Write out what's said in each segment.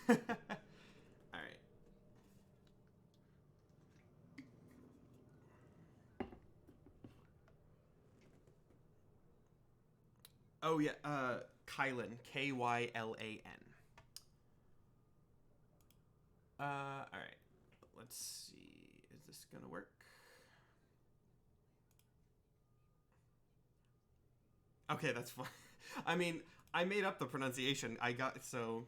All right. Oh yeah, Kylan, Kyllan. All right. Let's see. Is this gonna work? Okay, that's fine. I mean, I made up the pronunciation. I got so.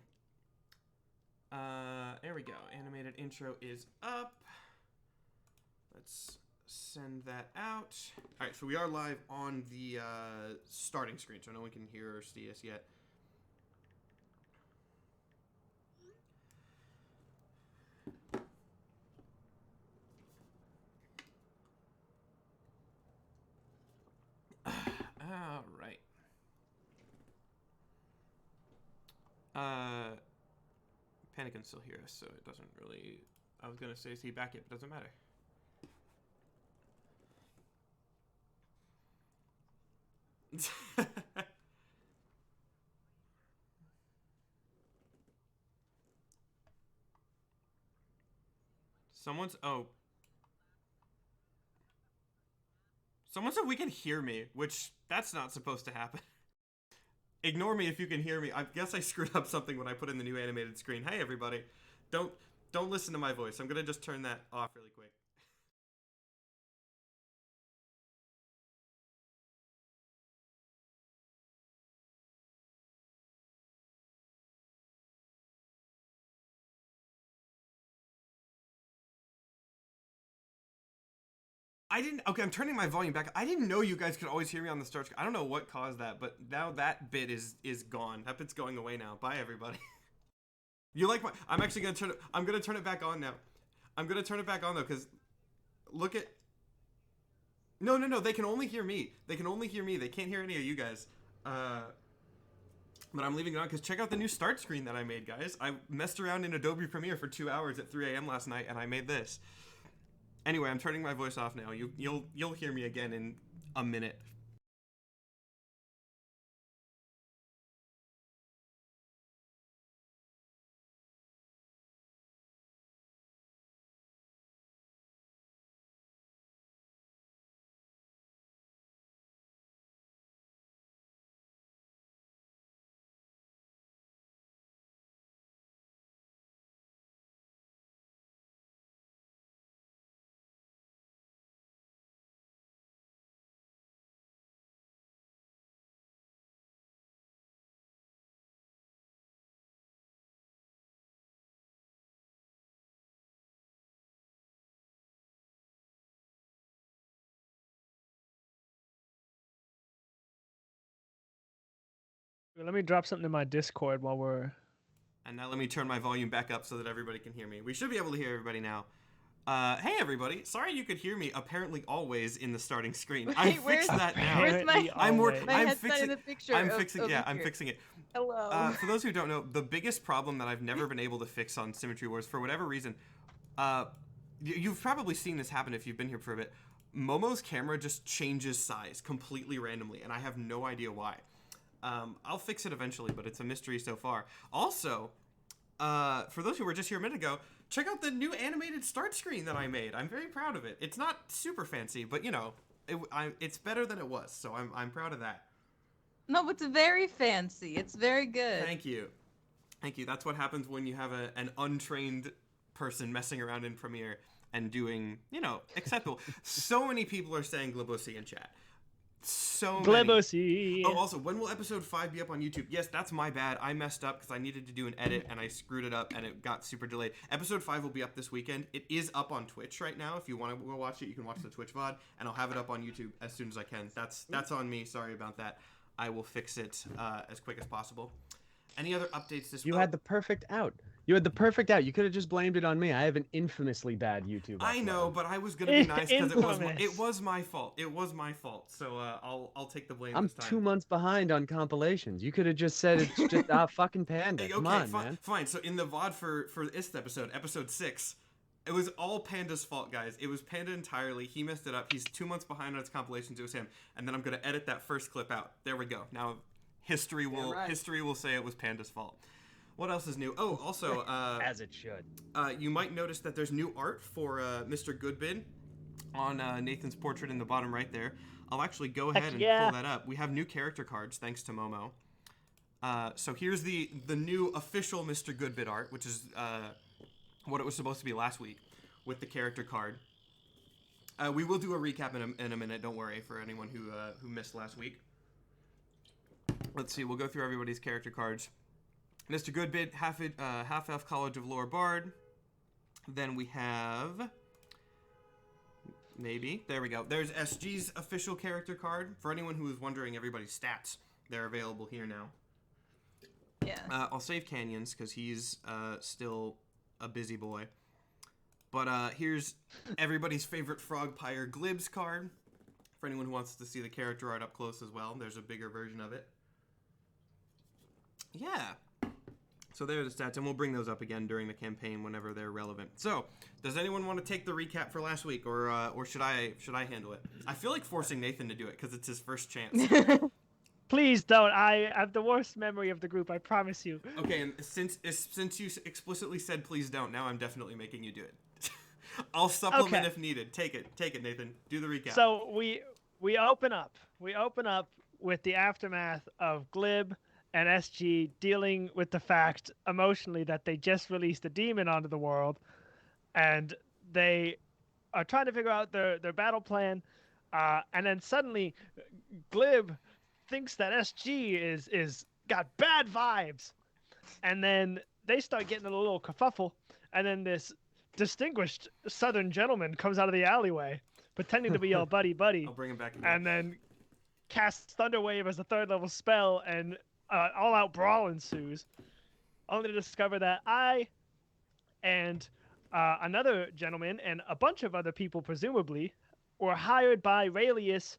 There we go. Animated intro is up. Let's send that out. All right, so we are live on the starting screen, so no one can hear or see us yet. All right. Panic can still hear us, so it doesn't really. I was gonna say is he back yet, but it doesn't matter. Someone said we can hear me, which that's not supposed to happen. Ignore me if you can hear me. I guess I screwed up something when I put in the new animated screen. Hey everybody, don't listen to my voice. I'm gonna just turn that off really quick. I didn't. Okay, I'm turning my volume back. I didn't know you guys could always hear me on the start screen. I don't know what caused that, but now that bit is gone. That bit's going away now. Bye everybody. You like my? I'm actually gonna turn it. I'm gonna turn it back on now. I'm gonna turn it back on though, cause look at. No. They can only hear me. They can only hear me. They can't hear any of you guys. But I'm leaving it on because check out the new start screen that I made, guys. I messed around in Adobe Premiere for 2 hours at 3 a.m. last night, and I made this. Anyway, I'm turning my voice off now. You'll hear me again in a minute. Let me drop something in my Discord while we're. And now let me turn my volume back up so that everybody can hear me. We should be able to hear everybody now. Hey everybody! Sorry you could hear me. Apparently, always in the starting screen. Wait, I fixed that now. Where's my? I'm I'm fixing. in the picture. I'm fixing. Yeah, I'm fixing it. Hello. For those who don't know, the biggest problem that I've never been able to fix on Symmetry Wars, for whatever reason, you've probably seen this happen if you've been here for a bit. Momo's camera just changes size completely randomly, and I have no idea why. I'll fix it eventually, but it's a mystery so far. Also, for those who were just here a minute ago, check out the new animated start screen that I made. I'm very proud of it. It's not super fancy, but you know, it's better than it was, so I'm proud of that. No, it's very fancy. It's very good. Thank you. That's what happens when you have an untrained person messing around in Premiere and doing, you know, acceptable. So many people are saying Glebosi in chat. So many. Glebosi. Oh, also, when will episode 5 be up on YouTube? Yes, that's my bad. I messed up because I needed to do an edit and I screwed it up and it got super delayed. Episode 5 will be up this weekend. It is up on Twitch right now. If you want to go watch it, you can watch the Twitch VOD, and I'll have it up on YouTube as soon as I can. That's on me. Sorry about that. I will fix it as quick as possible. Any other updates this week? You had the perfect out. You had the perfect out. You could have just blamed it on me. I have an infamously bad YouTube. I know, but I was gonna be nice because it was my fault. It was my fault. So I'll take the blame. I'm this time. 2 months behind on compilations. You could have just said it's just fucking Panda. Hey, Come okay, on, man. fine. So in the VOD for this episode 6, it was all Panda's fault, guys. It was Panda entirely. He messed it up. He's 2 months behind on his compilations. It was him. And then I'm gonna edit that first clip out. There we go. Now history will say it was Panda's fault. What else is new? Oh, also, As it should. you might notice that there's new art for Mr. Goodbid on Nathan's portrait in the bottom right there. I'll actually go ahead and pull that up. We have new character cards thanks to Momo. So here's the new official Mr. Goodbid art, which is what it was supposed to be last week with the character card. We will do a recap in a minute. Don't worry for anyone who missed last week. Let's see. We'll go through everybody's character cards. Mr. Goodbid, half-elf College of Lore Bard. Then we have... Maybe. There we go. There's SG's official character card. For anyone who is wondering everybody's stats, they're available here now. Yeah. I'll save Canyons because he's still a busy boy. But here's everybody's favorite Frog Pyre Glibs card. For anyone who wants to see the character art up close as well, there's a bigger version of it. Yeah. So there are the stats, and we'll bring those up again during the campaign whenever they're relevant. So, does anyone want to take the recap for last week, or should I handle it? I feel like forcing Nathan to do it because it's his first chance. Please don't. I have the worst memory of the group. I promise you. Okay, and since you explicitly said please don't, now I'm definitely making you do it. I'll supplement if needed. Take it, Nathan. Do the recap. So we open up with the aftermath of Glib and SG dealing with the fact emotionally that they just released a demon onto the world, and they are trying to figure out their battle plan, and then suddenly Glib thinks that SG is got bad vibes, and then they start getting a little kerfuffle, and then this distinguished southern gentleman comes out of the alleyway pretending to be all buddy. I'll bring him back again. And then casts Thunderwave as a 3rd level spell, and all-out brawl ensues, only to discover that I and another gentleman and a bunch of other people, presumably, were hired by Raelius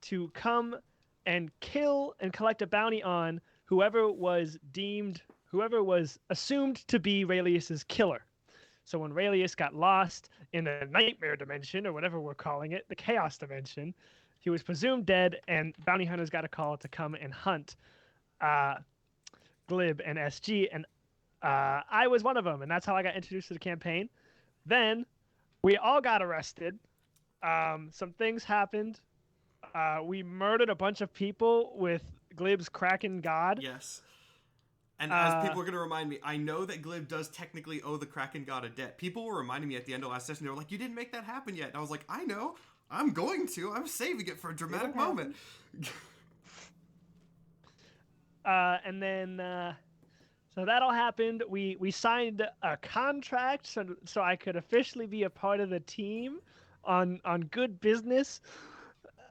to come and kill and collect a bounty on whoever was assumed to be Raelius's killer. So when Raelius got lost in the nightmare dimension, or whatever we're calling it, the chaos dimension, he was presumed dead, and bounty hunters got a call to come and hunt Glib and SG, and I was one of them, and that's how I got introduced to the campaign. Then we all got arrested. Some things happened. We murdered a bunch of people with Glib's Kraken God. Yes. And as people are going to remind me, I know that Glib does technically owe the Kraken God a debt. People were reminding me at the end of last session, they were like, you didn't make that happen yet. And I was like, I know. I'm going to. I'm saving it for a dramatic moment. And then, so that all happened. We signed a contract so I could officially be a part of the team on good business.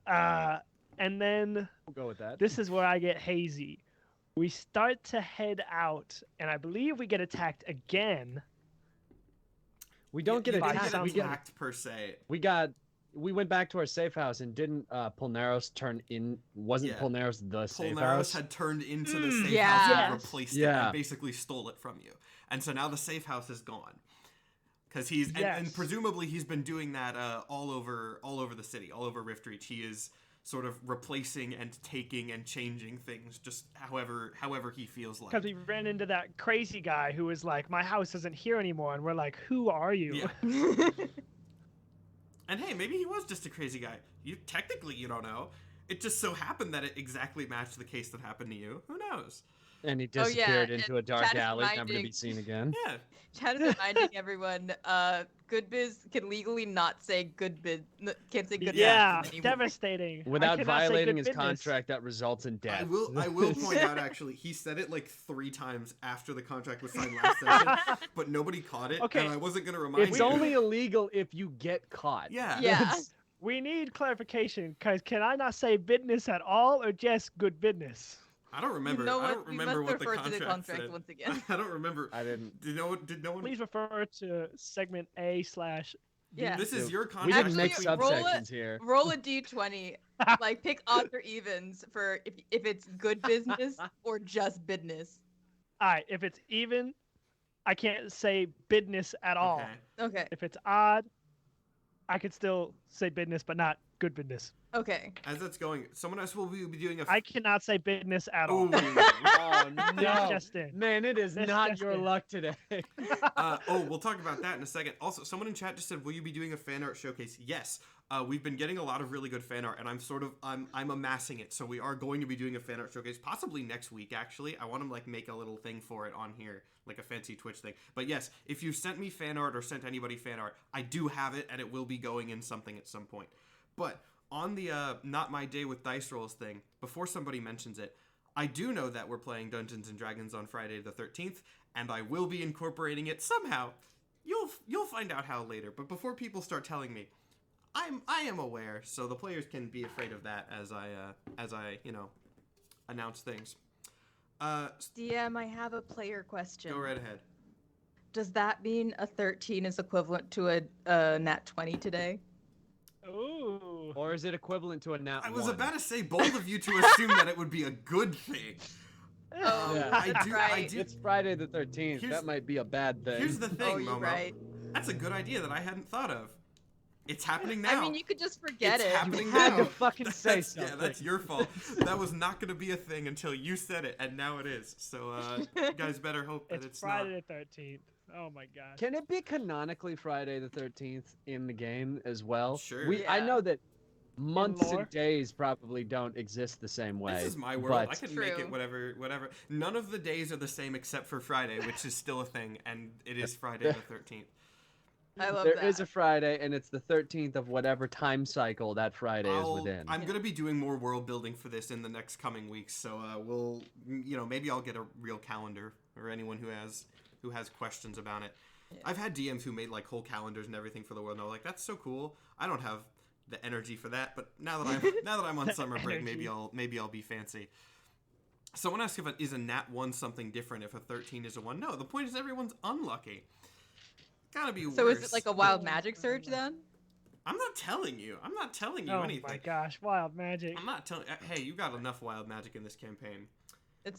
And then We'll go with that. this is where I get hazy. We start to head out, and I believe we get attacked again. We don't get You didn't attacked. get attacked per se. We went back to our safe house, and didn't Polnaros turn in? Wasn't Yeah. Polnaros the safe Polnaros house? had turned into the safe Yeah. house and Yes. replaced it Yeah. and basically stole it from you. And so now the safe house is gone. Because he's Yes. and presumably he's been doing that all over the city, all over Riftreach. He is sort of replacing and taking and changing things just however he feels like. Because we ran into that crazy guy who was like, my house isn't here anymore. And we're like, who are you? Yeah. And hey, maybe he was just a crazy guy. You don't know. It just so happened that it exactly matched the case that happened to you. Who knows? And he Oh, yeah, disappeared into a and dark Chad is alley, never to be reminding- seen again. Yeah. Chad is reminding everyone, good biz can legally not say good biz, can't say good Yeah, business anymore. devastating. I Without cannot say violating good his business. contract that results in death. I will point out actually, he said it like 3 times after the contract was signed last session, but nobody caught it, Okay. and I wasn't gonna remind It's you. only illegal if you get caught. Yeah. Yeah. We need clarification, because can I not say business at all, or just good business? I don't remember. You know I what? don't We remember must what the refer to contract, the contract said. once again. I don't remember. I didn't. Did no one? Please refer to segment A/. Yeah. This is your We contract. didn't Actually, make roll subsections here. Roll a d20, like pick odds or evens for if it's good business or just business. Alright, if it's even, I can't say business at all. Okay. Okay. If it's odd, I could still say business, but not good business. Okay. As that's going, someone else will be doing a. I cannot say business at Ooh. all. Oh no. just in. Man, it is This not just your in. luck today. We'll talk about that in a second. Also, someone in chat just said, "Will you be doing a fan art showcase?" Yes. We've been getting a lot of really good fan art, and I'm amassing it. So we are going to be doing a fan art showcase, possibly next week. Actually, I want to like make a little thing for it on here, like a fancy Twitch thing. But yes, if you sent me fan art or sent anybody fan art, I do have it, and it will be going in something at some point. But on the Not My Day with Dice Rolls thing, before somebody mentions it, I do know that we're playing Dungeons and Dragons on Friday the 13th, and I will be incorporating it somehow. You'll find out how later. But before people start telling me, I am aware, so the players can be afraid of that as I announce things. DM, I have a player question. Go right ahead. Does that mean a 13 is equivalent to a nat 20 today? Ooh. Or is it equivalent to a nat I was 1? about to say, bold of you to assume that it would be a good thing. Oh, Yeah. I that's do. right. It's Friday the 13th. Here's- That might be a bad thing. Here's the thing, Oh, you're Momo. right. That's a good idea that I hadn't thought of. It's happening now. I mean, you could just forget It's it. happening You had now. to fucking say Yeah, something. that's your fault. That was not going to be a thing until you said it, and now it is. So, you guys better hope that It's it's Friday not. the 13th. Oh my gosh. Can it be canonically Friday the 13th in the game as well? Sure. I Yeah. know that months lore? and days probably don't exist the same way. This is my world. I but can make True. it whatever. None of the days are the same except for Friday, which is still a thing, and it is Friday the 13th. I love there that. is a Friday, and it's the 13th of whatever time cycle that Friday is within. I'm going to be doing more world building for this in the next coming weeks, so we'll, maybe I'll get a real calendar, or anyone who has questions about it. Yeah. I've had DMs who made like whole calendars and everything for the world, and they're like, "That's so cool." I don't have the energy for that, but now that I'm on summer break, maybe I'll be fancy. Someone asked is a nat 1 something different if a 13 is a 1. No, the point is everyone's unlucky. Gotta be So worse. is it like a wild magic surge then? I'm not telling you Oh anything. my gosh, wild magic. I'm not telling. Hey, you got enough wild magic in this campaign.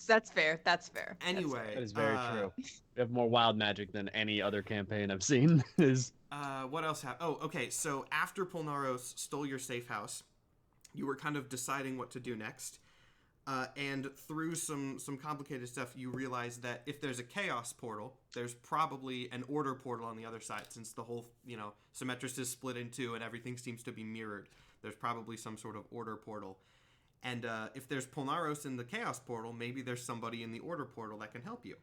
That's fair. That's fair. Anyway, That is very true. We have more wild magic than any other campaign I've seen. What else happened? Oh, okay. So after Polnaros stole your safe house, you were kind of deciding what to do next. And through some complicated stuff, you realize that if there's a chaos portal, there's probably an order portal on the other side. Since the whole, Symmetris is split in two and everything seems to be mirrored, there's probably some sort of order portal. And if there's Polnaros in the chaos portal, maybe there's somebody in the order portal that can help you.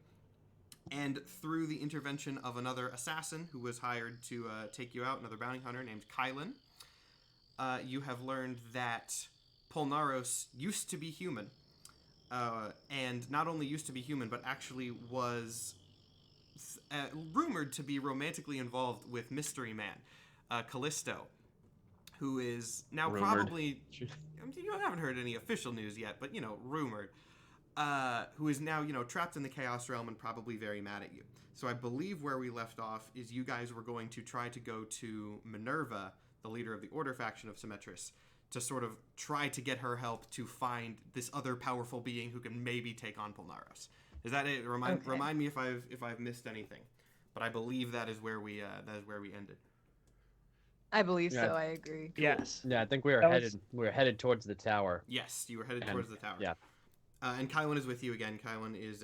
And through the intervention of another assassin who was hired to take you out, another bounty hunter named Kylan, you have learned that Polnaros used to be human. And not only used to be human, but actually was rumored to be romantically involved with Mystery Man, Callisto, who is now Rumored. probably... You haven't heard any official news yet, but, rumored. Who is now, trapped in the Chaos Realm and probably very mad at you. So I believe where we left off is you guys were going to try to go to Minerva, the leader of the Order faction of Symmetris, to sort of try to get her help to find this other powerful being who can maybe take on Polnaros. Is that it? Remind me if I've missed anything. But I believe that is where we ended. I believe Yeah. so. I agree. Yes. Yeah, I think we were headed towards the tower. Yes, you were headed And- towards the tower. Yeah. And Kylan is with you again. Kylan is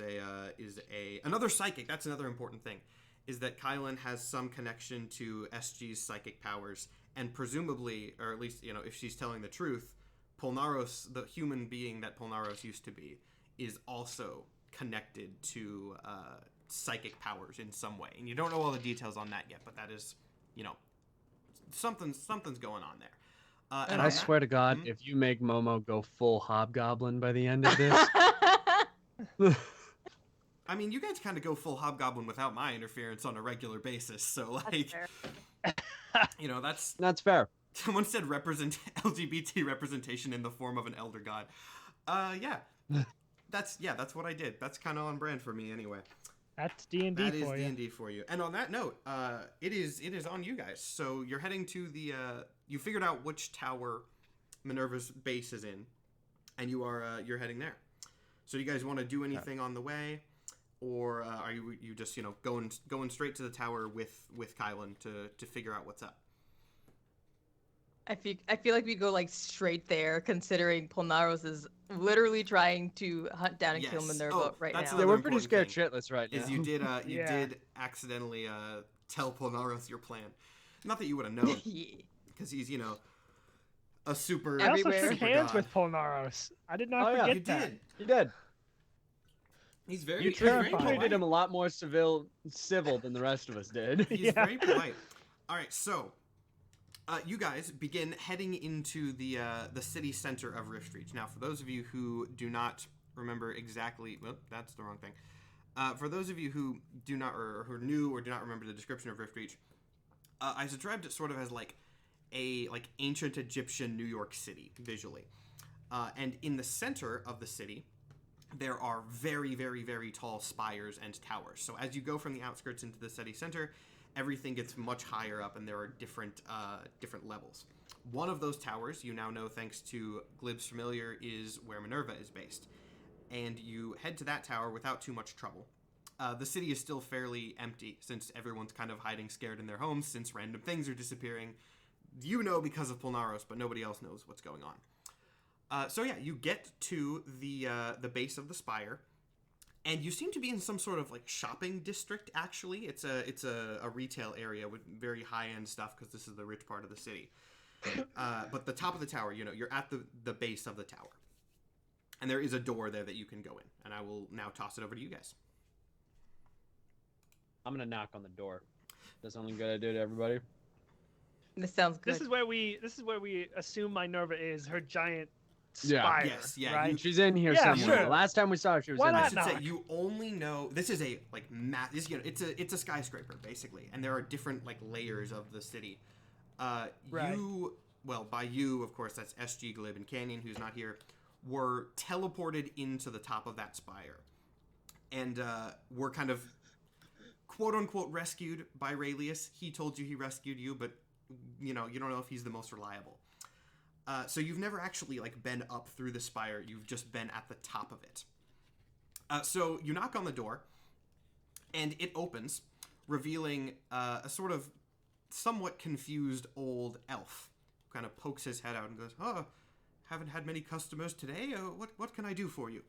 another psychic. That's another important thing, is that Kylan has some connection to SG's psychic powers, and presumably, or at least if she's telling the truth, Polnaros, the human being that Polnaros used to be, is also connected to psychic powers in some way. And you don't know all the details on that yet, but that is, something's going on there. And I swear to God, Mhm. if you make Momo go full hobgoblin by the end of this, I mean, you guys kind of go full hobgoblin without my interference on a regular basis, so That's fair. that's that's fair. someone said LGBT representation in the form of an elder god. That's what I did. That's kind of on brand for me anyway. That's D&D That is for you. D&D for you. And on that note, it is on you guys. So you're heading to the you figured out which tower Minerva's base is in, and you're heading there. So you guys want to do anything on the way, or are you just going straight to the tower with Kylan to figure out what's up? I feel like we go like straight there, considering Polnaros is literally trying to hunt down and kill Yes. Minerva Oh, right that's now. Yeah, another we're pretty important scared thing. shitless right now. Is you did Yeah. accidentally tell Polnaros your plan. Not that you would have known, Yeah. because he's a super. I also Everywhere. shook super hands god. with Polnaros. I did not Oh, yeah. forget You that. did. You did. He's very. You he's very terrified. polite. treated him a lot more civil than the rest of us did. He's Yeah. very polite. All right, so you guys begin heading into the city center of Riftreach. Now, for those of you who do not remember exactly, well, that's the wrong thing. For those of you who do not, or who are new, or do not remember the description of Riftreach, I described it sort of as like a ancient Egyptian New York City visually, and in the center of the city, there are very, very, very tall spires and towers. So as you go from the outskirts into the city center, everything gets much higher up, and there are different levels. One of those towers, you now know thanks to Glib's familiar, is where Minerva is based. And you head to that tower without too much trouble. The city is still fairly empty, since everyone's kind of hiding scared in their homes, since random things are disappearing. You know because of Polnaros, but nobody else knows what's going on. So yeah, you get to the base of the spire, and you seem to be in some sort of shopping district. Actually, it's a retail area with very high end stuff because this is the rich part of the city. But the top of the tower, you're at the base of the tower, and there is a door there that you can go in. And I will now toss it over to you guys. I'm gonna knock on the door. That's the only good I do to everybody. This sounds good. This is where we assume Minerva is her giant Yeah. spire. Yes, yeah, Right? you- She's in here Yeah, somewhere. sure. The last time we saw her, she was Why in I not here. should say knock? you only know this is a it's a skyscraper basically, and there are different layers of the city. Right. You, well, by you of course that's SG, Glib, and Canyon, who's not here, were teleported into the top of that spire, and were kind of quote unquote rescued by Raelius. He told you he rescued you, but you don't know if he's the most reliable. So you've never actually been up through the spire. You've just been at the top of it. So you knock on the door, and it opens, revealing a sort of somewhat confused old elf. Who kind of pokes his head out and goes, "Oh, haven't had many customers today. What can I do for you?"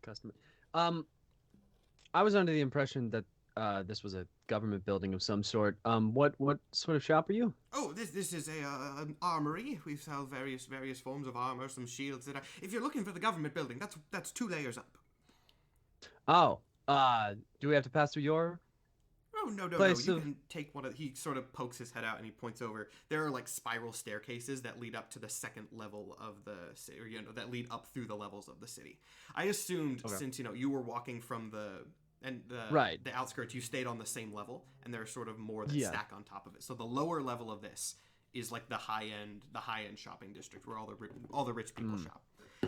Customer. I was under the impression that this was a government building of some sort. What sort of shop are you? Oh, this is an armory. We sell various forms of armor, some shields. If you're looking for the government building, that's 2 layers up. Oh, do we have to pass through your? Oh, no. Place You of- can take one of... He sort of pokes his head out and he points over. There are spiral staircases that lead up to the second level of the city, or that lead up through the levels of the city. I assumed since you were walking from the outskirts, you stayed on the same level, and there's sort of more that stack on top of it. So the lower level of this is the high end shopping district where all the rich people shop.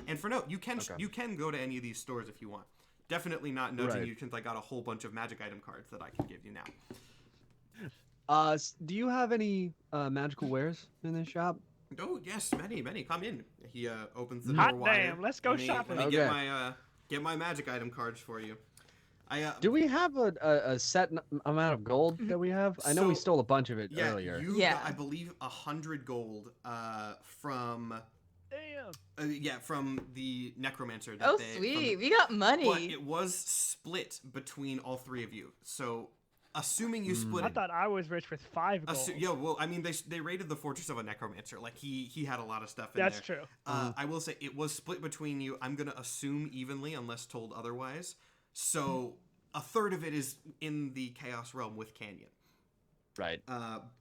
And for note, you can go to any of these stores if you want. Definitely not nudging you, since I got a whole bunch of magic item cards that I can give you now. Do you have any magical wares in this shop? Oh yes, many. Come in. He opens the Hot door wider. damn, let's go shopping. Let me Okay. get my magic item cards for you. Do we have a set amount of gold that we have? I know we So- stole a bunch of it Yeah, earlier. you Yeah. got, I believe, 100 gold from Damn. from the necromancer. That Oh, they, sweet. We got money. But it was split between all 3 of you. So, assuming you split I it. thought I was rich with 5 gold. Yeah, well, I mean, they raided the fortress of a necromancer. He had a lot of stuff in That's there. true. I will say it was split between you. I'm gonna assume evenly, unless told otherwise. So a third of it is in the chaos realm with Canyon. Right.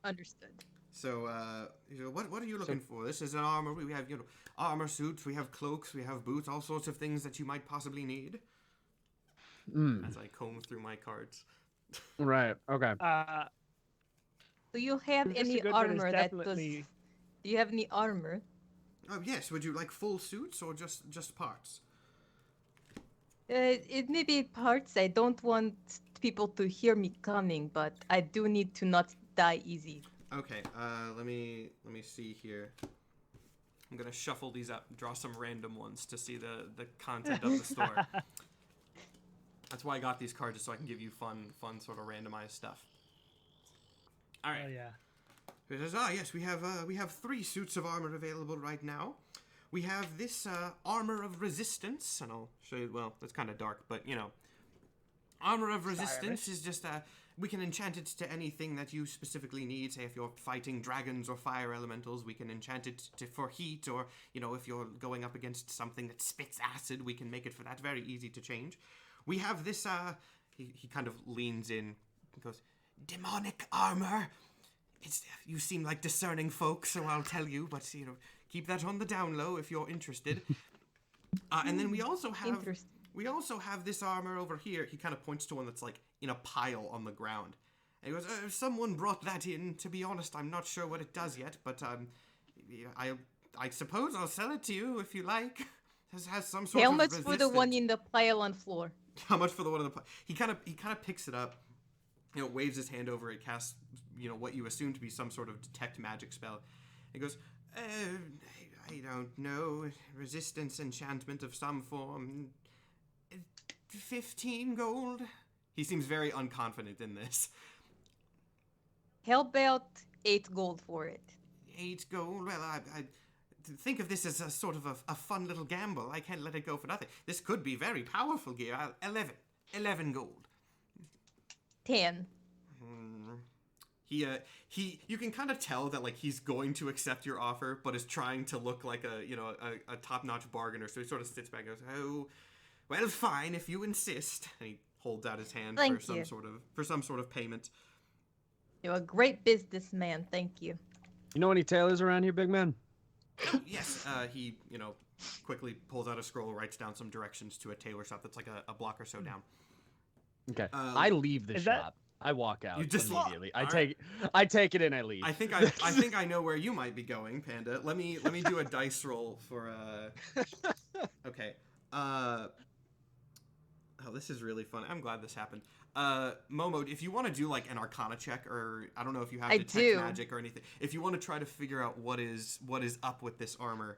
Understood. So what are you looking for? This is an armor. We have armor suits. We have cloaks. We have boots. All sorts of things that you might possibly need. As I comb through my cards. Right. Okay. Do you have Mr. any Goodman is armor that does? definitely- Do you have any armor? Oh yes. Would you like full suits or just parts? It may be parts. I don't want people to hear me coming, but I do need to not die easy. Okay, let me see here. I'm gonna shuffle these up, draw some random ones to see the content of the store. That's why I got these cards, just so I can give you fun sort of randomized stuff. All right. Oh yeah. He says, yes, we have 3 suits of armor available right now. We have this armor of resistance, and I'll show you. Well, it's kind of dark, but armor of resistance is just we can enchant it to anything that you specifically need. Say if you're fighting dragons or fire elementals, we can enchant it for heat, or if you're going up against something that spits acid, we can make it for that. Very easy to change. We have this. He kind of leans in and goes, demonic armor. You seem like discerning folk, so I'll tell you, but keep that on the down low if you're interested. And then we also have this armor over here. He kind of points to one that's like in a pile on the ground. And he goes, someone brought that in. To be honest, I'm not sure what it does yet, but I suppose I'll sell it to you if you like. It has some sort How of much for the one in the pile on floor? How much for the one in the pile? He kind of picks it up, waves his hand over it, casts what you assume to be some sort of detect magic spell. He goes, I don't know, resistance enchantment of some form. 15 gold? He seems very unconfident in this. How about 8 gold for it? 8 gold? Well, I think of this as a sort of a fun little gamble. I can't let it go for nothing. This could be very powerful gear. 11 gold. 10. You can kind of tell that he's going to accept your offer, but is trying to look like a top-notch bargainer. So he sort of sits back and goes, "Oh, well, fine, if you insist." And he holds out his hand for some sort of payment. You're a great businessman, thank you. You know any tailors around here, big man? Yes, he quickly pulls out a scroll, writes down some directions to a tailor shop that's like a block or so down. Okay, I leave the shop. I walk out immediately. I take it and I leave. I think I know where you might be going, Panda. Let me do a dice roll for Okay. Oh, this is really fun. I'm glad this happened. Momo, if you want to do an Arcana check, or I don't know if you have detect magic or anything. If you want to try to figure out what is up with this armor.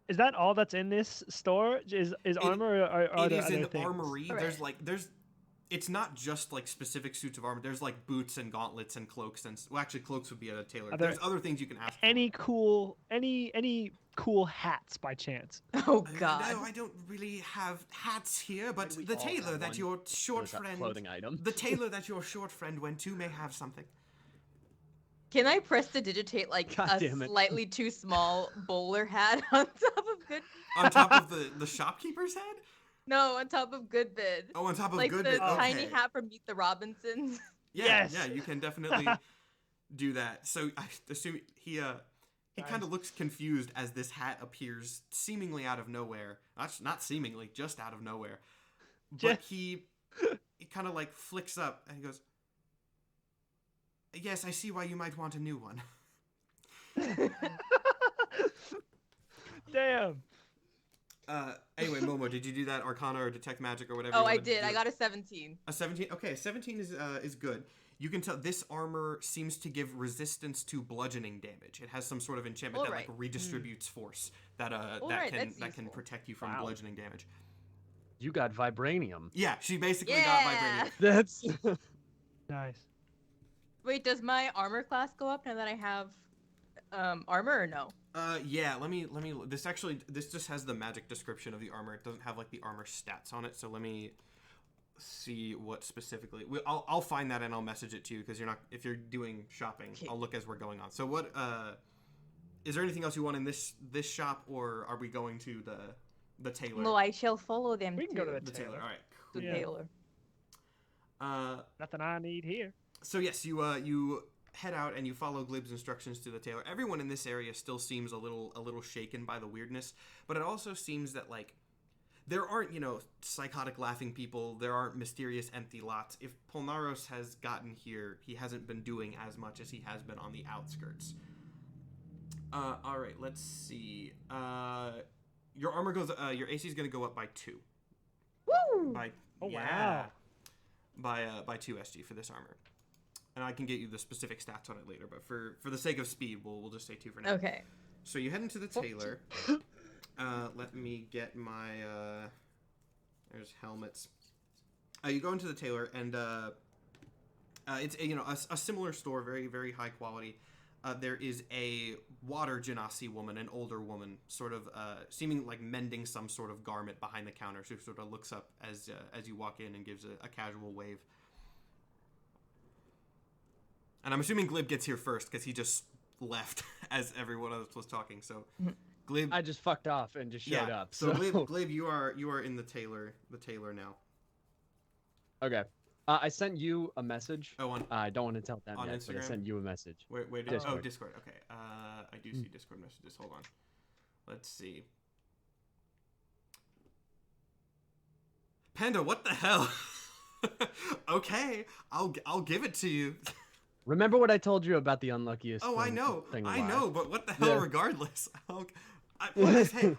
Is that all that's in this store? Is armor? Or are it there is other an things? armory. There's it's not just specific suits of armor. There's boots and gauntlets and cloaks and actually cloaks would be at a tailor. There's other things you can ask. Any cool hats by chance? Oh God. No, I don't really have hats here, but the tailor that your short friend clothing item. The tailor that your short friend went to may have something. Can I prestidigitate a slightly too small bowler hat on top of Good? On top of the shopkeeper's head? No, on top of Goodbid. Oh, on top of Goodbid. Goodbid. The tiny hat from Meet the Robinsons. Yes. Yeah, you can definitely do that. So I assume he kind of looks confused as this hat appears seemingly out of nowhere. Not seemingly, just out of nowhere. But he kind of flicks up and he goes, "Yes, I see why you might want a new one." Damn. Anyway, Momo, did you do that Arcana or Detect Magic or whatever? Oh, I did. I got a 17. A 17? Okay, 17 is good. You can tell this armor seems to give resistance to bludgeoning damage. It has some sort of enchantment that redistributes force that can protect you from bludgeoning damage. You got vibranium. Yeah, she basically got vibranium. That's nice. Wait, does my armor class go up now that I have armor or no? Yeah, let me this just has the magic description of the armor. It doesn't have the armor stats on it. So let me see what specifically. I'll find that and I'll message it to you because if you're doing shopping, I'll look as we're going on. So what is there anything else you want in this shop, or are we going to the tailor? No, I shall follow them. We can go to the tailor. All right. Cool. Yeah. Tailor. Nothing I need here. So yes, you head out and you follow Glib's instructions to the tailor. Everyone in this area still seems a little shaken by the weirdness, but it also seems that there aren't psychotic laughing people. There aren't mysterious empty lots. If Polnaros has gotten here, he hasn't been doing as much as he has been on the outskirts. All right, let's see. Your armor goes. Your AC is going to go up by 2. Woo! Wow. By 2 SG for this armor. And I can get you the specific stats on it later, but for the sake of speed, we'll just say 2 for now. Okay. So you head into the tailor. Let me get my there's helmets. You go into the tailor, and it's a similar store, very very high quality. there is a water genasi woman, an older woman, sort of seeming like mending some sort of garment behind the counter. She sort of looks up as you walk in and gives a casual wave. And I'm assuming Glib gets here first because he just left as everyone else was talking. So Glib, I just fucked off and just showed up. So Glib, you are in the Tailor now. Okay. I sent you a message. Oh, I don't want to tell them on yet, Instagram? but I sent you a message. Wait, Discord. oh, Discord. Okay. I do see Discord messages. Hold on. Let's see. Panda, what the hell? Okay, I'll give it to you. Remember what I told you about the unluckiest? Oh, I know, thing I alive? know, but what the hell? Yeah. Regardless,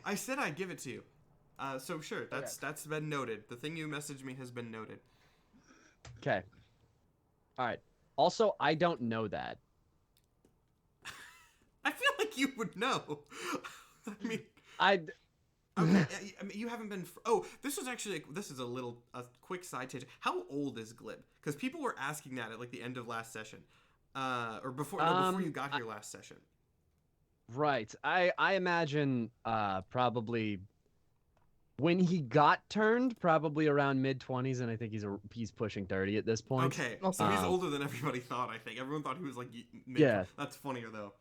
I said I'd give it to you. So sure, that's been noted. The thing you messaged me has been noted. Okay. All right. Also, I don't know that. I feel like you would know. I mean, Okay, I mean, you haven't been. This is a quick side tangent. How old is Glib? Because people were asking that at like the end of last session, or before you got here last session. Right. I imagine probably when he got turned, probably around mid-20s, and I think he's pushing 30 at this point. Okay, so he's older than everybody thought. I think everyone thought he was like mid. Yeah. That's funnier though.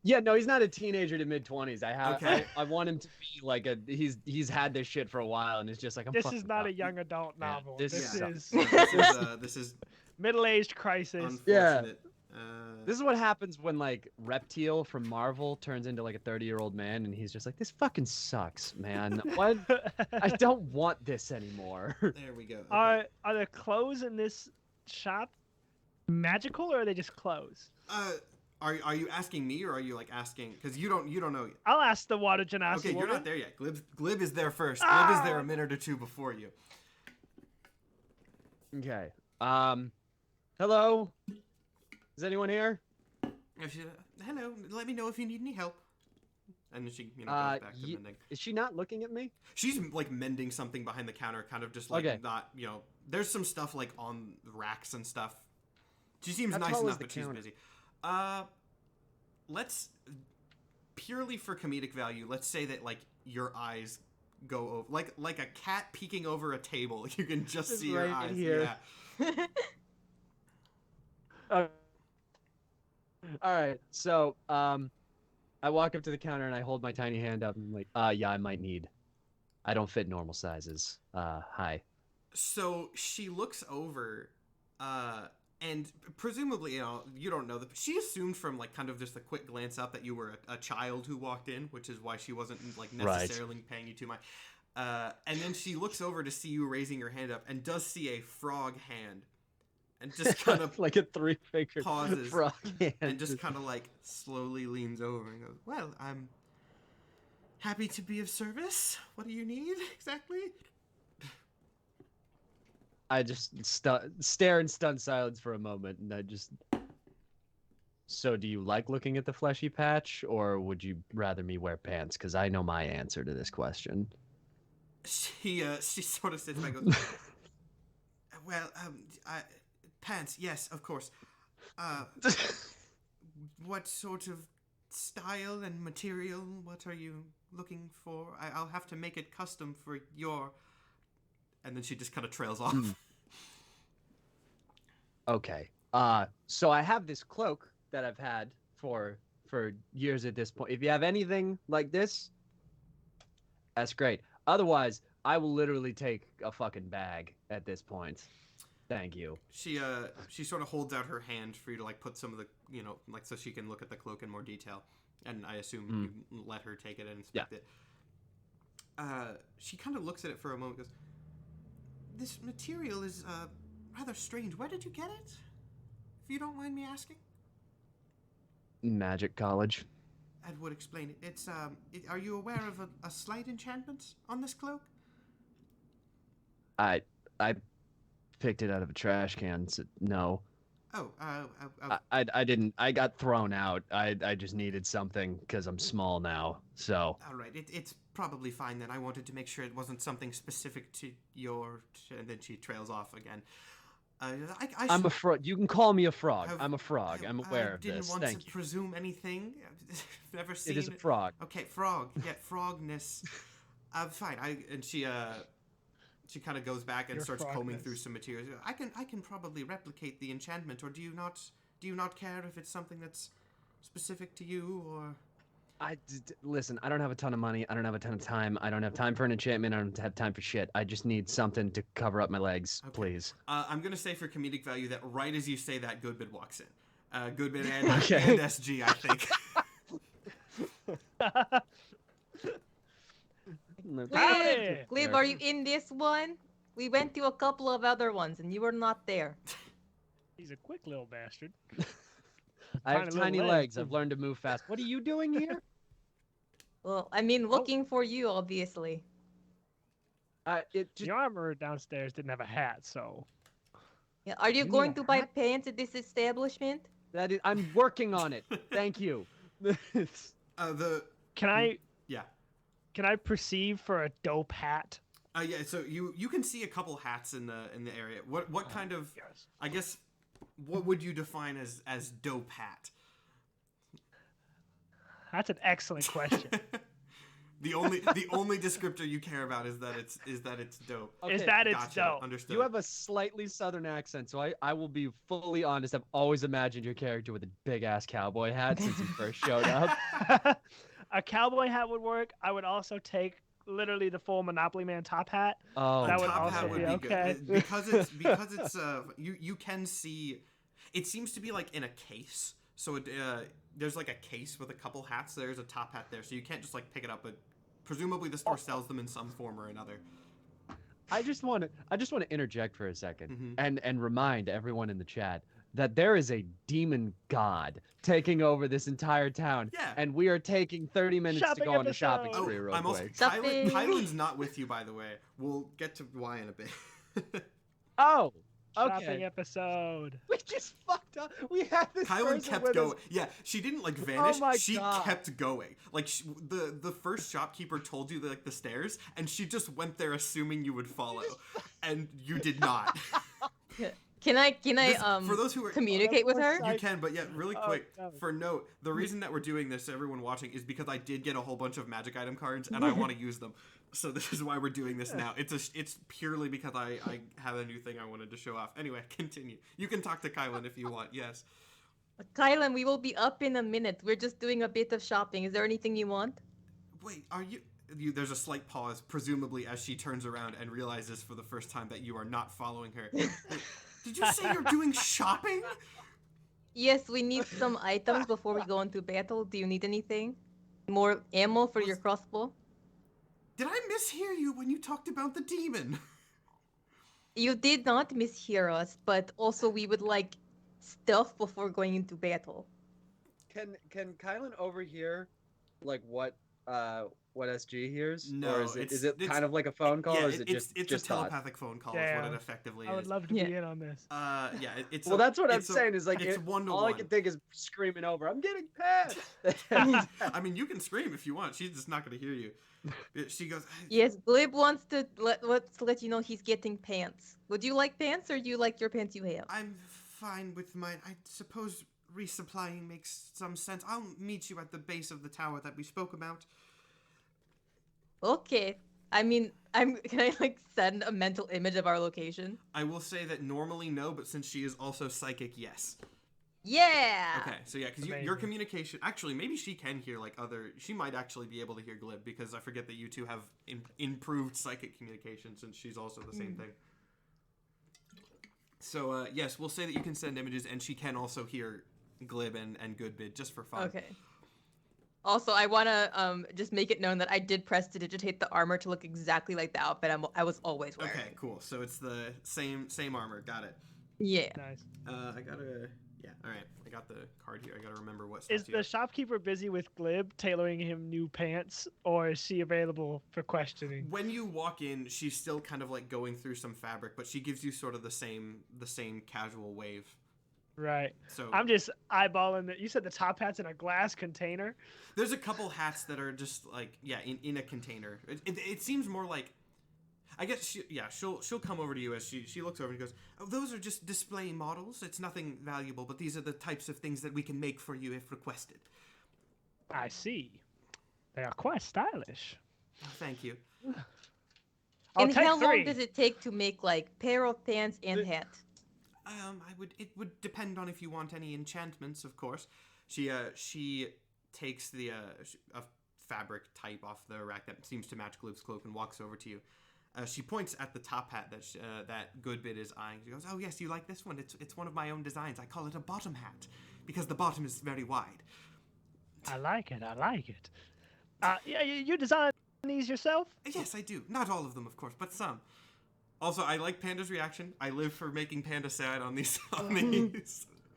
Yeah, no, he's not a teenager to mid-20s. Okay. I want him to be like he's had this shit for a while and it's just like This is not a young adult novel. this This sucks. is This is middle-aged crisis. unfortunate. This is what happens when like Reptile from Marvel turns into like a 30-year-old man and he's just like, this fucking sucks, man. What? I don't want this anymore. There we go. Okay. Are the clothes in this shop magical, or are they just clothes? Are you asking me, or are you like asking? Because you don't know yet. I'll ask the water genasi Okay, woman. you're not there yet. Glib is there first. Glib is there a minute or two before you. Okay. Hello? Is anyone here? Hello. Let me know if you need any help. And then she, goes back to mending. Is she not looking at me? She's like mending something behind the counter, kind of just like Okay. not, there's some stuff like on racks and stuff. She seems How nice tall is enough, the but she's counter? busy. Let's purely for comedic value. Let's say that like your eyes go over, like a cat peeking over a table. You can just see your right eyes. here. Yeah. All right. So, I walk up to the counter and I hold my tiny hand up and I'm like, yeah, I might need. I don't fit normal sizes. Hi. So she looks over, and presumably, you don't know that she assumed from like kind of just a quick glance up that you were a child who walked in, which is why she wasn't like necessarily paying you too much. And then she looks over to see you raising your hand up and does see a frog hand, and just kind of like a 3-finger pauses frog hand. and just kind of like slowly leans over and goes, "Well, I'm happy to be of service. What do you need exactly?" I just stare in stunned silence for a moment, and I just. So, do you like looking at the fleshy patch, or would you rather me wear pants? Because I know my answer to this question. She sort of sits back and goes, "Well, pants, yes, of course. What sort of style and material? What are you looking for? I'll have to make it custom for your..." And then she just kind of trails off. Okay. So I have this cloak that I've had for years at this point. If you have anything like this, that's great. Otherwise, I will literally take a fucking bag at this point. Thank you. She sort of holds out her hand for you to like put some of the, like so she can look at the cloak in more detail. And I assume you let her take it and inspect it. She kind of looks at it for a moment and goes, "This material is rather strange. Where did you get it? If you don't mind me asking." Magic College. That would explain it. It's are you aware of a slight enchantment on this cloak? I picked it out of a trash can. So no. Oh, I didn't. I got thrown out. I just needed something because I'm small now. So. all right. It's probably fine then. I wanted to make sure it wasn't something specific to your... And then she trails off again. I'm a frog. You can call me a frog. I've- I'm a frog. I'm aware of didn't this. want Thank to you. presume anything. I've never seen It is a frog. Okay, frog. Yeah, frogness. Fine. She kind of goes back and Your starts combing frogness. through some materials. I can probably replicate the enchantment, or do you not care if it's something that's specific to you, or? Listen, I don't have a ton of money. I don't have a ton of time. I don't have time for an enchantment. I don't have time for shit. I just need something to cover up my legs, Okay. please. I'm gonna say for comedic value that right as you say that, Goodbid walks in. Goodbid and, Okay. and SG, I think. Howdy! Glib, are you in this one? We went to a couple of other ones and you were not there. He's a quick little bastard. I have Tiny little tiny legs. legs. I've learned to move fast. What are you doing here? Well, I mean, looking for you, obviously. It just The armorer downstairs didn't have a hat, so Yeah, are you need going a to buy hat? pants at this establishment? that is. I'm working on it. Thank you. can I Yeah. can I perceive for a dope hat? Yeah, so you can see a couple hats in the area. What kind of, Yes. I guess, what would you define as dope hat? That's an excellent question. the only descriptor you care about is that it's dope. Is Okay, that it's Gotcha. dope? Understood. You have a slightly southern accent, so I will be fully honest. I've always imagined your character with a big ass cowboy hat since you first showed up. A cowboy hat would work. I would also take literally the full Monopoly Man top hat. Oh, That A would top also hat would be be okay. good because it's you can see, it seems to be like in a case. So there's like a case with a couple hats. There's a top hat there, so you can't just like pick it up. But presumably the store sells them in some form or another. I just want to interject for a 2nd Mhm. and remind everyone in the chat that there is a demon god taking over this entire town, Yeah. and we are taking 30 minutes to Shopping go on a shopping episode. spree real I'm also quick. Shopping. Kylan's not with you, by the way. We'll get to why in a bit. Oh, Shopping okay. episode. We just fucked up. We had this Kylan person kept with going. us. Yeah, she didn't like vanish. my She God. kept going. Like the first shopkeeper told you the stairs, and she just went there assuming you would follow, and you did not. Can I For those who are communicate with her? You can, but yet really Oh, quick, no. for note, the reason that we're doing this, everyone watching, is because I did get a whole bunch of magic item cards, and I want to use them. So this is why we're doing this now. It's purely because I have a new thing I wanted to show off. Anyway, continue. You can talk to Kylan if you want, yes. Kylan, we will be up in a minute. We're just doing a bit of shopping. Is there anything you want? Wait, are you... There's a slight pause, presumably as she turns around and realizes for the first time that you are not following her. Did you say you're doing shopping? Yes, we need some items before we go into battle. Do you need anything? More ammo for your crossbow? Did I mishear you when you talked about the demon? You did not mishear us, but also we would like stuff before going into battle. Can Kylan overhear like what SG hears? No, or is it it's- kind of like a phone call, or is it it's just a thought? telepathic phone call is Yeah. what it effectively I would is. love to Yeah. be in on this. Yeah, it's Well, that's what I'm it's saying is like it's one to all I one. can think is screaming over. I'm getting pants. I mean, you can scream if you want. She's just not going to hear you. She goes, Yes, Glib wants to let you know he's getting pants. Would you like pants, or do you like your pants you have? I'm fine with mine. I suppose resupplying makes some sense. I'll meet you at the base of the tower that we spoke about. Okay. I mean, can I like send a mental image of our location? I will say that normally no, but since she is also psychic, yes. Yeah. Okay, so yeah, because your Amazing. communication... Actually, maybe she can hear, like, other... She might actually be able to hear Glib, because I forget that you two have improved psychic communication, since she's also the same thing. So, yes, we'll say that you can send images, and she can also hear Glib and Goodbid, just for fun. Okay. Also, I want to just make it known that I did press to digitate the armor to look exactly like the outfit I was always wearing. Okay, cool. So it's the same armor. Got it. Yeah. Nice. I gotta... Yeah, alright. I got the card here. I gotta remember what Is stats you the have. shopkeeper busy with Glib tailoring him new pants, or is she available for questioning? When you walk in, she's still kind of like going through some fabric, but she gives you sort of the same casual wave. Right. So I'm just eyeballing that. You said the top hat's in a glass container. there's a couple hats that are just like, yeah, in a container. It seems more like I guess she'll come over to you as she looks over and goes, "Oh, those are just display models. It's nothing valuable, but these are the types of things that we can make for you if requested." I see. They are quite stylish. Oh, thank you. I'll And take how long 3. does it take to make like pair of pants and hat? It would depend on if you want any enchantments, of course. She takes a fabric type off the rack that seems to match Glib's cloak and walks over to you. She points at the top hat that Goodbit is eyeing. She goes, "Oh yes, you like this one? It's one of my own designs. I call it a bottom hat because the bottom is very wide." I like it. Yeah, you designed these yourself? Yes, I do. Not all of them, of course, but some. Also, I like Panda's reaction. I live for making Panda sad on these.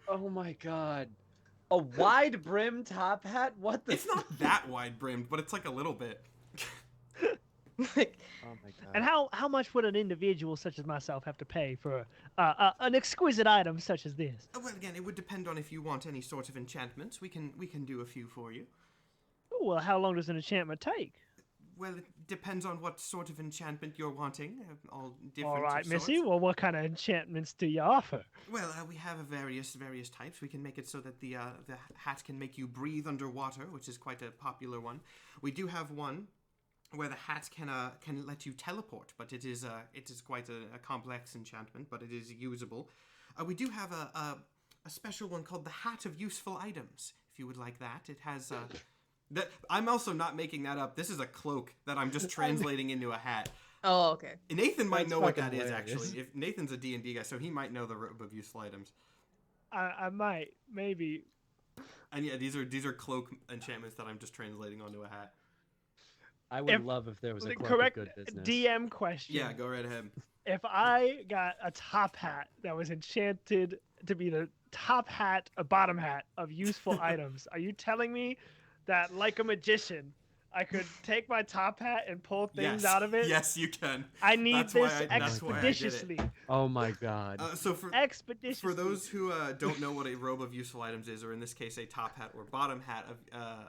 Oh my god. A wide brim top hat? What the? It's not that wide brimmed, but it's like a little bit. Like, Oh my god. And how much would an individual such as myself have to pay for an exquisite item such as this? Well, again, it would depend on if you want any sort of enchantments. We can do a few for you. Oh, well, how long does an enchantment take? Well, it depends on what sort of enchantment you're wanting. All different. All right, of Missy. sorts. Well, what kind of enchantments do you offer? Well, we have various types. We can make it so that the hat can make you breathe underwater, which is quite a popular one. We do have one where the hat can let you teleport, but it is quite a complex enchantment, but it is usable. We do have a special one called the Hat of Useful Items. If you would like that, it has. That I'm also not making that up. This is a cloak that I'm just translating into a hat. oh, okay. Nathan might That's know what that fucking is, hilarious. actually. If Nathan's a D&D guy, so he might know the robe of useful items. I might, maybe. And yeah, these are cloak enchantments that I'm just translating onto a hat. I would If- love if there was a The cloak of correct good business. DM question. Yeah, go right ahead. If I got a top hat that was enchanted to be the top hat, a bottom hat of useful items, are you telling me that, like a magician, I could take my top hat and pull things out of it? Yes, you can. I need That's why this that's why I did it. expeditiously. Oh my god. So for Expeditiously. those who don't know what a robe of useful items is, or in this case, a top hat or bottom hat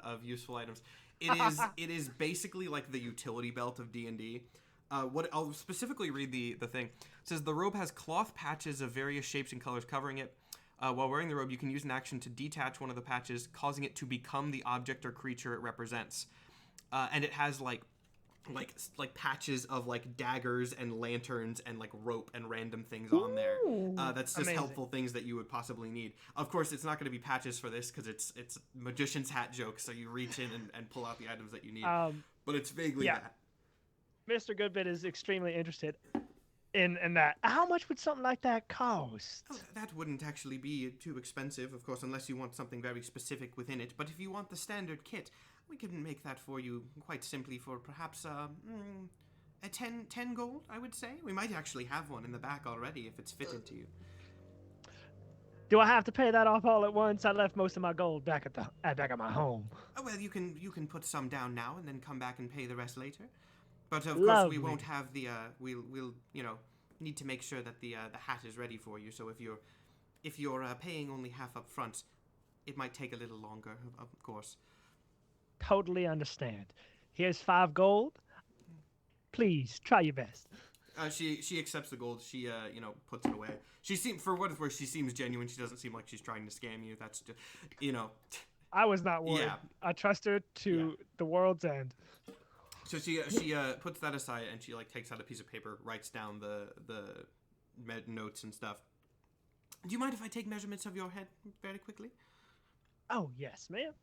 of useful items, it is basically like the utility belt of D&D. What I'll specifically read the thing. It says the robe has cloth patches of various shapes and colors covering it. While wearing the robe, you can use an action to detach one of the patches, causing it to become the object or creature it represents. And it has like patches of like daggers and lanterns and like rope and random things on there. That's just amazing. helpful things that you would possibly need. Of course, it's not going to be patches for this because it's magician's hat joke. So you reach in and pull out the items that you need. But it's vaguely yeah. that. Mr. Goodbit is extremely interested in that. How much would something like that cost? Oh, that wouldn't actually be too expensive, of course, unless you want something very specific within it. But if you want the standard kit, we can make that for you quite simply for perhaps a 10 gold, I would say. We might actually have one in the back already if it's fitted to you. Do I have to pay that off all at once? I left most of my gold back at my home. Oh, well, you can put some down now and then come back and pay the rest later. But of course, Lovely. we won't have the we'll need to make sure that the hat is ready for you. So if you're paying only half up front, it might take a little longer, of course. Totally understand. Here's 5 gold. Please try your best. She accepts the gold. She puts it away. She seems, for what it's worth, she seems genuine. She doesn't seem like she's trying to scam you. That's just, I was not worried. Yeah. I trust her to the world's end. So she puts that aside and she like takes out a piece of paper, writes down the notes and stuff. Do you mind if I take measurements of your head very quickly? Oh yes, ma'am.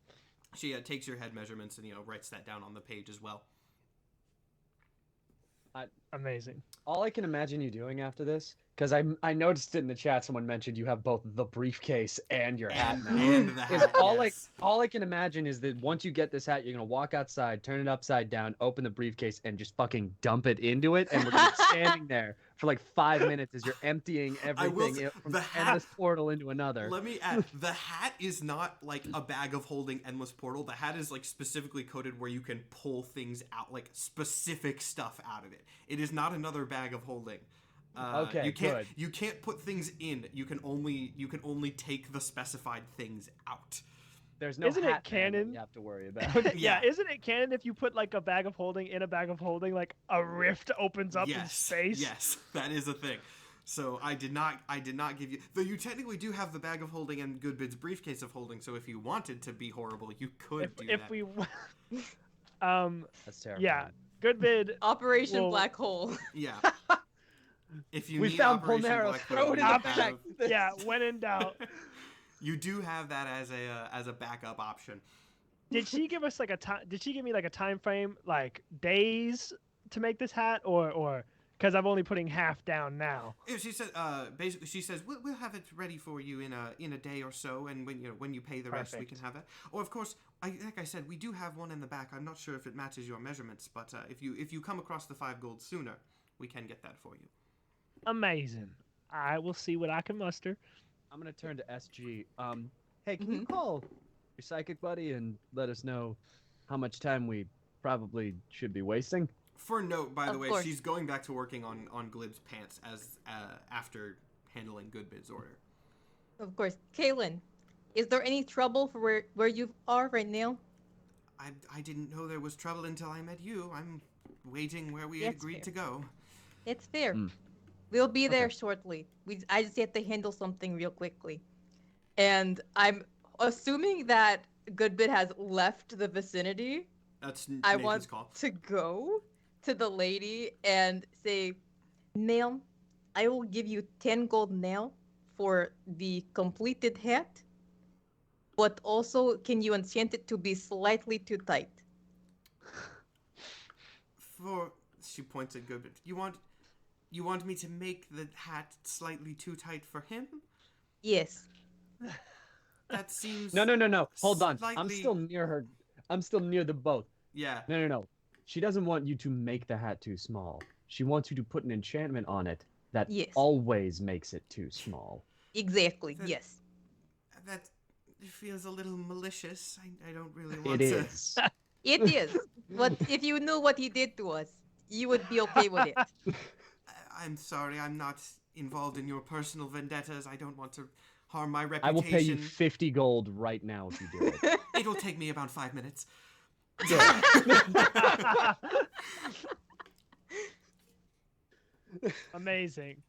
She takes your head measurements and writes that down on the page as well. Amazing. All I can imagine you doing after this, because I noticed it in the chat, someone mentioned you have both the briefcase and your hat now. And the Is hat. Yes. all I can imagine is that once you get this hat, you're gonna walk outside, turn it upside down, open the briefcase, and just fucking dump it into it, and we're gonna be standing there for like 5 minutes as you're emptying everything from the endless portal into another. Let me add, the hat is not like a bag of holding endless portal. The hat is like specifically coded where you can pull things out, like specific stuff out of it. It is not another bag of holding. Okay, you good. can't put things in. You can only take the specified things out. There's no Isn't it hat band that canon? you have to worry about. Yeah, isn't it canon if you put like a bag of holding in a bag of holding, like a rift opens up in space? Yes, that is a thing. So I did not give you, though you technically do have the bag of holding and Goodbid's briefcase of holding, so if you wanted to be horrible, you could do If that. we, That's terrifying. yeah, Goodbid. Operation Well- Black Hole. Yeah. If you We need found Operation Polnaro. Black Throw Hole, it you in Op- the have- back. Yeah, when in doubt. You do have that as a backup option. Did she give us like a time? Did she give me like a time frame, like days to make this hat, or because I'm only putting half down now? Yeah, she said, basically, she says we'll have it ready for you in a day or so, and when you pay the rest, we Perfect. can have that. Or of course, like I said, we do have one in the back. I'm not sure if it matches your measurements, but if you come across the 5 gold sooner, we can get that for you. Amazing. I will see what I can muster. I'm gonna turn to SG. Hey, can you call your psychic buddy and let us know how much time we probably should be wasting? For note, by the Of way, course. she's going back to working on Glib's pants as after handling Goodbid's order. Of course. Kaylin, is there any trouble for where you are right now? I didn't know there was trouble until I met you. I'm waiting where we That's agreed fair. to go. It's fair. Mm. We'll be there Okay. shortly. I just have to handle something real quickly. And I'm assuming that Goodbid has left the vicinity. That's I Nathan's want call. to go to the lady and say, ma'am, I will give you 10 gold now for the completed hat, but also can you enchant it to be slightly too tight? She points at Goodbid. You want me to make the hat slightly too tight for him? Yes. That seems No. Hold on. I'm Slightly- still near her. I'm still near the boat. Yeah. No. She doesn't want you to make the hat too small. She wants you to put an enchantment on it that Yes. always makes it too small. Exactly. That- Yes. That feels a little malicious. I don't really want It to. is. It is. But if you knew what he did to us, you would be okay with it. I'm sorry, I'm not involved in your personal vendettas. I don't want to harm my I reputation. will pay you 50 gold right now if you do it. It'll take me about 5 minutes. Amazing.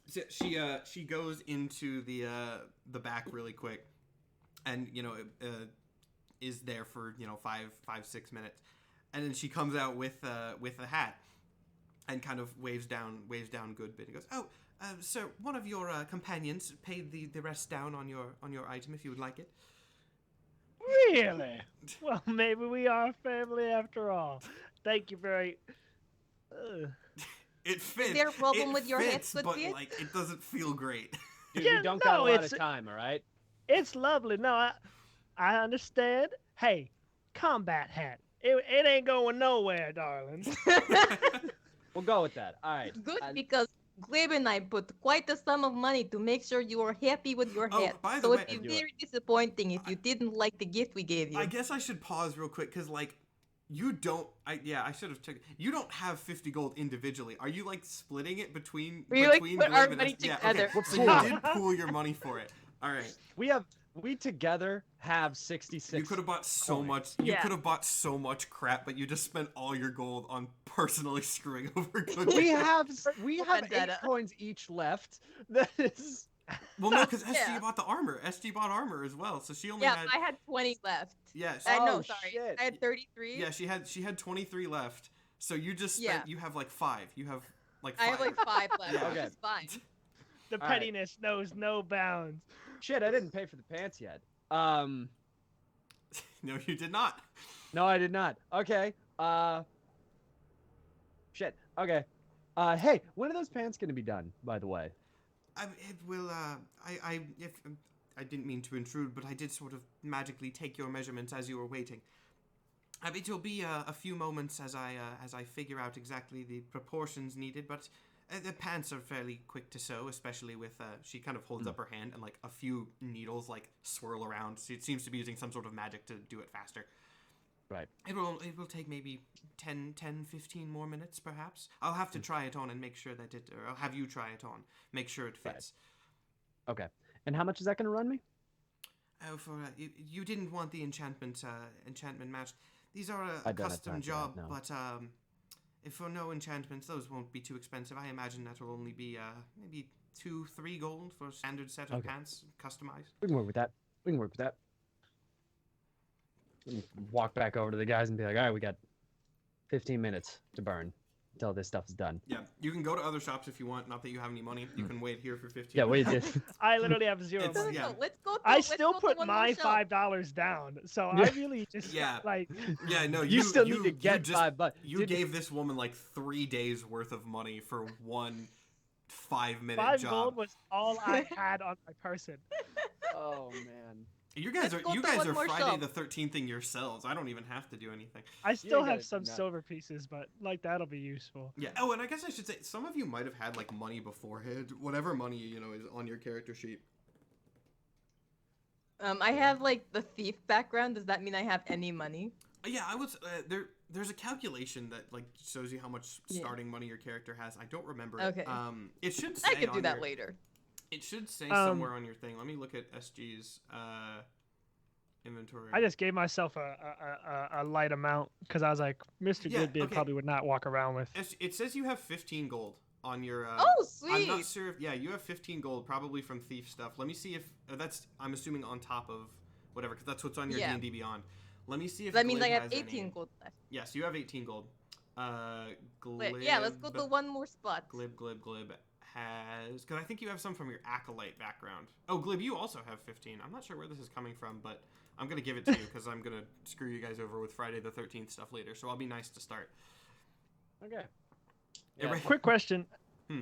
So she goes into the back really quick, and is there for 5-6 minutes, and then she comes out with a hat, and kind of waves down Goodbid and goes, "Oh, sir, one of your companions paid the rest down on your item if you would like it." Really? Well, maybe we are family after all. Thank you very. It fits. there a problem it with your fits, hat, but Goodbid? like it doesn't feel great. Dude, Yeah, we don't no, got a lot it's- of time, all right? It's lovely. No, I understand. Hey, combat hat. It ain't going nowhere, darling. We'll go with that. All right. Good, because Glib and I put quite a sum of money to make sure you are happy with your Oh, hat. by the So way- it'd Do be it. very disappointing if you didn't like the gift we gave you. I guess I should pause real quick because like you don't. I should have checked. You don't have 50 gold individually. Are you like splitting it between We, like, between put Glib our and money us? Yeah, together. okay. So you did pool your money for it. All right. We together have 66. You could have bought so coins. much. You Yeah. could have bought so much crap, but you just spent all your gold on personally screwing over Good. We have 8 Vendetta. coins each left. That is. Well, no, because SG Yeah. bought the armor. SG bought armor as well, so she only Yeah, had. I had 20 left. Yeah, Oh, No, sorry. shit. I had 33. yeah, she had 23 left. So you just spent. Yeah. You have like 5. You have like I 5. have like 5 left, Yeah. which Okay. is fine. The All right. pettiness knows no bounds. Shit, I didn't pay for the pants yet. No, you did not. No, I did not. Okay. Shit. Okay. Hey, when are those pants gonna be done, by the way? It will. I didn't mean to intrude, but I did sort of magically take your measurements as you were waiting. It will be a few moments as I figure out exactly the proportions needed, but the pants are fairly quick to sew, especially with. She kind of holds up her hand and like a few needles like swirl around. So it seems to be using some sort of magic to do it faster. Right. It will take maybe 10, 15 more minutes, perhaps. I'll have to try it on and make sure that or I'll have you try it on, make sure it Right. fits. Okay. And how much is that gonna run me? Oh, for you didn't want the enchantment match. These are I a don't have custom time for job, that, no. but if for no enchantments, those won't be too expensive. I imagine that will only be maybe 2-3 gold for a standard set of Okay. pants, customized. We can work with that. We can work with that. Walk back over to the guys and be like, all right, we got 15 minutes to burn until this stuff is done. Yeah, you can go to other shops if you want. Not that you have any money. You can wait here for 15 Yeah, we minutes. did. I literally have zero It's- money. yeah. Let's go. I let's still go to put one more my shop. $5 down, so Yeah. I really just Yeah. like Yeah, no, You still need to get just, $5. You Dude, gave this woman like 3 days worth of money for one 5-minute 5 job. gold was all I had on my person. Oh man. You guys Let's go you to guys one are more Friday shop. the 13th-ing yourselves. I don't even have to do anything. I still gotta have do some that. silver pieces, but like that'll be useful. Yeah. Oh, and I guess I should say some of you might have had like money beforehand. Whatever money is on your character sheet. I have like the thief background. Does that mean I have any money? Yeah, I was there's a calculation that like shows you how much Yeah. starting money your character has. I don't remember Okay. it. It should say I could do on that your- later. It should say somewhere on your thing. Let me look at SG's inventory. I just gave myself a light amount because I was like, Mr. Yeah, Goodbeard okay. probably would not walk around with. It says you have 15 gold on your. Oh, sweet. I'm not sure if you have 15 gold probably from thief stuff. Let me see if that's. I'm assuming on top of whatever because that's what's on your Yeah. D&D Beyond. Let me see if. That means I Glib have has 18 any. gold left. Yes, you have 18 gold. Glib. Yeah, let's go to one more spot. Glib has because I think you have some from your acolyte background. Oh, Glib, you also have 15. I'm not sure where this is coming from, but I'm gonna give it to you because I'm gonna screw you guys over with Friday the 13th stuff later. So I'll be nice to start. Okay. Yeah, right. Quick question. Hmm.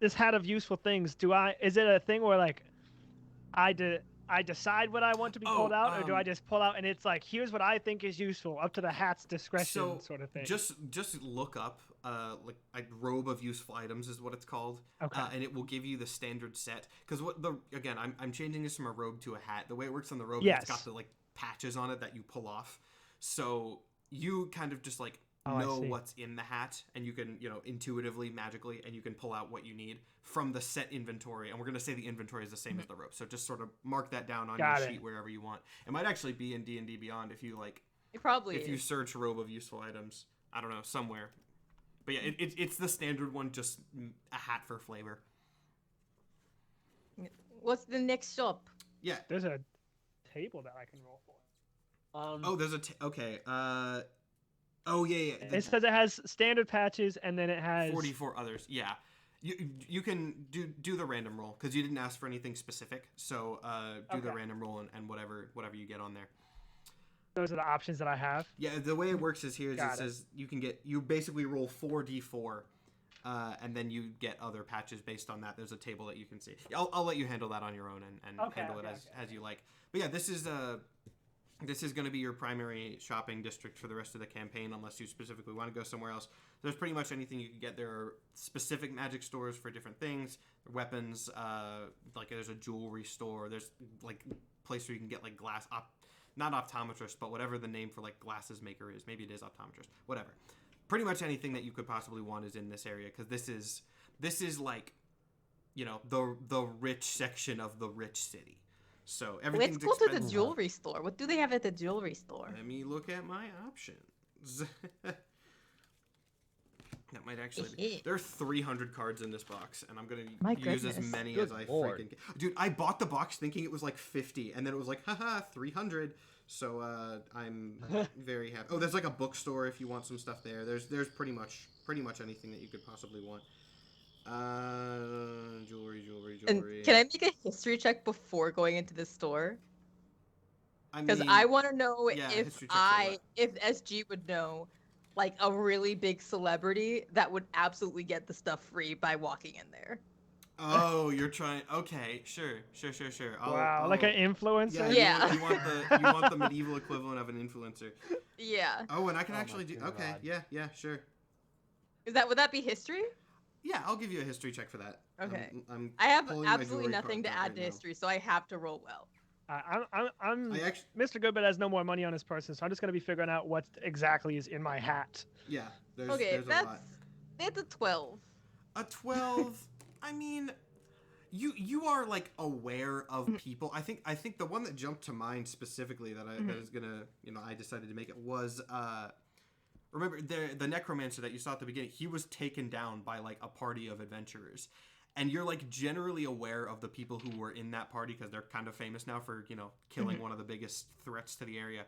This hat of useful things. Is it a thing where like I decide what I want to be pulled out, or do I just pull out and it's like, here's what I think is useful, up to the hat's discretion, So, sort of thing? Just look up like a robe of useful items is what it's called. Okay. And it will give you the standard set. Because I'm changing this from a robe to a hat. The way it works on the robe, Yes. it's got the like patches on it that you pull off. So you kind of just like I know see. what's in the hat, and you can intuitively, magically, and you can pull out what you need from the set inventory. And we're gonna say the inventory is the same as the robe. So just sort of mark that down on Got your it. sheet wherever you want. It might actually be in D&D Beyond if you like. It probably If you is. search robe of useful items, I don't know, somewhere. But yeah, it's the standard one, just a hat for flavor. What's the next shop? Yeah. There's a table that I can roll for. Oh, there's okay. Oh yeah. It says it has standard patches, and then it has 44 others. Yeah. You can do the random roll because you didn't ask for anything specific. So do the Okay. random roll and whatever you get on there. Those are the options that I have. Yeah, the way it works is here is Got it it. says you basically roll 4d4, and then you get other patches based on that. There's a table that you can see. I'll let you handle that on your own and Okay, handle it okay, as you like. But yeah, this is going to be your primary shopping district for the rest of the campaign, unless you specifically want to go somewhere else. There's pretty much anything you can get. There are specific magic stores for different things, weapons. Like there's a jewelry store. There's like a place where you can get like not optometrist, but whatever the name for like glasses maker is. Maybe it is optometrist. Whatever. Pretty much anything that you could possibly want is in this area because this is like, the rich section of the rich city. So everything's Let's go to the expensive. jewelry store. What do they have at the jewelry store? Let me look at my options. That might actually be. There are 300 cards in this box, and I'm going My to use as goodness. many Good as I lord. freaking can. Dude, I bought the box thinking it was like 50, and then it was like, haha, 300. So I'm very happy. Oh, there's like a bookstore if you want some stuff there. There's pretty much anything that you could possibly want. Jewelry. And can I make a history check before going into the store? I Because mean, I want to know yeah, if history check for what? if SG would know, like a really big celebrity that would absolutely get the stuff free by walking in there. Oh, you're trying. Okay, sure. Wow, like an influencer. Yeah. You want the medieval equivalent of an influencer. Yeah. Oh, and I can Oh my actually do. God. Okay, yeah, sure. Would that be history? Yeah, I'll give you a history check for that. Okay. I'm I have pulling my absolutely jewelry nothing to cards out add right to now. history, so I have to roll well. I'm I actually, Mr. Goodbad has no more money on his person, so I'm just gonna be figuring out what exactly is in my hat. yeah. There's Okay, a lot. that's a 12. A 12. I mean, You are like aware of people. I think the one that jumped to mind specifically that that is gonna I decided to make it was remember the necromancer that you saw at the beginning. He was taken down by like a party of adventurers, and you're like generally aware of the people who were in that party because they're kind of famous now for killing one of the biggest threats to the area,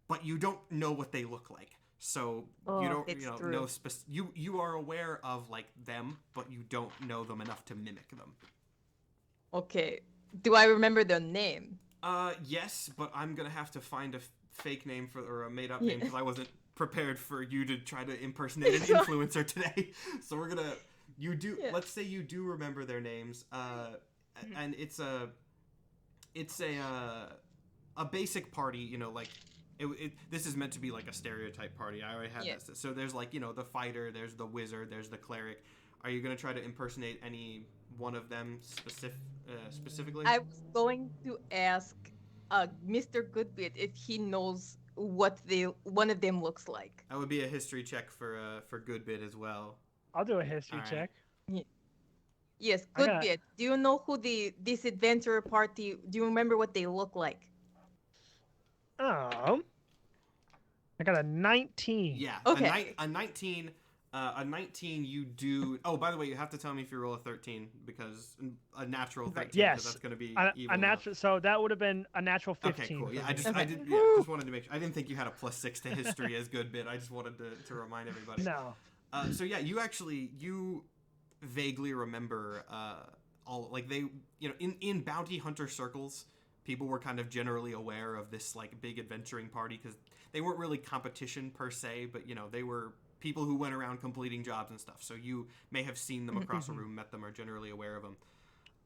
but you don't know what they look like. So you don't know you are aware of like them, but you don't know them enough to mimic them. Okay. Do I remember their name? Yes, but I'm gonna have to find a fake name or a made up name because I wasn't prepared for you to try to impersonate an influencer today. So we're gonna let's say you do remember their names. And it's a basic party, like this is meant to be like a stereotype party. I already had this. So there's like, the fighter, there's the wizard, there's the cleric. Are you going to try to impersonate any one of them specifically? I was going to ask Mr. Goodbit if he knows what one of them looks like. That would be a history check for Goodbit as well. I'll do a history All check. Yes, Goodbit. Do you know who this adventurer party? Do you remember what they look like? I got a 19. Yeah. Okay. A 19. A 19 you do. Oh, by the way, you have to tell me if you roll a 13 because a natural 13. Yes. That's going to be evil. A natural. So that would have been a natural 15. Okay, cool. Yeah, I just wanted to make sure. I didn't think you had a +6 to history as good bit. I just wanted to remind everybody. No. So yeah, you vaguely remember all like they in bounty hunter circles, people were kind of generally aware of this like big adventuring party because they weren't really competition per se, but they were people who went around completing jobs and stuff. So you may have seen them across a room, met them, or generally aware of them.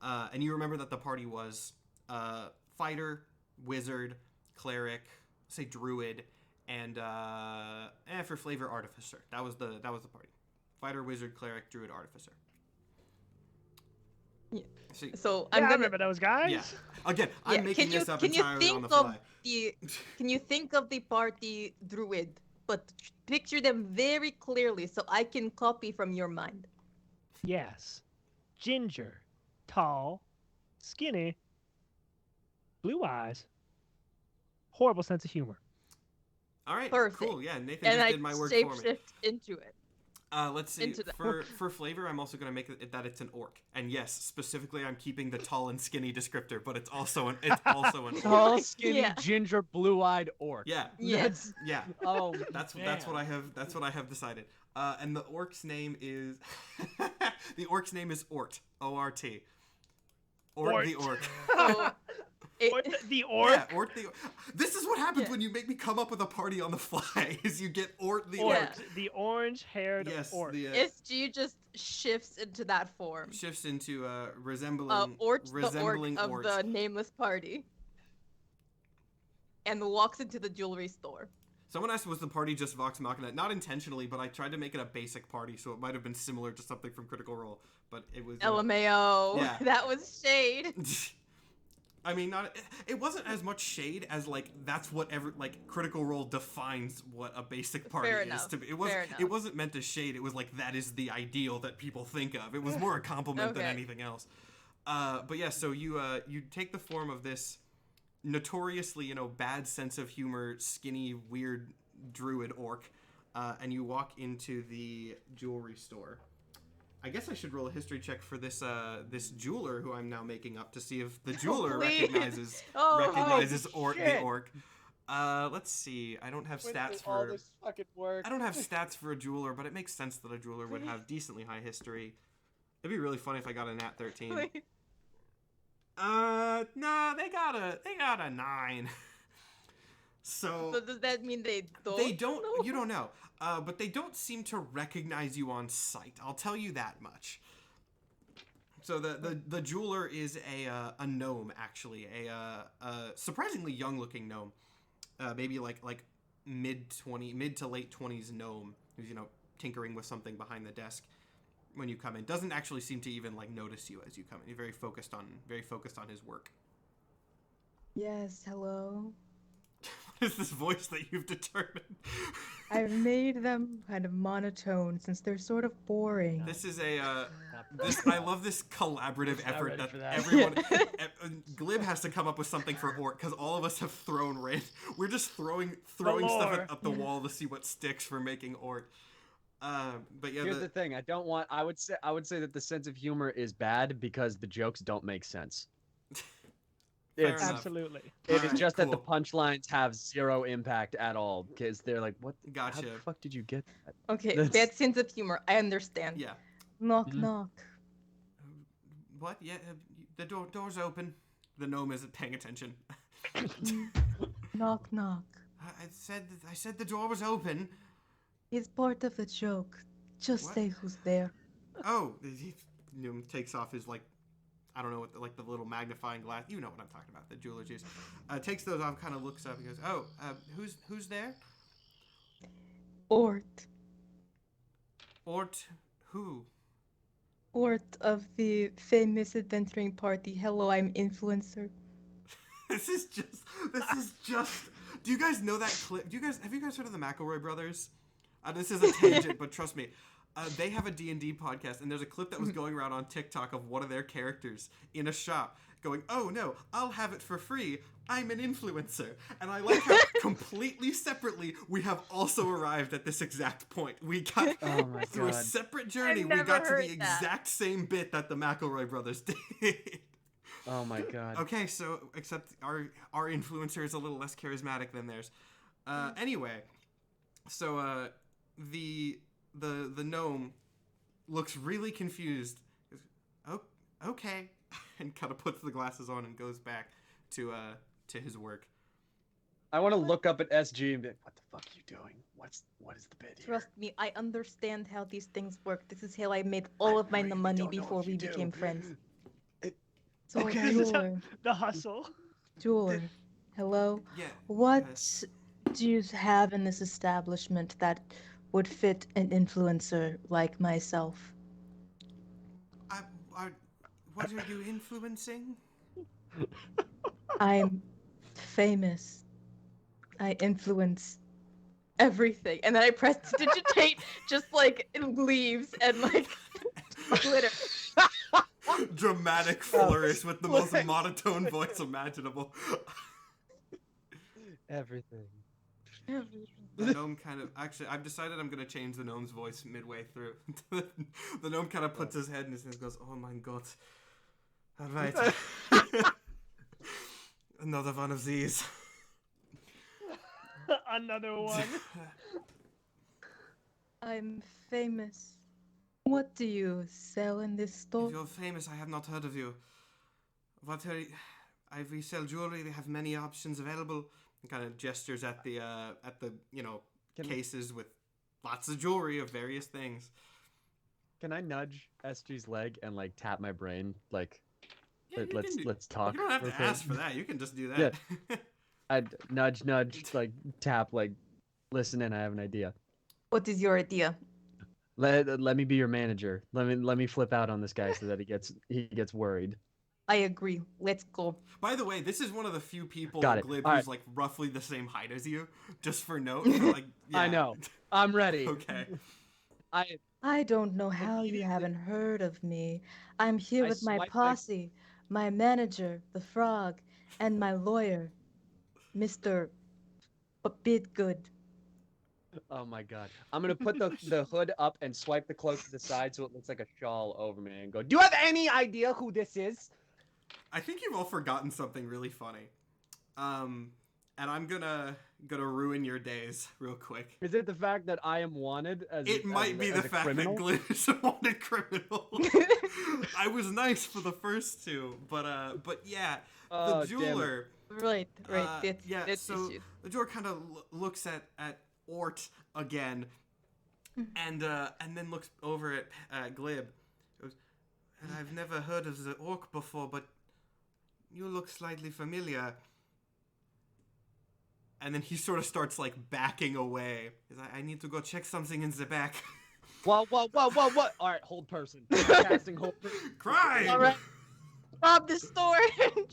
And you remember that the party was fighter, wizard, cleric, say druid, and for flavor, artificer. That was the party. Fighter, wizard, cleric, druid, artificer. Yeah. So I remember those guys. Yeah. Again, I'm making this up entirely on the fly. Can you think of the party druid, but picture them very clearly so I can copy from your mind? Yes. Ginger, tall, skinny, blue eyes, horrible sense of humor. All right. Perfect. Cool. Yeah, Nathan and just I did my work for me. shapeshift into it. Let's see. For flavor, I'm also gonna make it that it's an orc. And yes, specifically, I'm keeping the tall and skinny descriptor, but it's also an orc. Tall, skinny, ginger, blue-eyed orc. Yeah. Yes. Yeah. Oh, that's what I have. That's what I have decided. And the orc's name is Ort. O-R-T. Ort the orc. The orc. Yeah, Ort the orc. This is what happens when you make me come up with a party on the fly. Is you get Ort the orc. The orange-haired orc. SG just shifts into that form. Shifts into resembling Ort the orc of the nameless party. And walks into the jewelry store. Someone asked, was the party just Vox Machina? Not intentionally, but I tried to make it a basic party, so it might have been similar to something from Critical Role, but it was... LMAO. Yeah. That was shade. I mean, it wasn't as much shade as, like, that's what Critical Role defines what a basic party is to be. It wasn't meant as shade, it was like, that is the ideal that people think of. It was more a compliment than anything else. But yeah, so you take the form of this notoriously, bad sense of humor, skinny, weird druid orc, and you walk into the jewelry store. I guess I should roll a history check for this jeweler who I'm now making up to see if the jeweler recognizes Ort the orc. Let's see. I don't have stats for all this fucking work. I don't have stats for a jeweler, but it makes sense that a jeweler would have decently high history. It'd be really funny if I got a nat 13. Please. No, they got a 9. So does that mean they don't? They don't. Know? You don't know. But they don't seem to recognize you on sight. I'll tell you that much. So the jeweler is a gnome, actually, a surprisingly young looking gnome, maybe like mid to late 20s gnome who's tinkering with something behind the desk. When you come in, doesn't actually seem to even notice you as you come in. He's very focused on his work. Yes, hello. is this voice that you've determined? I've made them kind of monotone since they're sort of boring. This is a I love this collaborative not effort ready that for that. everyone Glib has to come up with something for Ort because all of us have thrown we're just throwing stuff lore. up the wall to see what sticks for making Ort. But yeah, Here's the thing. I would say that the sense of humor is bad because the jokes don't make sense. fair It's enough. Absolutely. It is Alright, just that the cool. punchlines have zero impact at all because they're like, what? How Gotcha. the fuck did you get that? Okay, That's- bad sense of humor. I understand. Yeah. Knock, Mhm. knock. What? Yeah, the door's open. The gnome isn't paying attention. Knock, knock. I said the door was open. It's part of the joke. Just What? say who's there. Oh, gnome takes off his I don't know what the little magnifying glass. You know what I'm talking about. The jeweler juice. Takes those off, kind of looks up and goes, "Oh, who's there? Ort. Ort, who? Ort of the famous adventuring party. Hello, I'm influencer. This is just. Do you guys know that clip? Have you guys heard of the McElroy brothers? This is a tangent, but trust me. They have a D&D podcast, and there's a clip that was going around on TikTok of one of their characters in a shop going, "Oh no, I'll have it for free. I'm an influencer." And I like how completely separately we have also arrived at this exact point. We got Oh my through a god. separate journey. I've We never got to heard the that. exact same bit that the McElroy brothers did. Oh my god. Okay, so except our influencer is a little less charismatic than theirs. Anyway, so the gnome looks really confused. Goes, "Oh, okay," and kind of puts the glasses on and goes back to his work. I want to look up at SG and be like, what the fuck are you doing? What is the bid here? Trust me, I understand how these things work. This is how I made all of my really money don't know before if we you do. became friends. It- So, Okay. jeweler, The hustle. jeweler, hello. Yeah. What yes. do you have in this establishment that would fit an influencer like myself? What are you influencing? I'm famous. I influence everything. And then I press digitate, just like it leaves and like glitter. Dramatic flourish with the most monotone voice imaginable. Everything. The gnome kind of actually I've decided I'm gonna change the gnome's voice midway through. The gnome kind of puts his head in his hands and goes, "Oh my god. Alright. Another one of these." Another one. I'm famous. What do you sell in this store? If you're famous, I have not heard of you. What are you? We sell jewelry. We have many options available. And kind of gestures at the Can- cases with lots of jewelry of various things. Can I nudge SG's leg and like tap my brain? Like, Yeah, you let's can do- let's talk. You don't have real to quick. ask for that. You can just do that. I'd nudge, like tap, like listen in. I have an idea. What is your idea? Let me be your manager. Let me flip out on this guy so that he gets worried. I agree. Let's go. By the way, this is one of the few people, Got it. Glib, All who's right. like roughly the same height as you. Just for note, like I yeah. know. I'm ready. Okay. I don't know how you haven't heard of me. I'm here I with my swipe my- posse, my manager, the frog, and my lawyer, Mr. Bidgood. Oh my god. I'm gonna put the hood up and swipe the cloak to the side so it looks like a shawl over me and go, "Do you have any idea who this is?" I think you've all forgotten something really funny. And I'm gonna ruin your days real quick. Is it the fact that I am wanted as It might be the as a fact criminal? that Glib is a wanted criminal. I was nice for the first two, but yeah, Oh, the damn it. jeweler. Right. That's, Yeah, that's so issue. the jeweler kind of looks at Ort again, and then looks over at Glib. Goes, "And I've never heard of the orc before, but you look slightly familiar." And then he sort of starts like backing away. He's like, "I need to go check something in the back." What? All right, hold person. Casting hold person. Crime! All right. rob the store.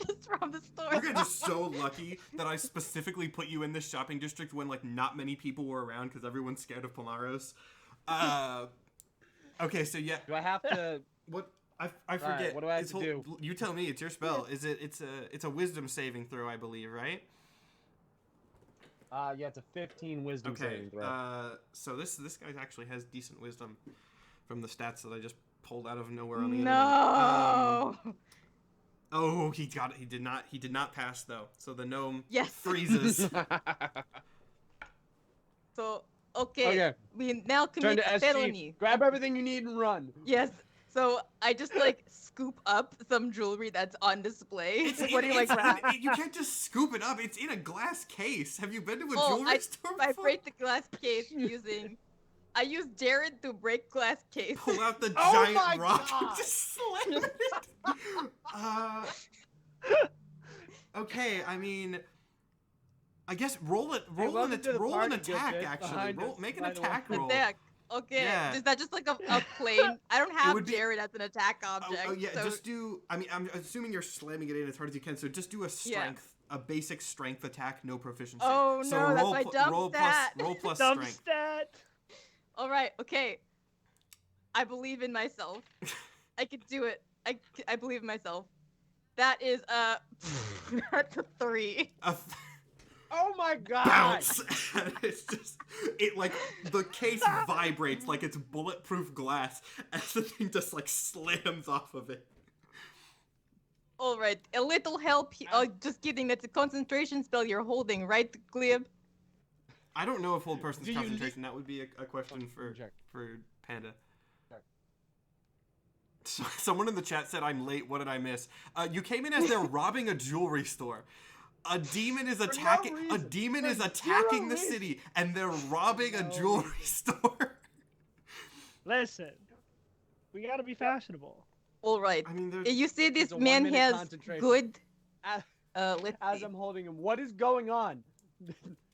Just rob the store. You guys are so lucky that I specifically put you in this shopping district when like not many people were around because everyone's scared of Pomaros. Okay, so yeah. Do I have to? What? I forget. Right, what do I have to do? You tell me. It's your spell. It's a wisdom saving throw, I believe, right? Yeah, it's a 15 wisdom Okay. saving throw. So this guy actually has decent wisdom from the stats that I just pulled out of nowhere on the internet. No. Oh, he did not pass though. So the gnome Yes. freezes. So okay. We now Turn commit to SG. felony. Grab everything you need and run. Yes. So I just like scoop up some jewelry that's on display. What do you like? You can't just scoop it up. It's in a glass case. Have you been to a jewelry I store I before? break the glass case using. I use Jared to break glass case. Pull out the Oh my giant rock and God. just slam it. Okay, I mean, I guess roll an welcome to the party, attack. Goodbit, Actually, behind us, make an by the way. attack roll. Attack. Okay. Yeah. Is that just like a plain? I don't have would be- Jared as an attack object. Oh yeah, so just do. I mean, I'm assuming you're slamming it in as hard as you can. So just do a strength, a basic strength attack, no proficiency. Oh, so no, that's roll my pl- dumb roll stat. plus roll plus Dumb strength. stat. All right. Okay. I believe in myself. I could do it. I believe in myself. That is that's a 3. Oh my god! Bounce! And it's just, like, the case vibrates like it's bulletproof glass as the thing just, like, slams off of it. All right. A little help. Just kidding. That's a concentration spell you're holding, right, Glib? I don't know if hold person's Do you concentration. That would be a question for Panda. Check. So, someone in the chat said, I'm late. What did I miss? You came in as they're robbing a jewelry store. A demon is attacking. A demon is attacking the city, and they're robbing a jewelry store. Listen, we gotta be fashionable. All right. I mean, there's. You see, this It's a man 1-minute has concentration. good. As, Let's as see. I'm holding him, what is going on?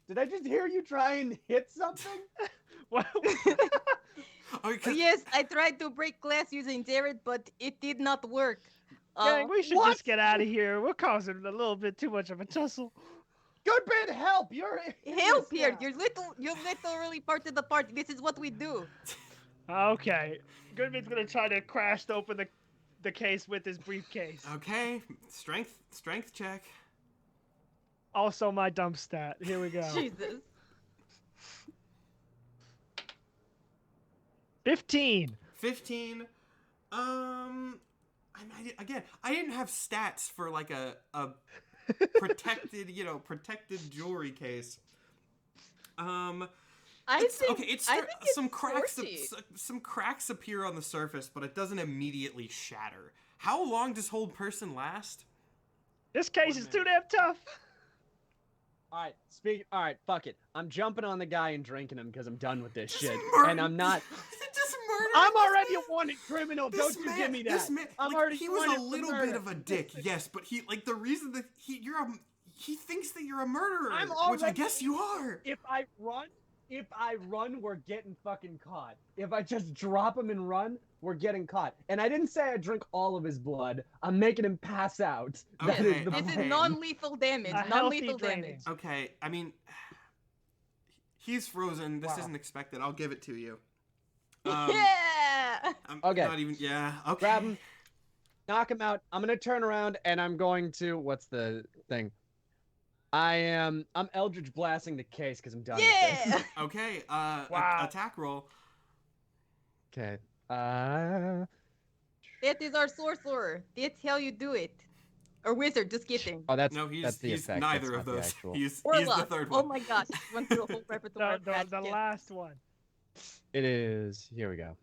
Did I just hear you try and hit something? What? Oh, 'cause- Yes, I tried to break glass using Jared, but it did not work. Gang, we should what? just get out of here. We're causing a little bit too much of a tussle. Good bit, help! You're in Help this here! now. You're literally part of the party. This is what we do. Okay. Goodman's gonna try to crash open the case with his briefcase. Okay, strength check. Also my dump stat. Here we go. Jesus. 15. 15. I didn't have stats for like a protected, protected jewelry case. I It's, think. okay, it's I think it's some cracks. 40. Some cracks appear on the surface, but it doesn't immediately shatter. How long does hold person last? This case is too damn tough. Alright, fuck it. I'm jumping on the guy and drinking him because I'm done with this shit. murder- And I'm not. Just murder. I'm already a wanted criminal. This Don't man, you give me that. This man, I'm like, already he was wanted a for little murder. bit of a dick, yes, but he the reason that he thinks that you're a murderer, I'm which I already- guess you are. If I run, we're getting fucking caught. If I just drop him and run, we're getting caught. And I didn't say I drink all of his blood. I'm making him pass out. That Okay, is the This plan. is non-lethal damage. A healthy Non-lethal draining. damage. Okay, I mean, he's frozen. This Wow. isn't expected. I'll give it to you. Yeah. I'm Okay. Not even. Yeah. Okay. Grab him, knock him out. I'm gonna turn around and I'm going to. What's the thing? I'm Eldritch blasting the case because I'm done with Yeah. this. Okay. Wow. Attack roll. Okay. That is our sorcerer. That's how you do it. Or wizard, just kidding. Oh, that's No, that's the he's effect. neither that's of not the those. actual. He's the Warlock. third Oh one. my gosh. Went through a whole repertoire of bad The shit. last one. It is. Here we go.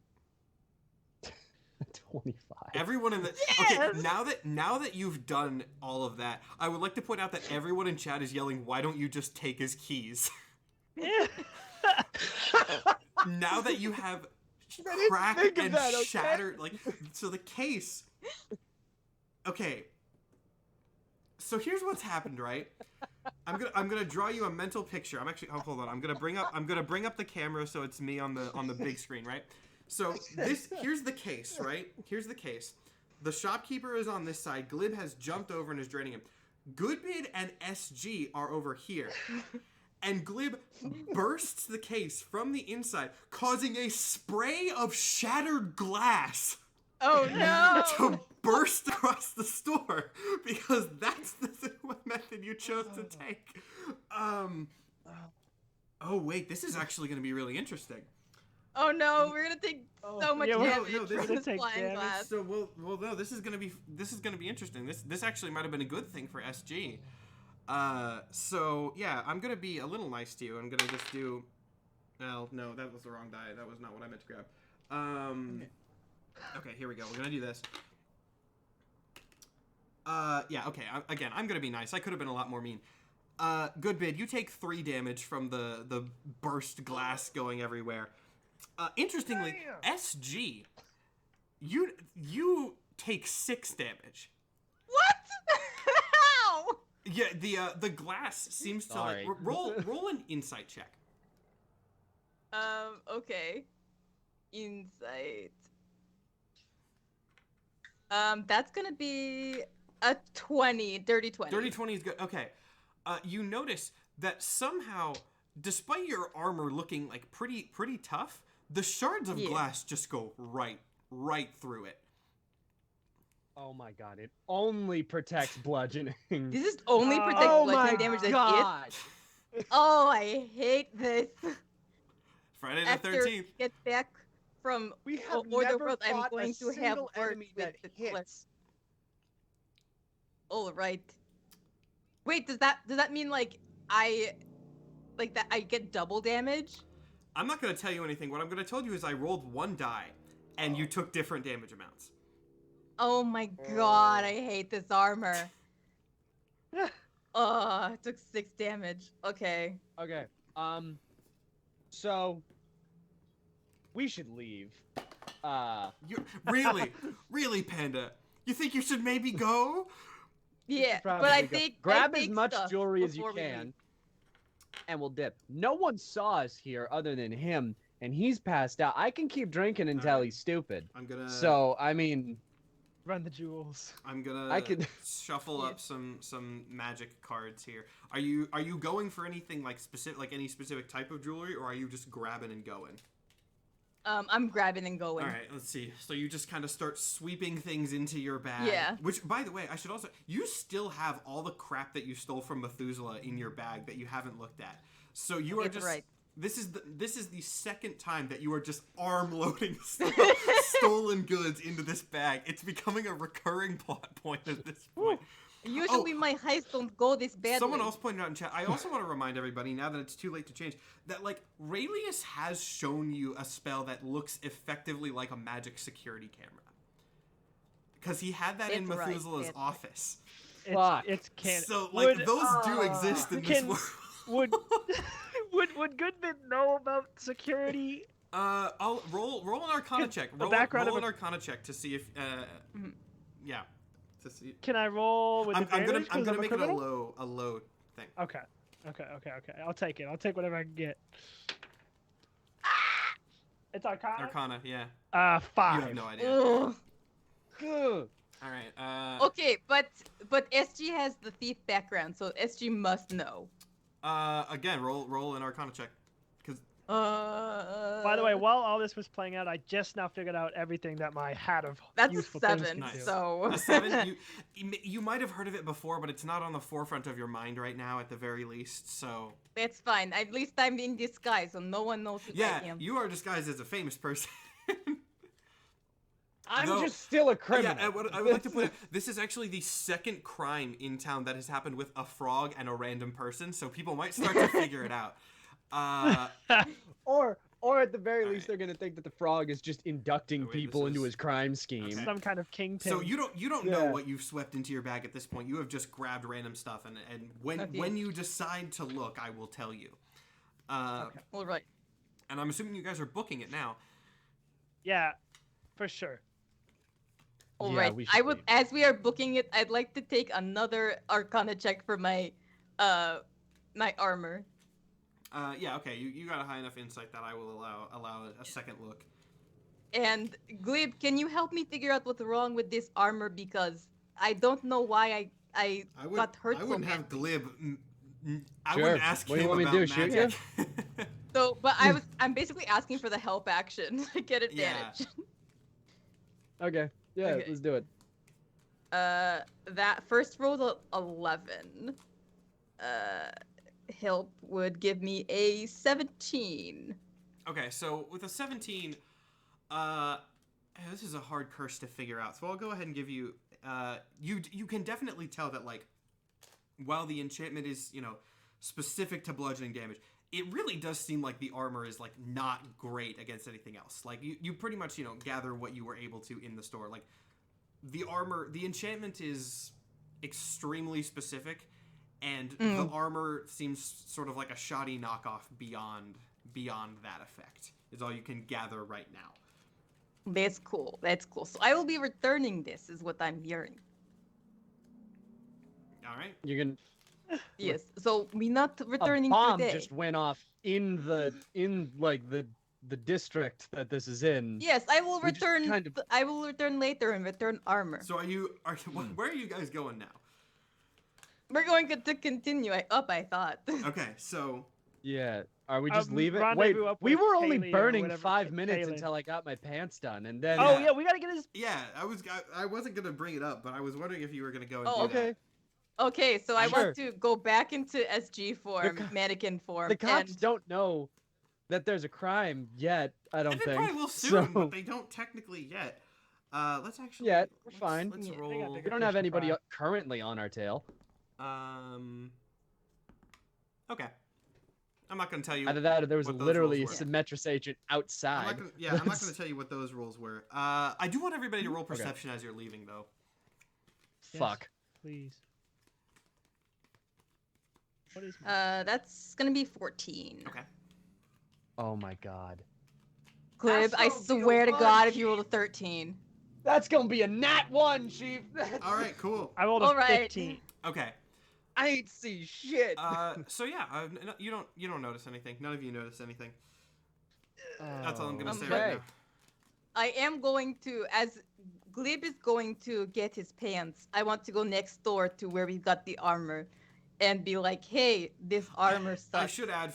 25. Everyone in the Yes! okay, now that you've done all of that, I would like to point out that everyone in chat is yelling, "Why don't you just take his keys?" Now that you have didn't cracked think of and that, okay? shattered, like, so the case. Okay. So here's what's happened, right? I'm gonna draw you a mental picture. I'm actually hold on. I'm gonna bring up the camera so it's me on the big screen, right? So here's the case, right? Here's the case. The shopkeeper is on this side. Glib has jumped over and is draining him. Goodbid and SG are over here. And Glib bursts the case from the inside, causing a spray of shattered glass Oh no! to burst across the store, because that's the method you chose to take. Oh wait, this is actually going to be really interesting. Oh no, we're gonna take so much yeah, damage no, this from is this flying glass. So well, no, this is going to be interesting. This actually might have been a good thing for SG. So yeah, I'm gonna be a little nice to you. I'm gonna just do. Well, no, that was the wrong die. That was not what I meant to grab. Okay, here we go. We're gonna do this. Yeah. Okay. Again, I'm gonna be nice. I could have been a lot more mean. Good bid. You take 3 damage from the burst glass going everywhere. Interestingly, SG, you take 6 damage. What? How? Yeah, the glass seems to like, roll an insight check. Okay. Insight. That's gonna be a 20, dirty 20. Dirty 20 is good. Okay. You notice that somehow, despite your armor looking like pretty tough, the shards of glass just go right through it. Oh my god, it only protects bludgeoning. This is only protect bludgeoning damage. That's it? Oh, I hate this. Friday the After 13th. get back from We have or the never world, I'm fought going a to have single work enemy with that the killer. hits. All right. Wait, does that mean like that I get double damage? I'm not going to tell you anything. What I'm going to tell you is I rolled 1 die, and you took different damage amounts. Oh my god, I hate this armor. I took 6 damage. Okay. Okay. So we should leave. You really, Panda? You think you should maybe go? Yeah, Probably but I go. think grab I as take much stuff jewelry as you before we can, leave. and we'll dip. No one saw us here other than him, and he's passed out. I can keep drinking until Alright. he's stupid. I'm gonna. So I mean, Run the jewels. I'm gonna. I could- shuffle up some magic cards here. Are you going for anything like specific, like any specific type of jewelry, or are you just grabbing and going? I'm grabbing and going. All right, let's see. So you just kind of start sweeping things into your bag. Yeah. Which, by the way, I should also. You still have all the crap that you stole from Methuselah in your bag that you haven't looked at. So you are That's just. right. This is the second time that you are just arm loading stolen goods into this bag. It's becoming a recurring plot point at this point. Usually my heists don't go this badly. Someone else pointed out in chat. I also want to remind everybody, now that it's too late to change, that like Raelius has shown you a spell that looks effectively like a magic security camera. Because he had that in It's right, Methuselah's it's right. office. Fuck. It's canon. So like those do exist in this Can- world. Would Goodman know about security? I'll roll an Arcana check. The Roll background an of a- Arcana check to see if yeah. To see. Can I roll with I'm advantage? gonna 'cause I'm a make it a criminal? low thing. Okay. I'll take it. I'll take whatever I can get. It's Arcana. Arcana, yeah. 5. You have no idea. Ugh. Ugh. All right. Okay, but SG has the thief background, so SG must know. Again, roll an Arcana check. By the way, while all this was playing out, I just now figured out everything that my hat of That's a useful things 7, can do. so... A 7, you might have heard of it before, but it's not on the forefront of your mind right now, at the very least. So That's fine. At least I'm in disguise, so no one knows who yeah, I am. you are disguised as a famous person. I'm No. just still a criminal. Yeah, I would like to point out, this is actually the second crime in town that has happened with a frog and a random person, so people might start to figure it out. Or at the very All least, right. they're gonna think that the frog is just inducting Wait, people this into is- his crime scheme. Okay. Some kind of kingpin. So you don't know Yeah. what you've swept into your bag at this point. You have just grabbed random stuff, and when Okay. you decide to look, I will tell you. All right. And I'm assuming you guys are booking it now. Yeah, for sure. All Yeah, right. we I should would, leave. as we are booking it, I'd like to take another Arcana check for my armor. Yeah, okay. You got a high enough insight that I will allow a second look. And Glib, can you help me figure out what's wrong with this armor? Because I don't know why I got hurt I so wouldn't badly. have Glib. I Sure. wouldn't ask What do you him want me to about do, shoot magic. So, but I'm basically asking for the help action to get advantage. Okay. Yeah, Okay. let's do it. That first roll 11. Help would give me a 17. Okay, so with a 17, this is a hard curse to figure out. So I'll go ahead and give you. You can definitely tell that like, while the enchantment is specific to bludgeoning damage, it really does seem like the armor is like not great against anything else. Like you pretty much gather what you were able to in the store. Like the enchantment is extremely specific, and the armor seems sort of like a shoddy knockoff beyond that effect. Is all you can gather right now. That's cool. That's cool. So I will be returning this, is what I'm hearing. All right. You can. Yes. So we not A returning bomb today. just went off in the district that this is in. Yes, I will We just return. kind of- I will return later and return armor. So where are you guys going now? We're going to continue. I thought. Okay, so Yeah. Are we just Um, leaving? Wait, rendezvous up we with were only Tailor or burning whatever, 5 minutes Tailor. until I got my pants done, and then. Oh Yeah. yeah, we gotta get his. yeah, I wasn't gonna bring it up, but I was wondering if you were gonna go and Oh, do Okay. Okay, so I Sure. want to go back into SG form, co- mannequin form. The cops and... don't know that there's a crime yet. I that. don't And they think. probably will soon, So but they don't technically yet. Let's actually. Yeah, we're let's- fine. Let's Yeah, they got roll. we don't have Fish to anybody fry. currently on our tail. Okay. I'm not gonna tell you. Either that, or there was what those literally a rolls were. Symetrus agent I'm outside. not gonna, I'm not gonna tell you what those rolls were. I do want everybody to roll perception as you're leaving, though. Fuck. Please. What is? That's gonna be 14. Okay. Oh my god. Glib, I That's gonna be a swear to God, one, if you roll a 13. That's gonna be a nat 1, Chief. All right. Cool. I rolled a Alright. 15. Okay. I ain't see shit. So yeah, you don't notice anything. None of you notice anything. That's all I'm gonna say Okay. right now. I am going to, as Glib is going to get his pants, I want to go next door to where we got the armor and be like, hey, this armor sucks. I should add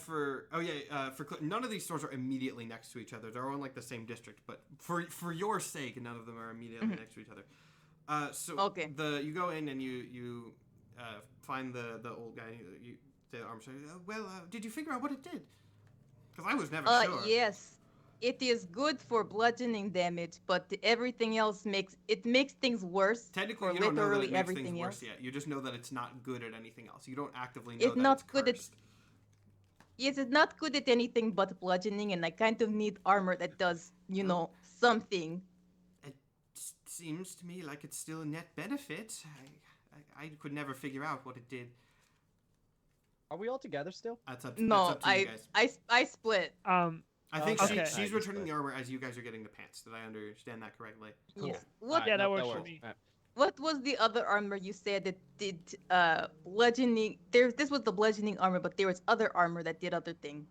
none of these stores are immediately next to each other. They're all in like the same district, but for your sake, none of them are immediately next to each other. So Okay. you go in and you find the old guy. The armor says, did you figure out what it did? Because I was never sure. Yes. It is good for bludgeoning damage, but everything else makes things worse. Technically, for you don't know that literally it makes everything things worse else. yet. You just know that it's not good at anything else. You don't actively know It's that not it's good at- cursed. Yes, it's not good at anything but bludgeoning, and I kind of need armor that does, something. It seems to me like it's still a net benefit. I could never figure out what it did. Are we all together still? That's up, No, that's up to you guys. I split. I think Okay. she's I returning just- the armor as you guys are getting the pants. Did I understand that correctly? Cool. Yes. Yeah, that works for me. Alright. What was the other armor you said that did bludgeoning? This was the bludgeoning armor, but there was other armor that did other thing.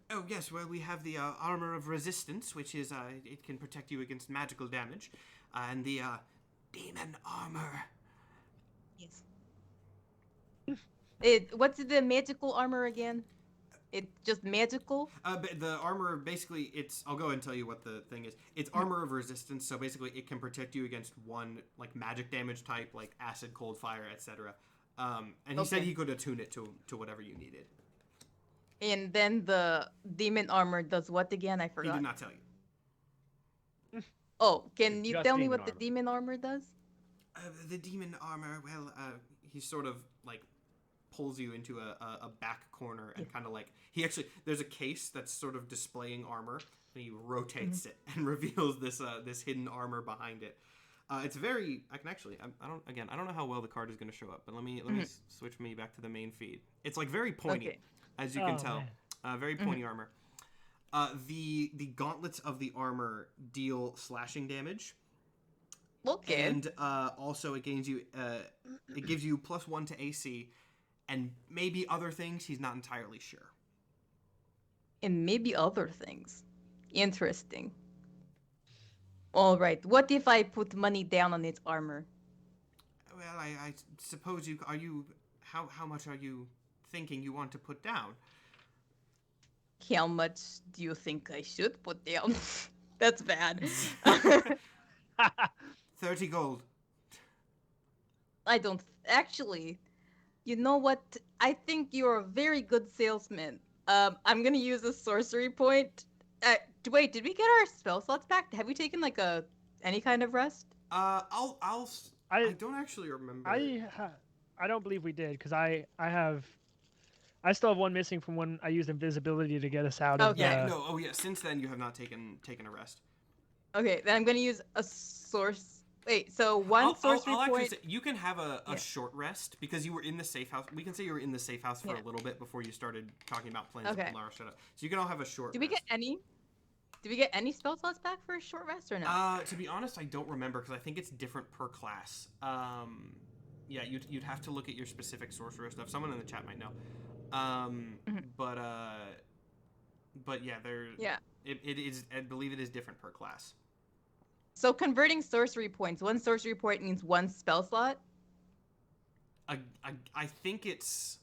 Oh yes, well we have the armor of resistance, which is it can protect you against magical damage, and the demon armor. Yes. What's the magical armor again? It's just magical? But the armor basically I'll go and tell you what the thing is. It's armor of resistance, so basically it can protect you against one like magic damage type, like acid, cold, fire, etc. And he said Okay. he could attune it to whatever you needed. And then the demon armor does what again? I He forgot. did not tell you. Oh, can you Just tell me demon what the armor. demon armor does? The demon armor, well, he sort of like pulls you into a back corner and kind of like there's a case that's sort of displaying armor, and he rotates it and reveals this hidden armor behind it. It's very. I can actually. I don't know how well the card is going to show up, but let me switch me back to the main feed. It's like very pointy, Okay. as you can Oh, tell. man. Very pointy armor. The gauntlets of the armor deal slashing damage. Okay. And also it gives you +1 to AC, and maybe other things. He's not entirely sure. And maybe other things. Interesting. All right. What if I put money down on its armor? Well, I suppose you are you. How much are you thinking you want to put down? How much do you think I should put down? That's bad. 30 gold. I don't actually. You know what? I think you're a very good salesman. I'm gonna use a sorcery point. Wait, did we get our spell slots back? Have we taken like any kind of rest? I don't actually remember. I don't believe we did because I still have one missing from when I used invisibility to get us out of. Okay. Yeah, no. Oh yeah. Since then, you have not taken a rest. Okay, then I'm gonna use a source. Wait, so one sorcery I'll point. say, you can have a short rest because you were in the safe house. We can say you were in the safe house for a little bit before you started talking about plans. Okay. Lara shut up. So you can all have a short. Did we get any? Did we get any spell slots back for a short rest or no? To be honest, I don't remember because I think it's different per class. Yeah, you'd have to look at your specific sorcerer stuff. Someone in the chat might know. But yeah, it is. I believe it is different per class. So converting sorcery points. One sorcery point means one spell slot. I think it's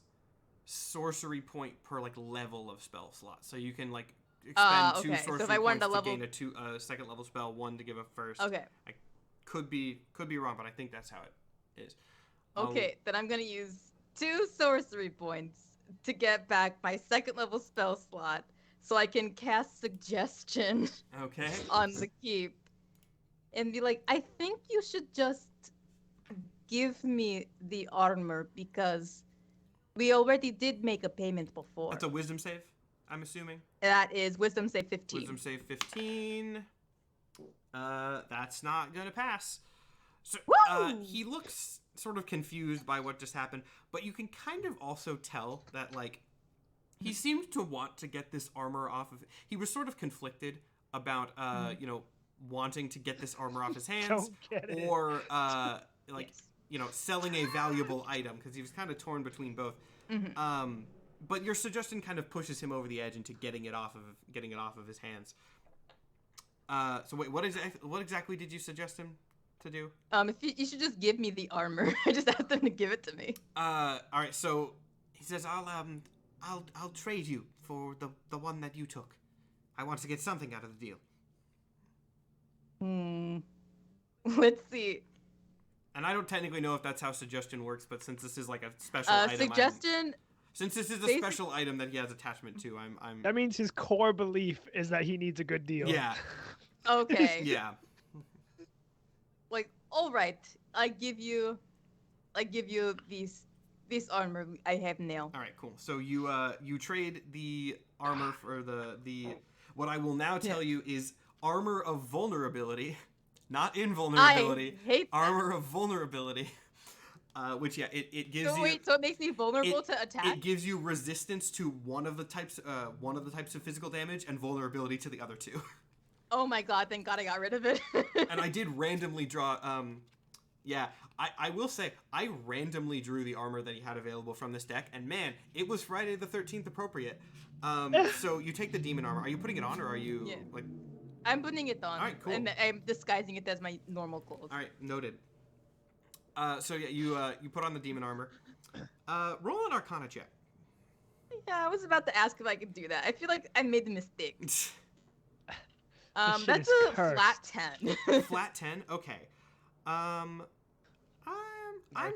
sorcery point per like level of spell slot. So you can like expend two sorcery so if I wanted points to gain a second level spell, one to give a first. Okay. I could be wrong, but I think that's how it is. Okay, then I'm gonna use 2 sorcery points to get back my second level spell slot, so I can cast suggestion. Okay. On the keep, and be like, I think you should just give me the armor because we already did make a payment before. That's a wisdom save, I'm assuming. That is wisdom save 15. Wisdom save 15. That's not gonna pass. So he looks sort of confused by what just happened, but you can kind of also tell that like he seemed to want to get this armor off of. He was sort of conflicted about wanting to get this armor off his hands or selling a valuable item because he was kind of torn between both. But your suggestion kind of pushes him over the edge into getting it off of his hands. So wait, what exactly did you suggest him to do? If you should just give me the armor. I just asked them to give it to me. All right. So he says, I'll trade you for the one that you took. I want to get something out of the deal. Let's see. And I don't technically know if that's how suggestion works, but since this is like a special item, since this is a special item that he has attachment to, I'm. That means his core belief is that he needs a good deal. Yeah. Okay. Yeah. Like, all right, I give you this armor I have now. All right, cool. So you trade the armor for the what I will now tell you is armor of vulnerability, not invulnerability. I hate that. Armor of vulnerability. Which it gives you. Wait, so it makes me vulnerable to attack? It gives you resistance to one of the types of physical damage and vulnerability to the other two. Oh my god! Thank God I got rid of it. And I did randomly draw. I will say I randomly drew the armor that he had available from this deck, and man, it was Friday the 13th appropriate. So you take the demon armor. Are you putting it on, or are you like? I'm putting it on. All right, cool. And I'm disguising it as my normal clothes. All right, noted. So yeah, you put on the demon armor. Roll an Arcana check. Yeah, I was about to ask if I could do that. I feel like I made the mistake. That's a flat 10. Flat 10. Okay. I'm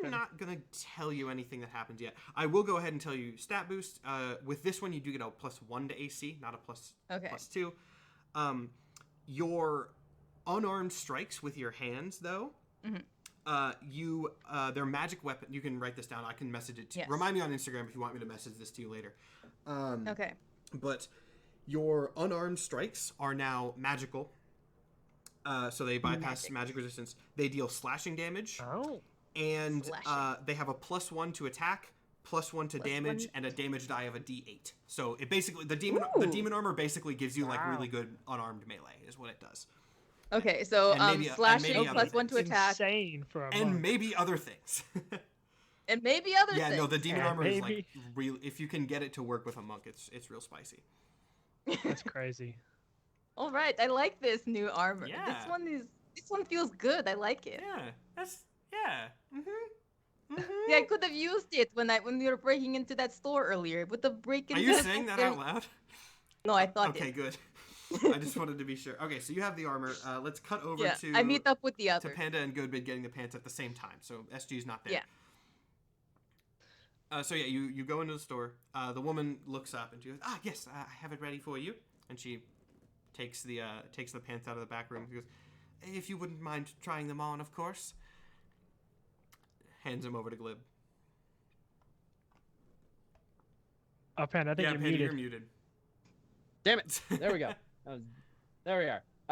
not gonna tell you anything that happens yet. I will go ahead and tell you stat boost. With this one, you do get a +1 to AC, not a +2. Your unarmed strikes with your hands, though. They're magic weapon. You can write this down. I can message it to you. Remind me on Instagram if you want me to message this to you later. Okay. But your unarmed strikes are now magical. So they bypass magic resistance. They deal slashing damage. Oh. And they have a +1 to attack, +1 to damage, and a damage die of a D8. So it basically the demon armor basically gives you like really good unarmed melee is what it does. Okay, so slashing +1 to attack. Insane for a monk. And maybe other things. And maybe other things. Yeah, no, the demon armor is like real. If you can get it to work with a monk, it's real spicy. That's crazy. All right, I like this new armor. Yeah. This one feels good. I like it. Yeah, yeah. See, I could have used it when we were breaking into that store earlier with the break Are into. you saying that out loud? No, I thought Okay, it. good. I just wanted to be sure. Okay, so you have the armor. Let's cut over Yeah, to I meet up with the to other. Panda and Goodbid getting the pants at the same time. So SG's not there. Yeah. So yeah, you go into the store. The woman looks up and she goes, "Ah, yes, I have it ready for you." And she takes the pants out of the back room. She goes, "If you wouldn't mind trying them on, of course." Hands them over to Glib. Oh, Panda, I think Yeah, you're Panda, muted. you're muted. Damn it! There we go. There we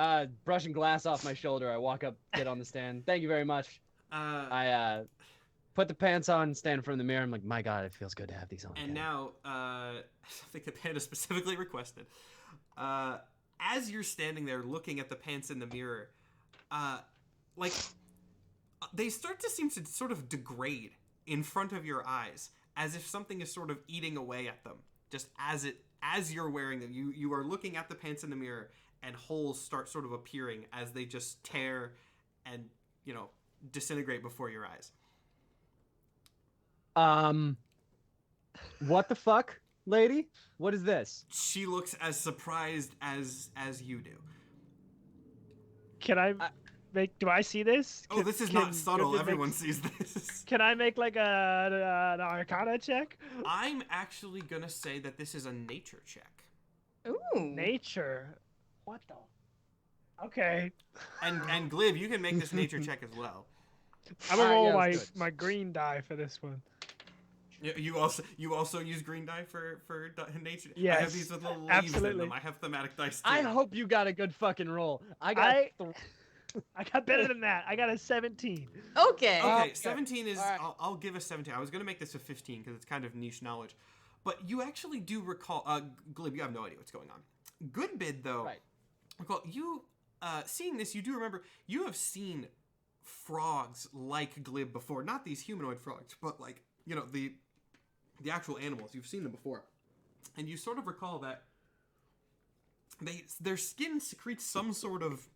are. Brushing glass off my shoulder, I walk up, get on the stand. Thank you very much. I put the pants on, stand in front of the mirror. I'm like, my God, it feels good to have these on. And again. now, something that Panda specifically requested. As you're standing there looking at the pants in the mirror, they start to seem to sort of degrade in front of your eyes, as if something is sort of eating away at them. Just as you're wearing them, you are looking at the pants in the mirror, and holes start sort of appearing as they just tear and, disintegrate before your eyes. What the fuck, lady? What is this? She looks as surprised as you do. Can I make? Do I see this? Oh, this is not subtle. Everyone sees this. Can I make like an Arcana check? I'm actually gonna say that this is a nature check. Ooh. Nature. What the? Okay. And Glib, you can make this nature check as well. I'm gonna roll yeah, that's good. my green die for this one. You also use green die for nature. Yes, I have these with little leaves in absolutely. them. I have thematic dice too. I hope you got a good fucking roll. I got better than that. I got a 17. Okay. Okay, 17 is. All right. I'll give a 17. I was gonna make this a 15 because it's kind of niche knowledge, but you actually do recall. Glib, you have no idea what's going on. Goodbid though. Right. Recall you seeing this. You do remember you have seen frogs like Glib before. Not these humanoid frogs, but like the actual animals. You've seen them before, and you sort of recall that their skin secretes some sort of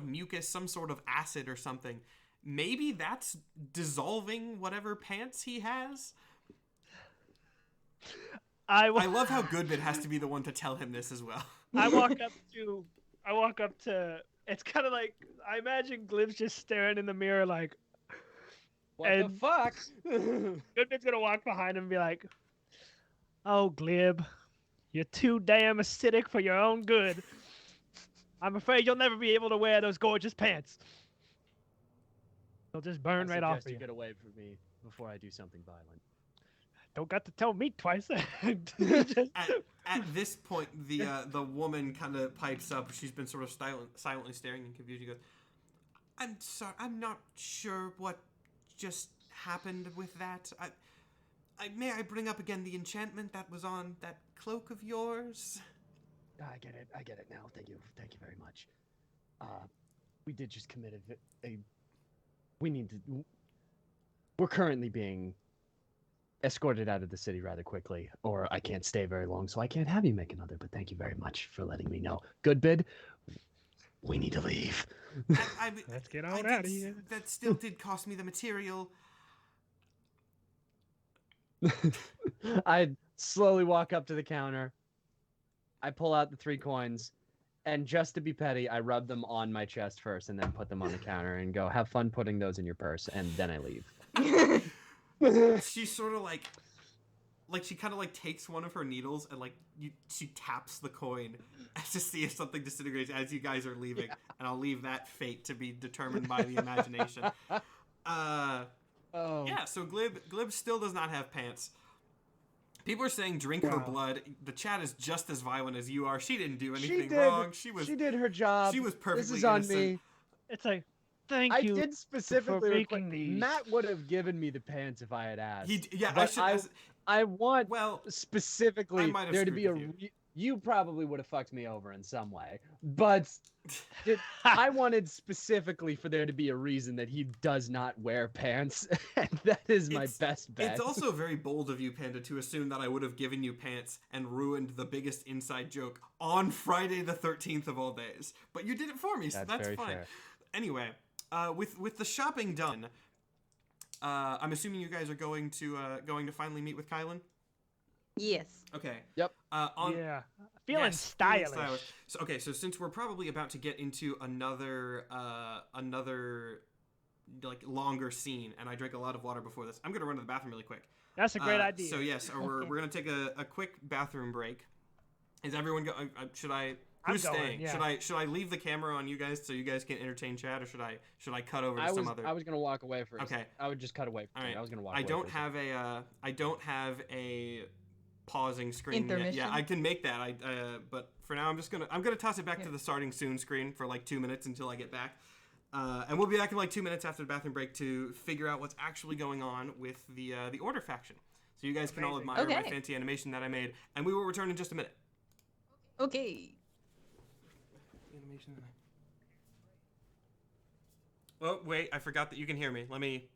mucus, some sort of acid or something. Maybe that's dissolving whatever pants he has. I love how Goodbid has to be the one to tell him this as well. I walk up to. It's kind of like I imagine Glib's just staring in the mirror like. What the fuck? Goodbid's gonna walk behind him and be like, "Oh, Glib, you're too damn acidic for your own good. I'm afraid you'll never be able to wear those gorgeous pants. They'll just burn right off of you. Get away from me before I do something violent. Don't got to tell me twice." At this point, the woman kind of pipes up. She's been sort of silently staring in confusion. She goes, "I'm sorry. I'm not sure what just happened with that. May I bring up again the enchantment that was on that cloak of yours?" I get it now. Thank you very much. We did just commit we're currently being escorted out of the city rather quickly, or I can't stay very long, so I can't have you make another, but thank you very much for letting me know. Goodbid, we need to leave. Let's get on out of here. That still did cost me the material. I slowly walk up to the counter. I pull out the 3 coins, and just to be petty, I rub them on my chest first and then put them on the counter and go, have fun putting those in your purse, and then I leave. She's sort of like she kind of like takes one of her needles and she taps the coin to see if something disintegrates as you guys are leaving. Yeah. And I'll leave that fate to be determined by the imagination. Yeah, so Glib still does not have pants. People are saying drink her blood. The chat is just as violent as you are. She didn't do anything wrong. She did her job. She was perfectly This is on innocent. me. It's like, thank you. I did specifically for request. making these. Matt would have given me the pants if I had asked. Yeah, but I want well specifically I might have there to be screwed with you probably would have fucked me over in some way. But I wanted specifically for there to be a reason that he does not wear pants, and that is my best bet. It's also very bold of you, Panda, to assume that I would have given you pants and ruined the biggest inside joke on Friday the 13th of all days. But you did it for me, so that's very fine. fair. Anyway, with the shopping done, I'm assuming you guys are going to finally meet with Kylan? Yes. Okay. Yep. Yeah. Feeling stylish. So, okay, so since we're probably about to get into another like longer scene, and I drank a lot of water before this, I'm gonna run to the bathroom really quick. That's a great idea. So yes, we're gonna take a quick bathroom break. Is everyone going? Should I? Who's I'm going, staying? yeah. Should I leave the camera on you guys so you guys can entertain chat, or should I cut over to some other? I was gonna walk away first. Okay. I would just cut away. All right. I was gonna walk. I away don't first. have a pausing screen yet. Intermission? Yeah, I can make that. But for now, I'm gonna toss it back to the starting soon screen for like 2 minutes until I get back. And we'll be back in like 2 minutes after the bathroom break to figure out what's actually going on with the Order faction. So you guys can all admire my fancy animation that I made, and we will return in just a minute. Okay. Animation. Oh wait, I forgot that you can hear me. Let me.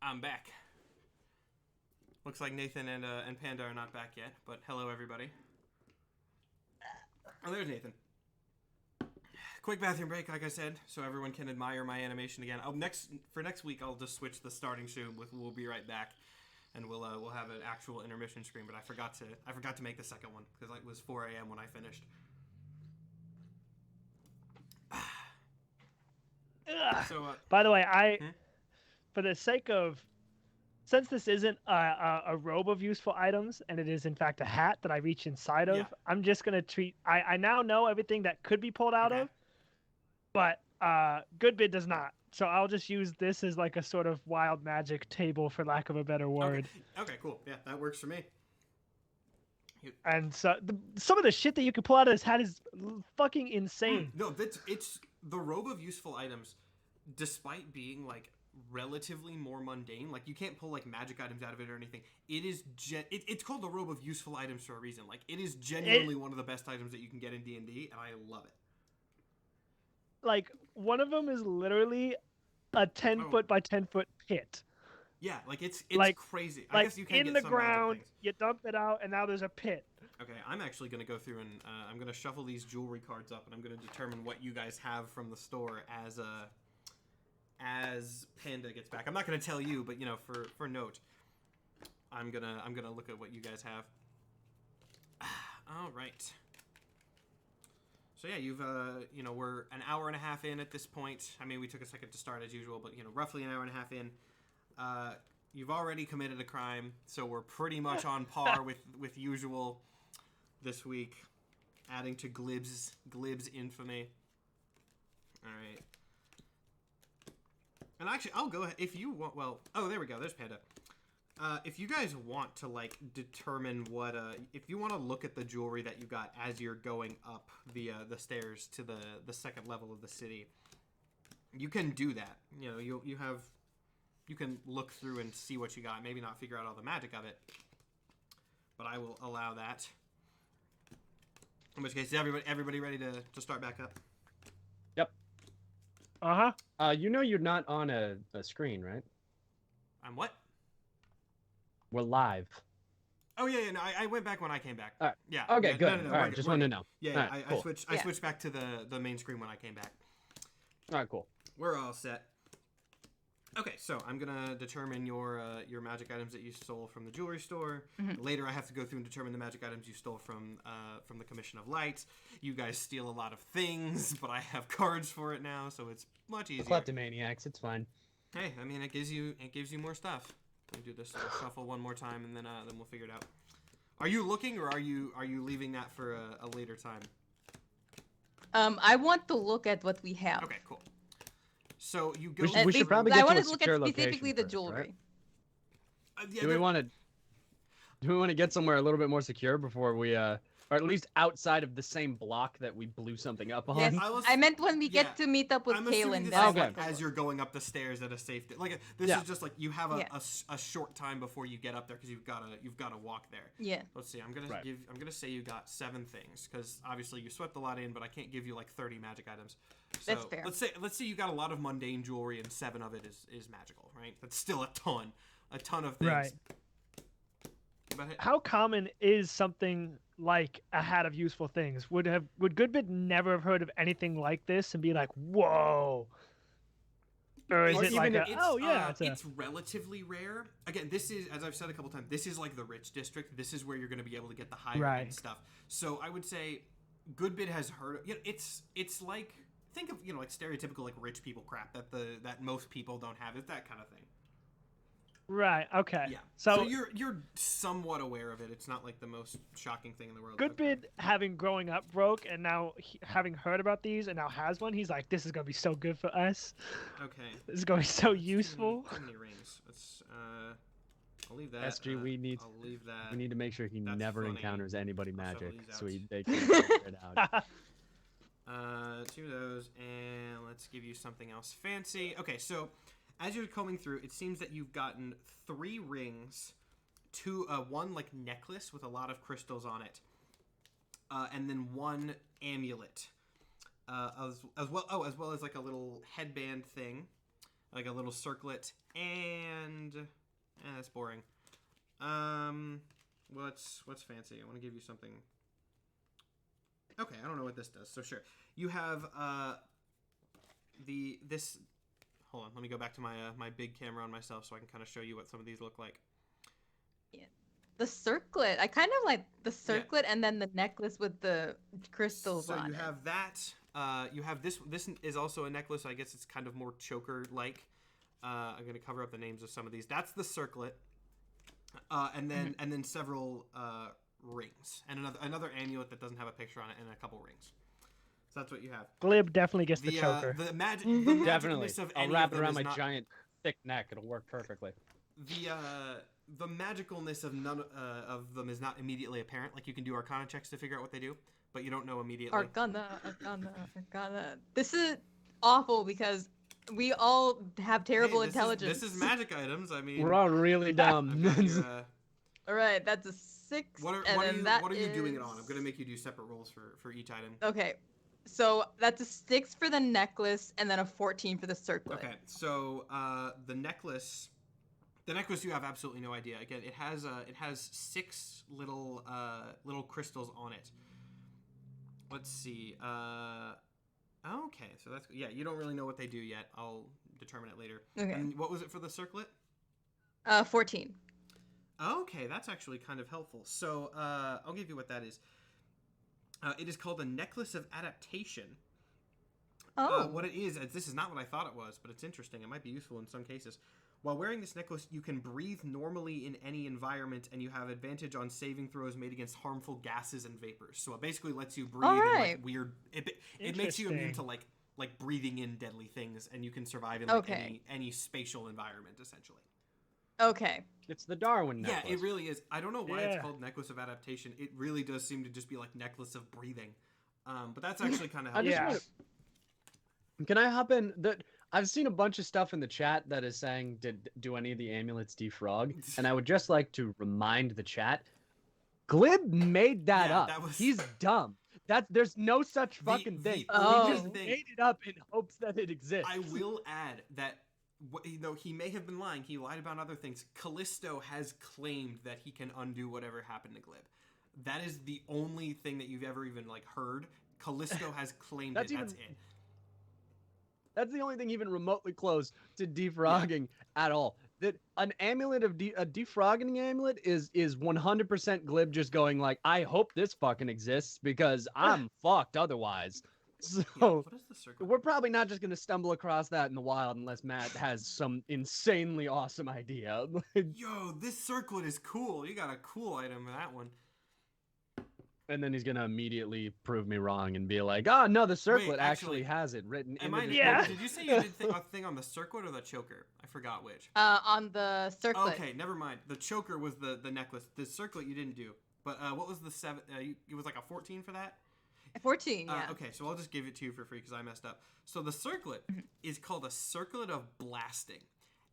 I'm back. Looks like Nathan and Panda are not back yet, but hello everybody. Oh, there's Nathan. Quick bathroom break, like I said, so everyone can admire my animation again. For next week, I'll just switch the starting soon. We'll be right back, and we'll have an actual intermission screen. But I forgot to make the second one because it was 4 a.m. when I finished. So, by the way, for the sake of, since this isn't a robe of useful items, and it is in fact a hat that I reach inside of, I'm just gonna treat. I now know everything that could be pulled out of, but Goodbid does not. So I'll just use this as like a sort of wild magic table, for lack of a better word. Okay, cool. Yeah, that works for me. And so some of the shit that you can pull out of this hat is fucking insane. No, it's the robe of useful items, despite being like relatively more mundane. Like you can't pull like magic items out of it or anything. It is it's called the robe of useful items for a reason. Like it is genuinely one of the best items that you can get in D&D, and I love it. Like one of them is literally a 10-foot by 10-foot pit. Yeah, like it's like, crazy. Like I guess you can in get the some ground, things. you dump it out, and now there's a pit. Okay, I'm actually gonna go through and I'm gonna shuffle these jewelry cards up, and I'm gonna determine what you guys have from the store as Panda gets back. I'm not gonna tell you, but you know, for note, I'm gonna look at what you guys have. All right. So yeah, you've we're an hour and a half in at this point. I mean, we took a second to start as usual, but roughly an hour and a half in. You've already committed a crime, so we're pretty much on par with usual this week, adding to Glib's infamy. All right. And actually, I'll go ahead if you want. Well, oh, there we go. There's Panda. If you guys want to determine what if you want to look at the jewelry that you got as you're going up the stairs to the second level of the city, you can do that. You can look through and see what you got. Maybe not figure out all the magic of it, but I will allow that. In which case, is everybody ready to start back up? Yep. You're not on a screen, right? I'm what? We're live. Oh yeah, no, I went back when I came back. All right. Yeah. Okay, yeah, good. No, All right, just wanted to know. Yeah, right, I cool. switched back to the main screen when I came back. All right, cool. We're all set. Okay, so I'm gonna determine your magic items that you stole from the jewelry store. Mm-hmm. Later, I have to go through and determine the magic items you stole from the Commission of Light. You guys steal a lot of things, but I have cards for it now, so it's much easier. Kleptomaniacs, it's fine. Hey, I mean, it gives you more stuff. Let me do this little shuffle one more time, and then we'll figure it out. Are you looking, or are you leaving that for a later time? I want to look at what we have. Okay, cool. So you go. We should probably get I to want a to look secure at specifically location the first, jewelry. right? Yeah, Do we want to get somewhere a little bit more secure before we or at least outside of the same block that we blew something up on? Yes, I meant when we yeah. get to meet up with I'm Tailor. assuming this then is I like want to as look. you're going up the stairs at a safe. This is just like you have a short time before you get up there because you've got to walk there. Yeah. Let's see. I'm gonna say you got 7 things because obviously you swept a lot in, but I can't give you like 30 magic items. So That's fair. Let's say you got a lot of mundane jewelry and 7 of it is magical, right? That's still a ton of things. Right. But How common is something like a hat of useful things? Would Goodbid never have heard of anything like this and be like, "Whoa"? Or is it like it's relatively rare. Again, this is, as I've said a couple times, this is like the rich district. This is where you're going to be able to get the higher end stuff. So I would say Goodbid has heard of, it's like, think of, like stereotypical like rich people crap that most people don't have. It's that kind of thing. Right. Okay. Yeah. So you're somewhat aware of it. It's not like the most shocking thing in the world. Goodbid, having growing up broke and now having heard about these and now has one, he's like, this is gonna be so good for us. Okay. This is gonna be so useful. Too many rings. Let's I'll leave that. SG, I'll leave that. We need to make sure he never funny. encounters anybody I'll magic, shuffle these so out. they can figure it out. 2 of those, and let's give you something else fancy. Okay, so as you're combing through, it seems that you've gotten 3 rings, 1 like necklace with a lot of crystals on it, and then 1 amulet, as well as like a little headband thing, like a little circlet, and that's boring. What's fancy? I want to give you something. Okay, I don't know what this does, so sure. You have this. Hold on, let me go back to my big camera on myself so I can kind of show you what some of these look like. Yeah. The circlet. I kind of like the circlet and then the necklace with the crystals on it. So you have that. You have this. This is also a necklace. I guess it's kind of more choker-like. I'm going to cover up the names of some of these. That's the circlet. And then several rings. And another amulet that doesn't have a picture on it and a couple rings. So that's what you have. Glib definitely gets the choker. The Definitely. of I'll any wrap of it them around is my not, giant thick neck. It'll work perfectly. The magicalness of none of them is not immediately apparent. Like you can do Arcana checks to figure out what they do, but you don't know immediately. Arcana. This is awful because we all have terrible intelligence. This is magic items. I mean, We're all really dumb. All right, that's a 6. What are you doing it on? I'm gonna make you do separate rolls for each item. Okay, so that's a 6 for the necklace and then a 14 for the circlet. Okay, so the necklace you have absolutely no idea. Again, it has 6 little crystals on it. Let's see. Okay, so that's you don't really know what they do yet. I'll determine it later. Okay. And what was it for the circlet? 14. Okay, that's actually kind of helpful. So I'll give you what that is. It is called a necklace of adaptation. Oh. What it is, this is not what I thought it was, but it's interesting. It might be useful in some cases. While wearing this necklace, you can breathe normally in any environment, and you have advantage on saving throws made against harmful gases and vapors. So it basically lets you breathe in like weird. It makes you immune to like breathing in deadly things, and you can survive in like any spatial environment essentially. Okay. It's the Darwin necklace. Yeah, it really is. I don't know why it's called Necklace of Adaptation. It really does seem to just be like Necklace of Breathing. But that's actually kind of how Can I hop in? I've seen a bunch of stuff in the chat that is saying, do any of the amulets defrog? And I would just like to remind the chat, Glib made that up. He's dumb. There's no such fucking thing. He just made it up in hopes that it exists. I will add that, he may have been lying. He lied about other things. Callisto has claimed that he can undo whatever happened to Glib. That is the only thing that you've ever even heard. Callisto has claimed that's it. That's the only thing even remotely close to defrogging at all. That an amulet of a defrogging amulet is 100% Glib just going like, I hope this fucking exists because I'm fucked otherwise. So what is the circle? We're probably not just gonna stumble across that in the wild unless Matt has some insanely awesome idea. Yo, this circlet is cool. You got a cool item in that one. And then he's gonna immediately prove me wrong and be like, "Oh no, the circlet actually has it written in the Did you say you did a thing on the circlet or the choker? I forgot which. On the circlet. Okay, never mind. The choker was the necklace. The circlet you didn't do. But what was the 7? It was like a 14 for that. 14. Yeah. Okay, so I'll just give it to you for free because I messed up. So the circlet is called a circlet of blasting.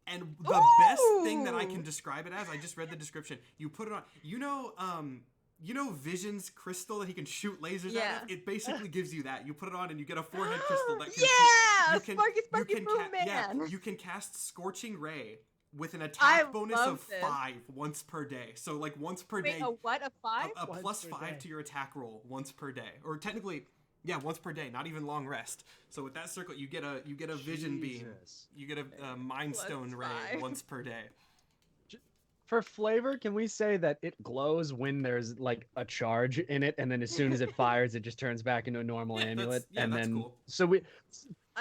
And the best thing that I can describe it as, I just read the description. You put it on. You know Vision's crystal that he can shoot lasers out of? It basically gives you that. You put it on and you get a forehead crystal that can Sparky Boom Man! Yeah, you can cast Scorching Ray with an attack bonus of 5 once per day. So like once per day. A what? A 5? A plus 5 to your attack roll once per day. Or technically, once per day, not even long rest. So with that circlet, you get a Vision beam. You get a Mind Stone ray once per day. For flavor, can we say that it glows when there's like a charge in it, and then as soon as it fires, it just turns back into a normal amulet? And that's then cool.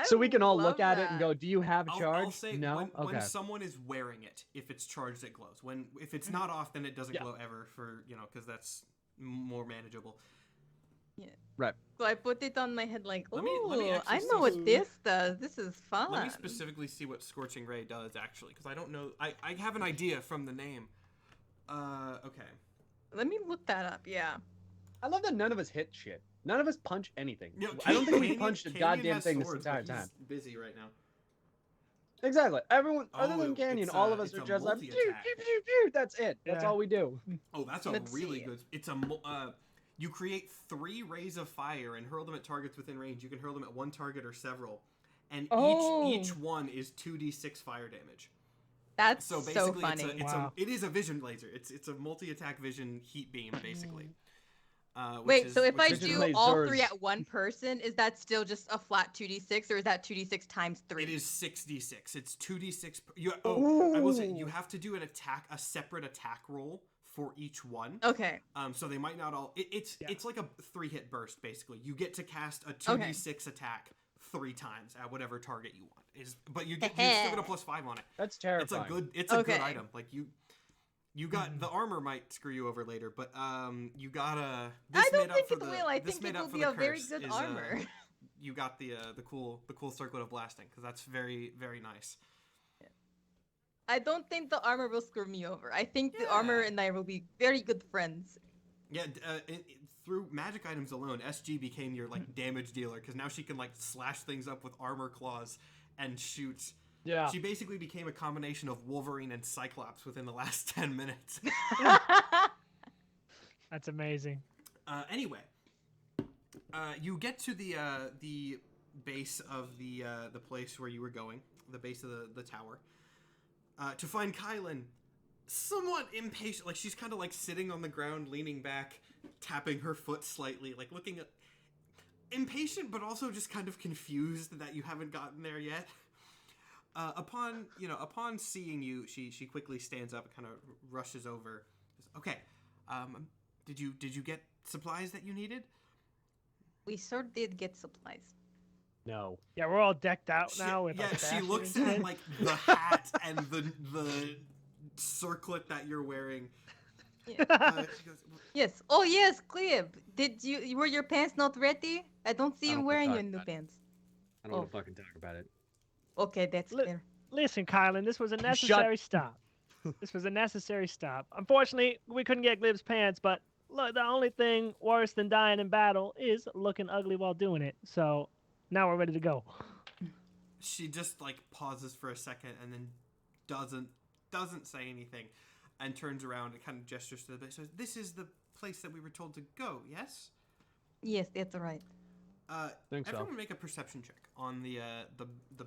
So we can all look at it and go, "Do you have a charge?" I'll say no. When someone is wearing it, if it's charged, it glows. If it's not off, then it doesn't glow ever. because that's more manageable. Yeah. Right. So I put it on my head like, Let me I know what this does. This is fun. Let me specifically see what Scorching Ray does, actually, because I don't know. I have an idea from the name. Okay. Let me look that up, yeah. I love that none of us hit shit. None of us punch anything. I don't think we punched a goddamn thing this entire time. He's busy right now. Exactly. Everyone, other than Canyon, all of us are just like, pew, pew, pew, pew. That's it. That's all we do. Oh, that's really good. It's you create 3 rays of fire and hurl them at targets within range. You can hurl them at one target or several, and each one is 2d6 fire damage. That's so basically funny. It is a vision laser. It's a multi-attack vision heat beam basically. Wait, so if I do all 3 at one person, is that still just a flat 2d6, or is that 2d6 times 3? It is 6d6. It's 2d6. I will say you have to do a separate attack roll for each one. Okay. So they might not all. It's like a 3-hit burst basically. You get to cast a 2d6 attack 3 times at whatever target you want. But you still get a +5 on it. That's terrifying. It's a good item. Like you got the armor might screw you over later, but you got a. I don't think it will. I think it will be a very good armor. You got the cool circlet of blasting because that's very, very nice. I don't think the armor will screw me over. I think the armor and I will be very good friends. Yeah, through magic items alone, SG became your damage dealer because now she can slash things up with armor claws and shoot. Yeah. She basically became a combination of Wolverine and Cyclops within the last 10 minutes. That's amazing. Anyway, you get to the base of the place where you were going, the base of the tower, to find Kylan somewhat impatient. She's kind of sitting on the ground, leaning back, tapping her foot slightly, looking at impatient, but also just kind of confused that you haven't gotten there yet. Upon seeing you, she quickly stands up and kind of rushes over. Okay, did you get supplies that you needed? We sure did get supplies. No. Yeah, we're all decked out now with our she fashion looks and at shit. like the hat and the circlet that you're wearing. Yeah. She goes, Yes. Oh yes, Clib. Were your pants not ready? I don't see I you don't wanna wearing talk your new about it. pants. I don't want to fucking talk about it. Okay, that's Li- fair. Listen, Kylan, this was a Shut- necessary stop. This was a necessary stop. Unfortunately, we couldn't get Glib's pants, but look, the only thing worse than dying in battle is looking ugly while doing it. So now we're ready to go. she just like pauses for a second and then doesn't say anything, and turns around and kind of gestures to the base. Says, "This is the place that we were told to go. Yes." Yes, that's right. Think so. Everyone make a perception check on the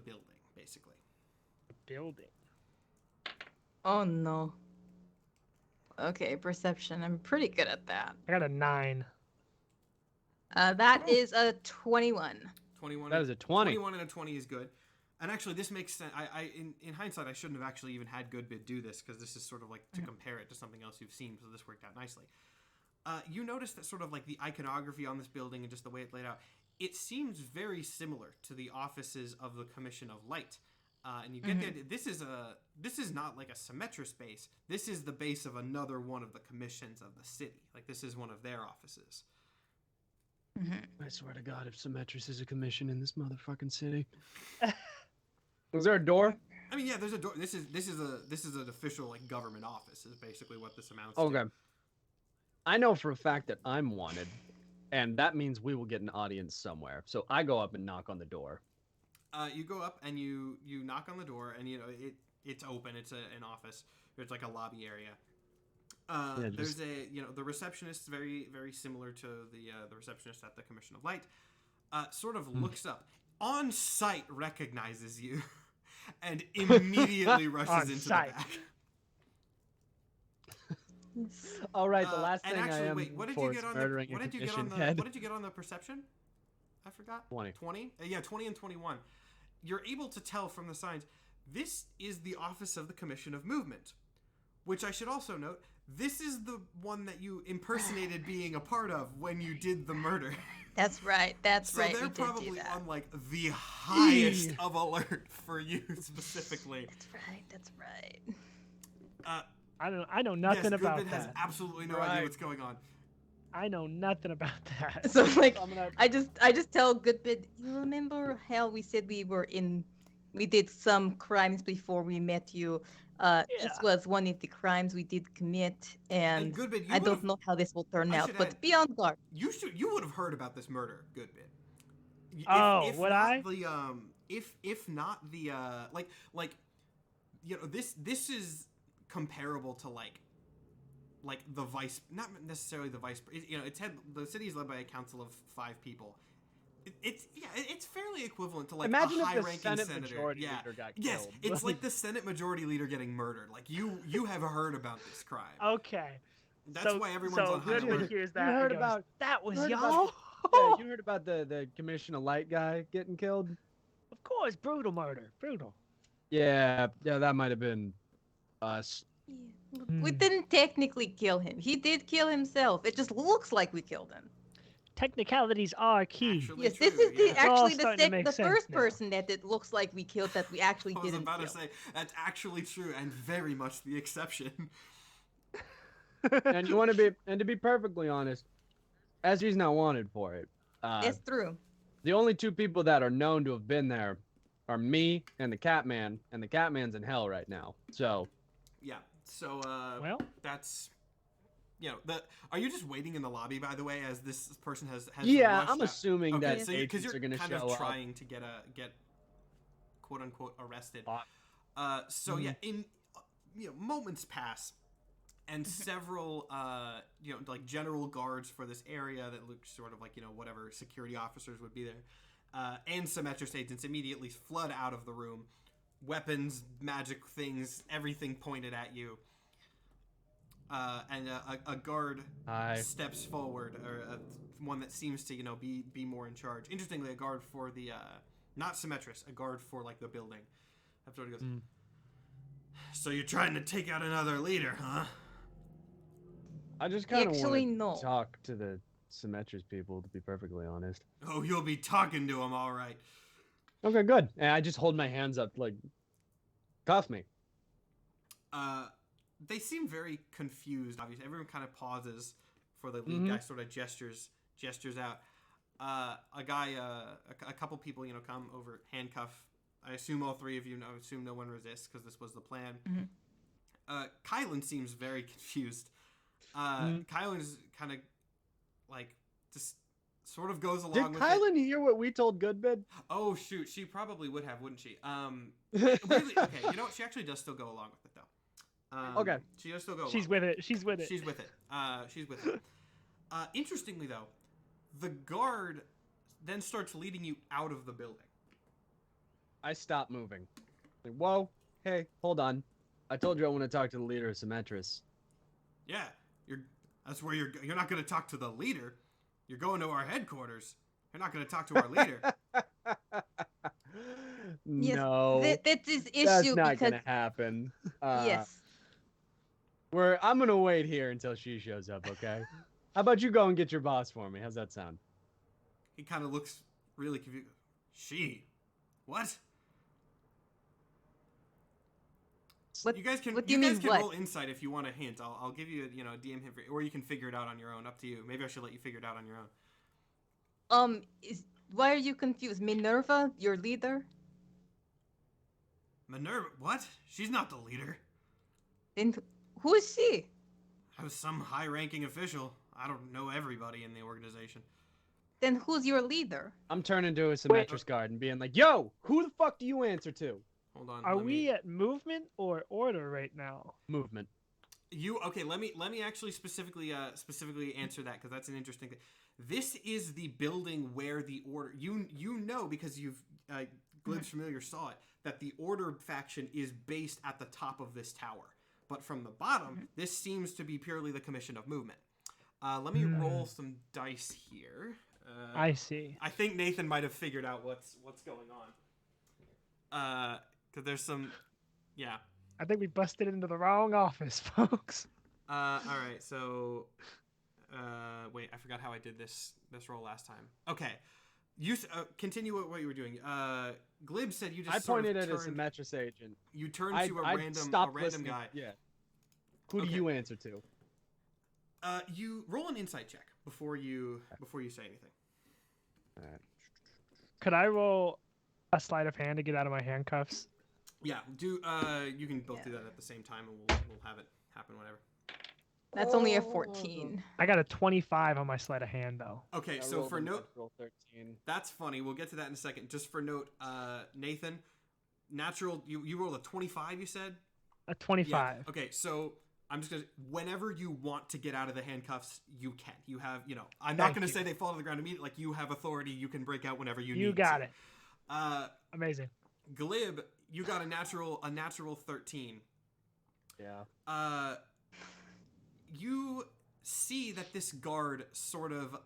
building, basically. Building. Oh no. Okay, perception. I'm pretty good at that. I got a 9. That is a 21. 21. That is a 20. 21 and a 20 is good. And actually, this makes sense. In hindsight, I shouldn't have actually even had Goodbid do this, because this is sort of like to compare it to something else you've seen, so this worked out nicely. You notice that sort of like the iconography on this building and just the way it's laid out, it seems very similar to the offices of the Commission of Light. And you get the idea, this is not like a Symmetry base. This is the base of another one of the commissions of the city. Like, this is one of their offices. I swear to God, if Symmetry is a commission in this motherfucking city. Is there a door? I mean, yeah, there's a door. This is an official like government office. Is basically what this amounts to. Okay. I know for a fact that I'm wanted, and that means we will get an audience somewhere. So I go up and knock on the door. You go up and you knock on the door, and it's open. It's an office. There's like a lobby area. There's the receptionist, very very similar to the receptionist at the Commission of Light. Sort of looks up, on sight recognizes you, and immediately rushes into the back. All right, the last and thing actually, I am wait, what did for you is get on murdering the a what did you get on commission the head. what did you get on the perception? I forgot. 20. 20? Yeah, 20 and 21. You're able to tell from the signs, this is the Office of the Commission of Movement, which I should also note, this is the one that you impersonated being a part of when you did the murder. That's right. That's So right. they're We did do probably that. on like the highest of alert for you specifically. That's right. That's right. I know nothing yes, about Goodman has that. absolutely no idea what's going on. I know nothing about that. So like, I'm gonna- I just tell Goodbid. You remember how we said we did some crimes before we met you. This Yeah. was one of the crimes we did commit, and Goodman, I don't know how this will turn I out, should but add- be on guard. You would have heard about this murder, Goodbid. Would not I? The if not the like this is comparable to like the vice, not necessarily the vice. The city is led by a council of 5 people. It's fairly equivalent to like Imagine a if the high-ranking Senate senator. majority Yeah. leader got Yes, killed. it's like the Senate majority leader getting murdered. Like you have heard about this crime. Okay. That's why everyone's so on high Goodman alert. hears You that. heard and goes, about- that was you heard y'all. about- Yeah, you heard about the Commission of Light guy getting killed? Of course, brutal murder, brutal. Yeah, that might have been us. We didn't technically kill him. He did kill himself. It just looks like we killed him. Technicalities are key. Actually Yes, true, this is yeah. all actually starting to make the sense first now. person that it looks like we killed that we actually I was didn't about kill. to say that's actually true and very much the exception. And to be perfectly honest, SG's not wanted for it. That's true. The only 2 people that are known to have been there are me and the Catman, and the Catman's in hell right now. So Yeah. So Well, that's are you just waiting in the lobby, by the way, as this person has yeah, rushed I'm out? assuming Okay, that so because agents you're are going to kind show of up. trying to get quote unquote arrested. So Mm-hmm. yeah, in moments pass, and several like general guards for this area that look sort of like whatever security officers would be there, and Symmetry agents immediately flood out of the room, weapons, magic things, everything pointed at you. And a guard steps forward, or one that seems to be more in charge. Interestingly, a guard for the not Symmetry, a guard for like the building. After he goes, so you're trying to take out another leader, huh? I just kind of Actually, want to no. talk to the Symmetra's people, to be perfectly honest. Oh, you'll be talking to him, all right. Okay, good. And I just hold my hands up, like, cuff me. They seem very confused. Obviously, everyone kind of pauses before the lead guy sort of gestures out. A guy, a couple people, come over, handcuff. I assume all three of you. I assume no one resists because this was the plan. Kylan seems very confused. Kylan is kind of like just sort of goes along with Kylan hear what we told Goodbid? Oh shoot, she probably would have, wouldn't she? Really, okay, you know what? She actually does still go along with it though. Okay. She does still go. She's with it. She's with it. She's with it. She's with it. Interestingly though, the guard then starts leading you out of the building. I stop moving. Like, whoa, hey, hold on. I told you I want to talk to the leader of Symmetris. Yeah, that's where you're not going to talk to the leader. You're going to our headquarters. You're not going to talk to our leader. Yes, No, that's his issue. that's not because gonna happen. yes, I'm gonna wait here until she shows up. Okay. How about you go and get your boss for me? How's that sound? He kind of looks really confused. She? What? What- You guys can what do you mean, what? roll insight if you want a hint. I'll give you a DM hint, or you can figure it out on your own. Up to you. Maybe I should let you figure it out on your own. why are you confused? Minerva, your leader? Minerva? What? She's not the leader. Then who is she? I was some high-ranking official. I don't know everybody in the organization. Then who's your leader? I'm turning to a Symmetris guard and being like, "Yo, who the fuck do you answer to?" Hold on. Are we at movement or order right now? Movement. Okay, let me actually specifically answer that because that's an interesting thing. This is the building where the order you know because you've Glib's familiar saw it that the order faction is based at the top of this tower, but from the bottom this seems to be purely the commission of movement. Let me roll some dice here. I see. I think Nathan might have figured out what's going on. Because there's some, yeah. I think we busted into the wrong office, folks. All right, so, wait, I forgot how I did this roll last time. Okay, you continue what you were doing. Glib said you just. I pointed at a turned, Symmetris agent. You turned to a random guy. Yeah. Who do you answer to? You roll an insight check before you say anything. All right. Could I roll a sleight of hand to get out of my handcuffs? Yeah, you can both do that at the same time, and we'll have it happen whenever. That's only a 14. I got a 25 on my sleight of hand, though. Okay, I so rolled for a note, natural 13. that's funny. We'll get to that in a second. Just for note, Nathan, natural. You rolled a 25. You said A 25. Yeah. Okay, so I'm just gonna. Whenever you want to get out of the handcuffs, you can. You have. I'm not gonna say they fall to the ground immediately. Like you have authority. You can break out whenever you need. You got to. it. Amazing. Glib, you got a natural 13. Yeah. You see that this guard sort of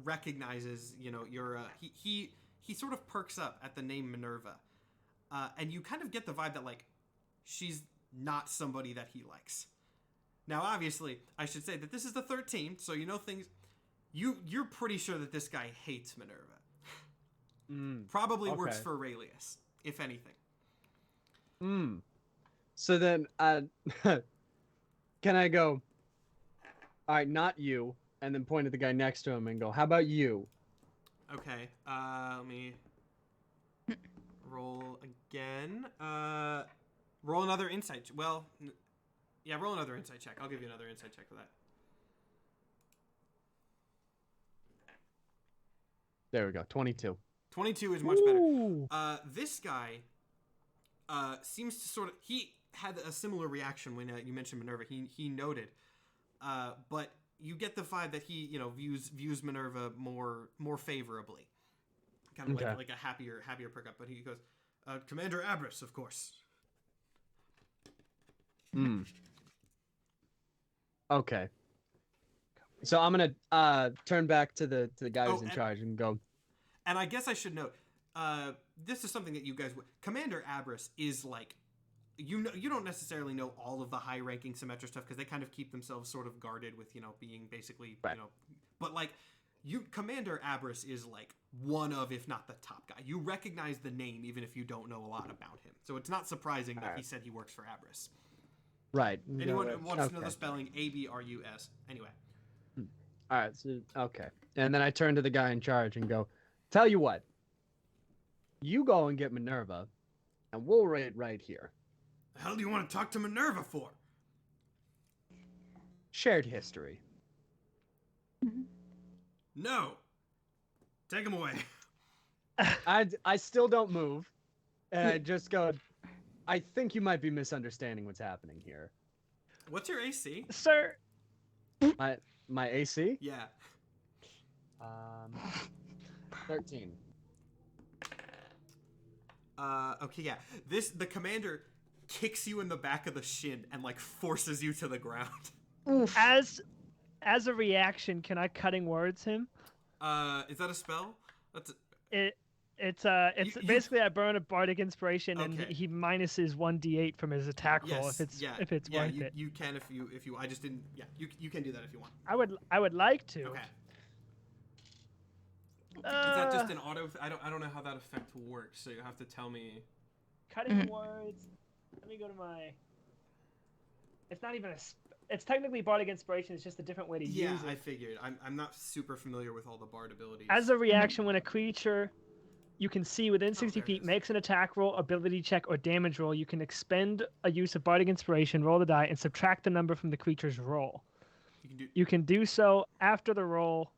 recognizes, your he sort of perks up at the name Minerva, and you kind of get the vibe that like she's not somebody that he likes. Now, obviously, I should say that this is the 13, so things. You're pretty sure that this guy hates Minerva. Probably works for Aurelius, if anything. So then, can I go, all right, not you, and then point at the guy next to him and go, how about you? Okay, let me roll again. Roll another insight. Well, yeah, roll another insight check. I'll give you another insight check for that. There we go, 22. 22 is much better. This guy seems to sort of... He had a similar reaction when you mentioned Minerva. He noted. But you get the vibe that he, views Minerva more favorably. Kind of like a happier perk up. But he goes, Commander Abris, of course. Okay. So I'm gonna turn back to the guy who's in charge and go. And I guess I should note, this is something that you guys would... Commander Abris is like... You don't necessarily know all of the high-ranking Symmetra stuff because they kind of keep themselves sort of guarded with, being basically, But like, Commander Abris is like one of, if not the top guy. You recognize the name even if you don't know a lot about him. So it's not surprising that he said he works for Abris. Right. Anyone who wants to know the spelling, Abrus. Anyway. All right. So, okay. And then I turn to the guy in charge and go, tell you what. You go and get Minerva, and we'll wait right here. The hell do you want to talk to Minerva for? Shared history. No. Take him away. I still don't move. And I just go, I think you might be misunderstanding what's happening here. What's your AC? Sir. My AC? Yeah. 13. Okay, yeah. The commander kicks you in the back of the shin and like forces you to the ground. Oof. As a reaction, can I cutting words him? Is that a spell? That's It's You- basically I burn a bardic inspiration and Okay. he minuses 1d8 from his attack roll if it's worth it. You can if you I just didn't you can do that if you want. I would like to. Okay. Is that just an auto? I don't know how that effect works. So you have to tell me. Cutting words. Let me go to my. It's not even it's technically bardic inspiration. It's just a different way to Yeah, use it. I figured. I'm not super familiar with all the bard abilities. As a reaction, when a creature you can see within 60 there it feet is. makes an attack roll, ability check, or damage roll, you can expend a use of bardic inspiration, roll the die, and subtract the number from the creature's roll. You can do so after the roll,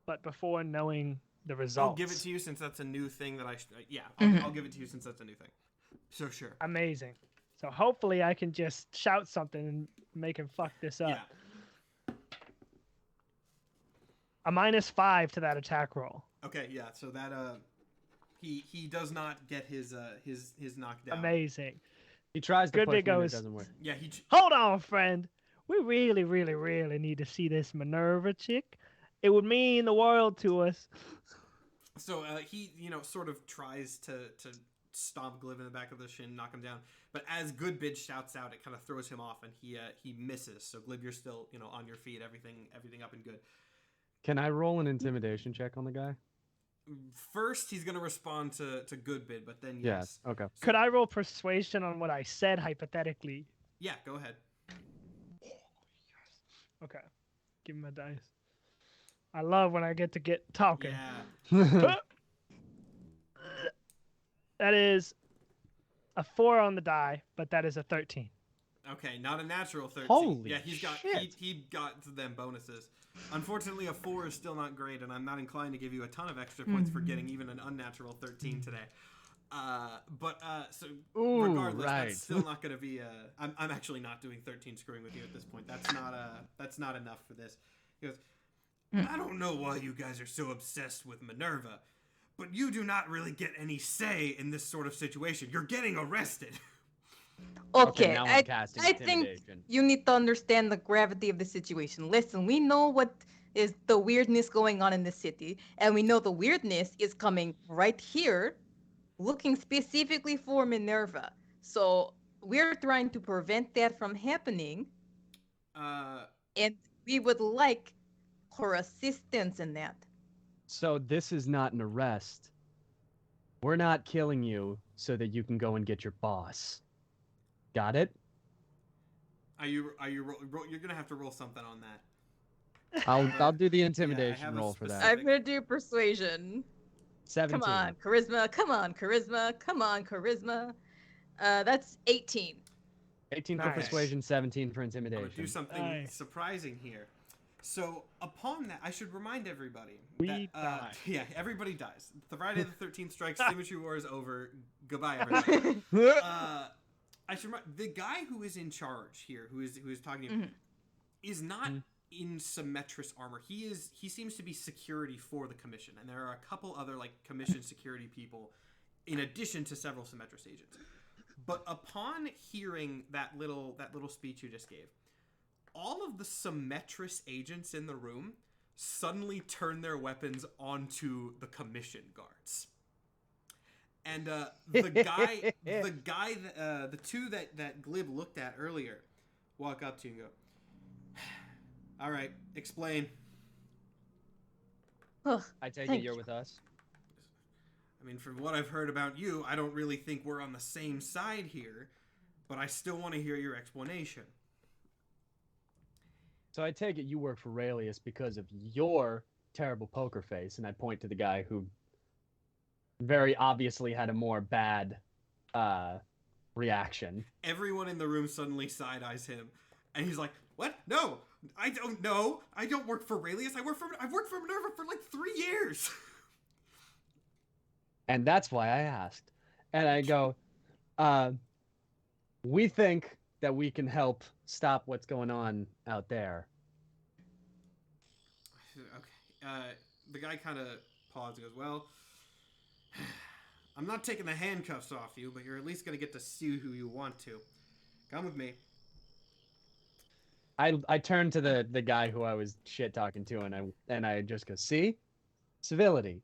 but before knowing the results. I'll give it to you since that's a new thing that I'll give it to you since that's a new thing. So sure. Amazing. So hopefully I can just shout something and make him fuck this up. Yeah. A -5 to that attack roll. Okay. Yeah. So that he does not get his knockdown. Amazing. He tries to Good push bit when it goes. doesn't work. Yeah. Hold on, friend. We really, really, really need to see this Minerva chick. It would mean the world to us. So he sort of tries to stomp Glib in the back of the shin, knock him down. But as Goodbid shouts out, it kind of throws him off, and he misses. So Glib, you're still on your feet, everything up and good. Can I roll an intimidation check on the guy? First, he's gonna respond to Goodbid, but then yes. Yeah. Okay. Could I roll persuasion on what I said hypothetically? Yeah, go ahead. Okay. Give him a dice. I love when I get to get talking. Yeah. That is a 4 on the die, but that is a 13. Okay, not a natural 13. Holy yeah, he got them bonuses. Unfortunately, a 4 is still not great, and I'm not inclined to give you a ton of extra points for getting even an unnatural 13 today. So regardless, right. that's still not going to be. I'm actually not doing 13 screwing with you at this point. That's not enough for this. He goes, I don't know why you guys are so obsessed with Minerva, but you do not really get any say in this sort of situation. You're getting arrested. Okay, now I I'm casting think intimidation. you need to understand the gravity of the situation. Listen, we know what is the weirdness going on in the city, and we know the weirdness is coming right here, looking specifically for Minerva. So we're trying to prevent that from happening, and we would like her assistance in that. So this is not an arrest. We're not killing you so that you can go and get your boss. Got it? You're gonna have to roll something on that. I'll do the have intimidation a roll for that. specific- I'm gonna do persuasion. 17. Come on, charisma. Come on, charisma. Come on, charisma. That's 18. 18 for Nice. persuasion, 17 for I'm gonna intimidation. do something Nice. surprising here. So upon that, I should remind everybody We that, die. Yeah, everybody dies. The Friday the 13th strikes. Symmetry War is over. Goodbye, everybody. I should remind the guy who is in charge here, who is talking to you, is not in Symmetrous armor. He seems to be security for the commission, and there are a couple other commission security people, in addition to several Symmetrous agents. But upon hearing that little speech you just gave, all of the Symmetrous agents in the room suddenly turn their weapons onto the commission guards. And the two that Glib looked at earlier walk up to you and go, all right, explain. Ugh, I take it thank you're you. with us. I mean, from what I've heard about you, I don't really think we're on the same side here, but I still want to hear your explanation. So I take it you work for Raelius because of your terrible poker face, and I point to the guy who very obviously had a more bad reaction. Everyone in the room suddenly side-eyes him, and he's like, "What? No, I don't know. I don't work for Raelius. I've worked for Minerva for like 3 years." And that's why I asked. And I go, we think that we can help stop what's going on out there. Okay. The guy kind of paused and goes, "Well, I'm not taking the handcuffs off you, but you're at least going to get to see who you want to. Come with me." I turned to the guy who I was shit talking to, and I just go, see, civility.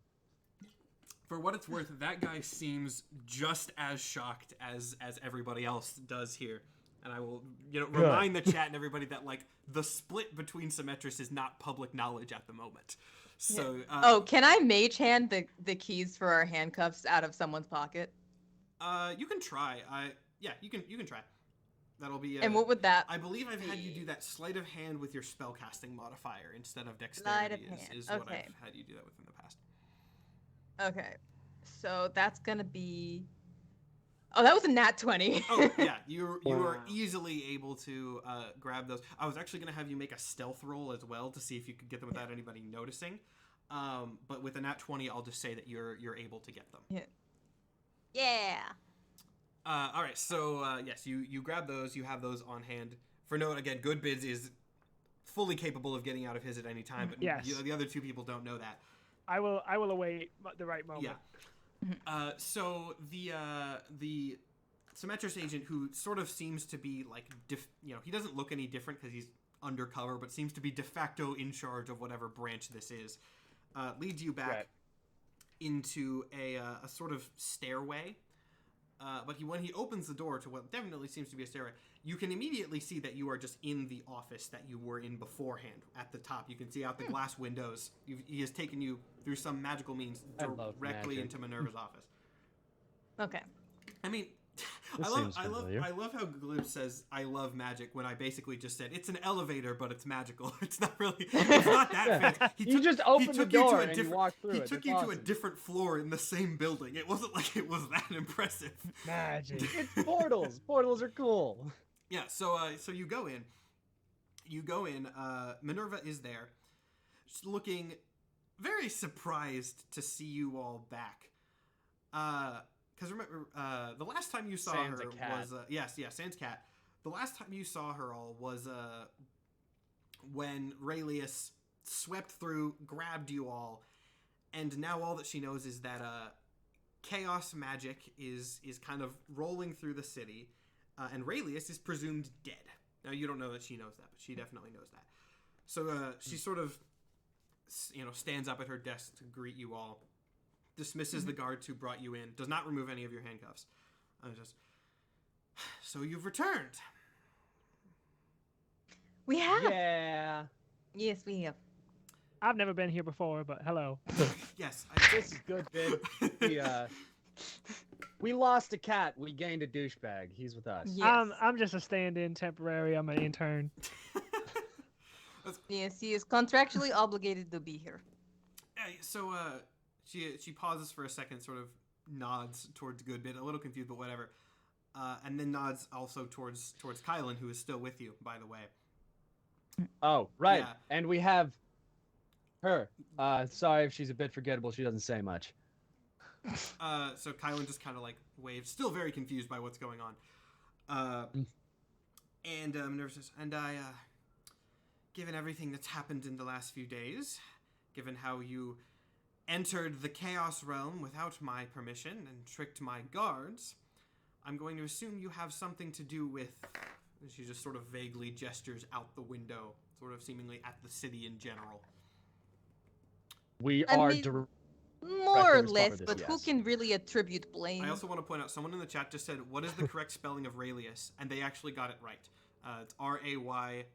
For what it's worth, that guy seems just as shocked as everybody else does here. And I will, remind the chat and everybody that, like, the split between Symmetris is not public knowledge at the moment. So, Can I mage hand the keys for our handcuffs out of someone's pocket? you can try. You can try. That'll be. And what would that? I believe I've had you do that sleight of hand with your spellcasting modifier instead of dexterity. Is what I've had you do that with in the past. Okay, so that's gonna be. Oh, that was a nat 20. Oh yeah, you are easily able to grab those. I was actually gonna have you make a stealth roll as well to see if you could get them without anybody noticing. But with a nat 20, I'll just say that you're able to get them. Yeah. All right, so yes, you grab those. You have those on hand. For note, again, Goodbids is fully capable of getting out of his at any time, but Yes. the other two people don't know that. I will await the right moment. Yeah. So the Symmetris agent, who sort of seems to be like, he doesn't look any different because he's undercover, but seems to be de facto in charge of whatever branch this is, leads you back into a sort of stairway. But when he opens the door to what definitely seems to be a stairway, you can immediately see that you are just in the office that you were in beforehand. At the top, you can see out the glass windows. He has taken you through some magical means directly into Minerva's office. Okay. I mean, I love how Glib says, "I love magic," when I basically just said, "It's an elevator, but it's magical." It's not that fancy. You just opened the door and you walked through it. He took you to a different floor in the same building. It wasn't like it was that impressive. Magic. It's portals. Portals are cool. Yeah, so you go in. Minerva is there, just looking very surprised to see you all back. Because remember, the last time you saw Sans her a cat. was Sans cat. The last time you saw her all was when Raelius swept through, grabbed you all, and now all that she knows is that chaos magic is kind of rolling through the city, and Raelius is presumed dead. Now you don't know that she knows that, but she definitely knows that. So she sort of, stands up at her desk to greet you all. Dismisses the guards who brought you in. Does not remove any of your handcuffs. So you've returned. We have. Yeah. Yes, we have. I've never been here before, but hello. Yes. This is good, bid. We lost a cat. We gained a douchebag. He's with us. Yes. I'm just a stand-in temporary. I'm an intern. Yes, he is contractually obligated to be here. So she pauses for a second, sort of nods towards Goodbit, a little confused, but whatever. And then nods also towards Kylan, who is still with you, by the way. Oh, right. Yeah. And we have her. Sorry if she's a bit forgettable. She doesn't say much. So Kylan just kind of like waves, still very confused by what's going on. And Minerva says, and given everything that's happened in the last few days, given how you entered the Chaos Realm without my permission and tricked my guards, I'm going to assume you have something to do with... And she just sort of vaguely gestures out the window, sort of seemingly at the city in general. We I are mean, more or less, this, but yes. who can really attribute blame? I also want to point out, someone in the chat just said, what is the correct spelling of Raelius? And they actually got it right. It's Raylius.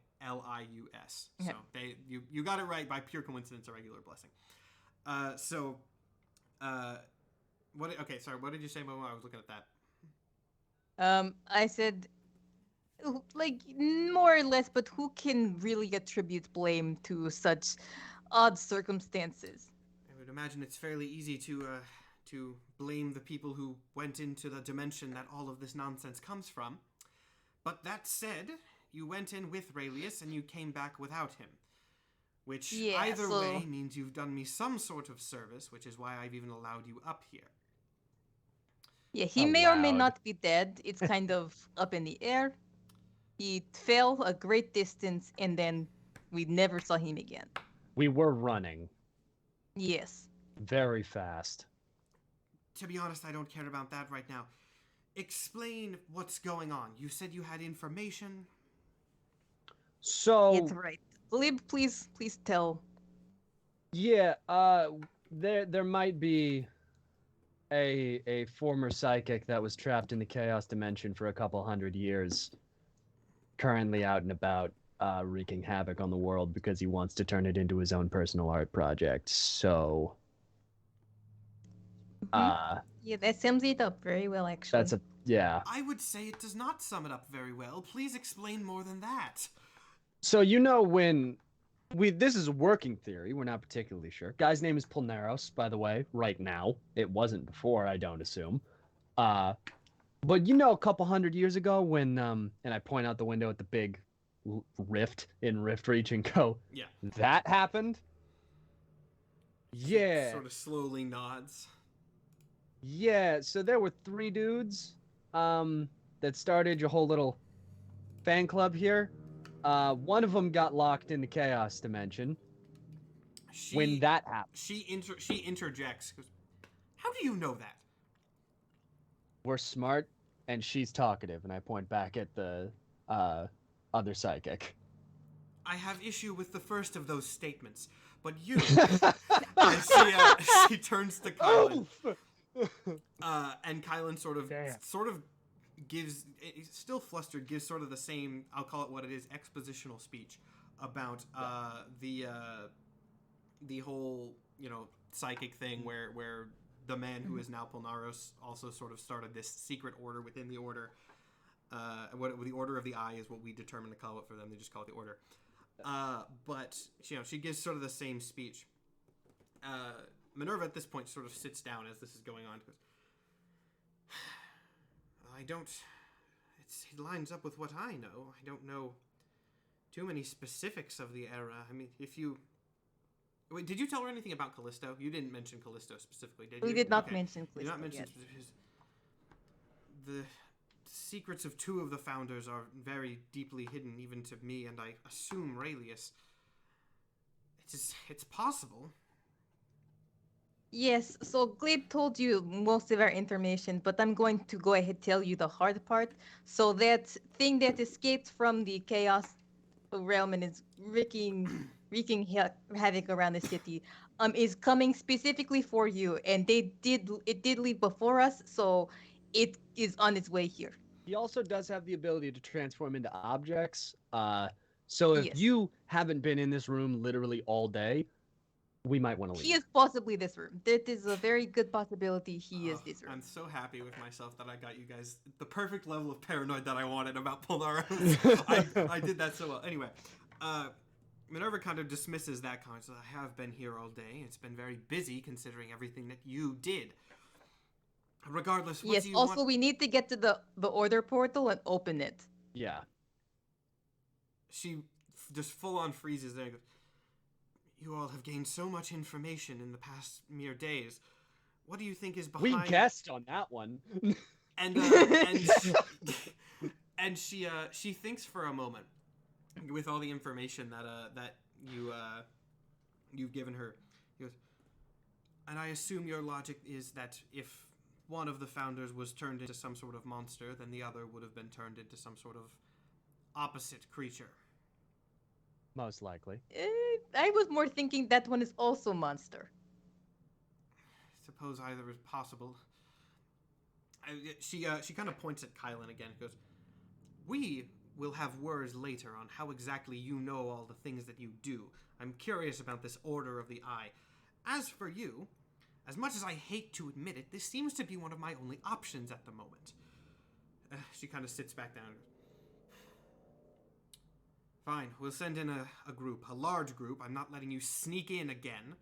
So Okay. you got it right by pure coincidence or regular blessing. So, what? Okay, sorry. What did you say, Momo? I was looking at that. I said, like, more or less, but who can really attribute blame to such odd circumstances? I would imagine it's fairly easy to blame the people who went into the dimension that all of this nonsense comes from. But that said, you went in with Raelius and you came back without him. Which, Yeah, either so- way, means you've done me some sort of service, which is why I've even allowed you up here. Yeah, he may or may Allowed. not be dead. It's kind of up in the air. He fell a great distance, and then we never saw him again. We were running Yes. very fast. To be honest, I don't care about that right now. Explain what's going on. You said you had information. So It's right. Glib, please tell. yeah, there might be a former psychic that was trapped in the chaos dimension for a couple hundred years, currently out and about, wreaking havoc on the world because he wants to turn it into his own personal art project. So, Yeah, that sums it up very well, actually. that's a yeah. I would say it does not sum it up very well. Please explain more than that. So when this is a working theory, we're not particularly sure. Guy's name is Polnaros, by the way, right now. It wasn't before, I don't assume. But a couple hundred years ago when and I point out the window at the big rift in Rift Reach and go, Yeah. that happened? Yeah. Sort of slowly nods. Yeah, so there were 3 dudes that started your whole little fan club here. One of them got locked in the chaos dimension. When that happened, She interjects. Goes, how do you know that? we're smart and she's talkative, and I point back at the other psychic. I have issue with the first of those statements, but you. And she turns to Kylan. And Kylan sort of gives, still flustered, gives sort of the same, I'll call it what it is, expositional speech about the whole, psychic thing where the man who is now Polnaros also sort of started this secret order within the order. What the Order of the Eye is what we determined to call it for them. They just call it the Order. But she gives sort of the same speech. Minerva at this point sort of sits down as this is going on. Goes, it lines up with what I know. I don't know too many specifics of the era. I mean, wait, did you tell her anything about Callisto? You didn't mention Callisto specifically, did you? We did not Okay. mention Callisto You did not mention yet. the secrets of 2 of the founders are very deeply hidden, even to me, and I assume Raelius. It's possible. Yes, so Glib told you most of our information, but I'm going to go ahead and tell you the hard part. So that thing that escaped from the chaos realm and is wreaking havoc around the city is coming specifically for you, and it did leave before us, so it is on its way here. He also does have the ability to transform into objects. So if Yes. you haven't been in this room literally all day, we might want to leave. He is possibly this room. That is a very good possibility he is this room. I'm so happy with myself that I got you guys the perfect level of paranoid that I wanted about Polnaros. I did that so well. Anyway, Minerva kind of dismisses that comment. So I have been here all day. It's been very busy considering everything that you did. Regardless, what Yes, do you also want? we need to get to the order portal and open it. Yeah. She just full on freezes there and goes, you all have gained so much information in the past mere days. What do you think is behind... We guessed on that one. And and she thinks for a moment with all the information that you've given her. He goes, and I assume your logic is that if one of the founders was turned into some sort of monster, then the other would have been turned into some sort of opposite creature. Most likely. I was more thinking that one is also monster. Suppose either is possible. She kind of points at Kylan again and goes, we will have words later on how exactly you know all the things that you do. I'm curious about this Order of the Eye. As for you, as much as I hate to admit it, this seems to be one of my only options at the moment. She kind of sits back down. Fine, we'll send in a group, a large group. I'm not letting you sneak in again,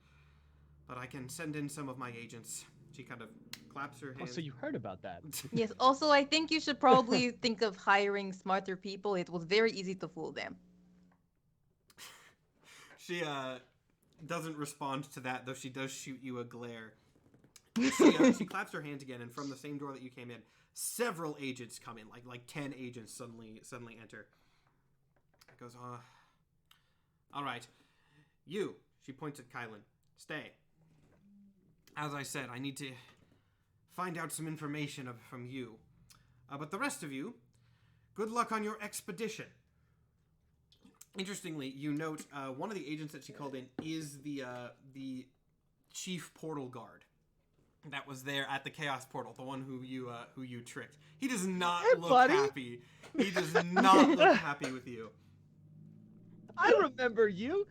but I can send in some of my agents. She kind of claps her Oh, hands. so you heard about that? Yes, also, I think you should probably think of hiring smarter people. It was very easy to fool them. She doesn't respond to that, though she does shoot you a glare. She claps her hands again, and from the same door that you came in, several agents come in, like 10 agents suddenly enter. It goes, all right, you. She points at Kylan. Stay. As I said, I need to find out some information from you. But the rest of you, good luck on your expedition. Interestingly, you note one of the agents that she called in is the chief portal guard that was there at the chaos portal, the one who you tricked. He does not look buddy. happy. He does not look happy with you. I remember you.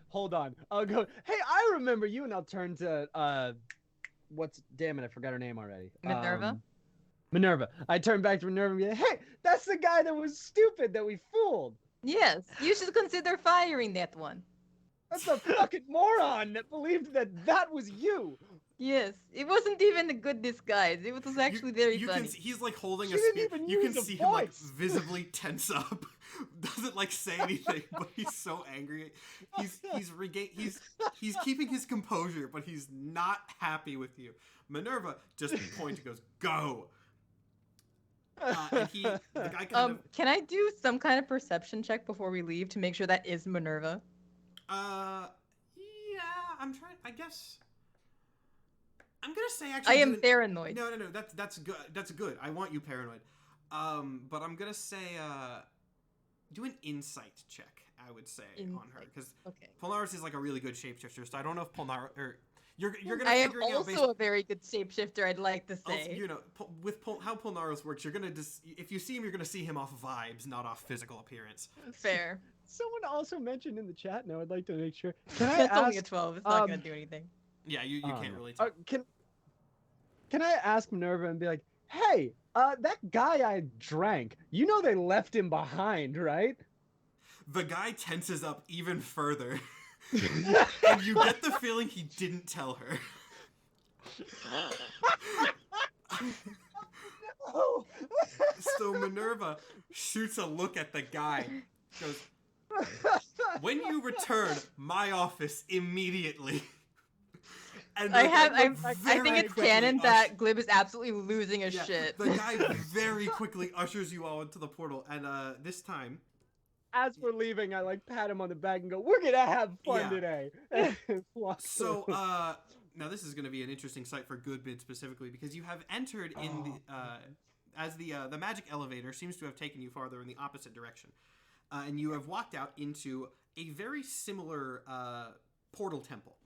Hold on. I'll go. Hey, I remember you, and I'll turn to damn it, I forgot her name already. Minerva? Minerva. I turn back to Minerva and be like, hey, that's the guy that was stupid that we fooled. Yes, you should consider firing that one. That's a fucking moron that believed that was you. Yes, it wasn't even a good disguise. It was actually very funny. He's like holding She a didn't spear. even You use can a see him like voice. visibly tense up. Doesn't like say anything, but he's so angry. He's keeping his composure, but he's not happy with you. Minerva just points and goes, "Go." And the guy kind of Can I do some kind of perception check before we leave to make sure that is Minerva? yeah, I'm trying. I guess I'm gonna say I actually. am paranoid. No. That's good. That's good. I want you paranoid. But I'm gonna say do an insight check. I would say on her Insight. because Okay. Polnaris is like a really good shapeshifter. So I don't know if Polnaris or you're gonna I am figuring out based also a very good shapeshifter, I'd like to say. also, you know how Polnaris works. You're gonna just if you see him, you're gonna see him off vibes, not off physical appearance. Fair. Someone also mentioned in the chat, and I would like to make sure. Can I It's only a ask? 12. It's not going to do anything. Yeah, you can't really tell. Can I ask Minerva and be like, hey, that guy I drank, you know they left him behind, right? The guy tenses up even further. And you get the feeling he didn't tell her. Oh. So Minerva shoots a look at the guy, goes, "When you return, my office immediately." And the guy I very think it's quickly canon that Glib is absolutely losing his yeah, shit. The guy very quickly ushers you all into the portal, and this time, As we're leaving, I like pat him on the back and go, "We're gonna have fun Yeah. today." so now this is going to be an interesting site for Goodbid specifically because you have entered in the as the magic elevator seems to have taken you farther in the opposite direction, and you have walked out into a very similar portal temple.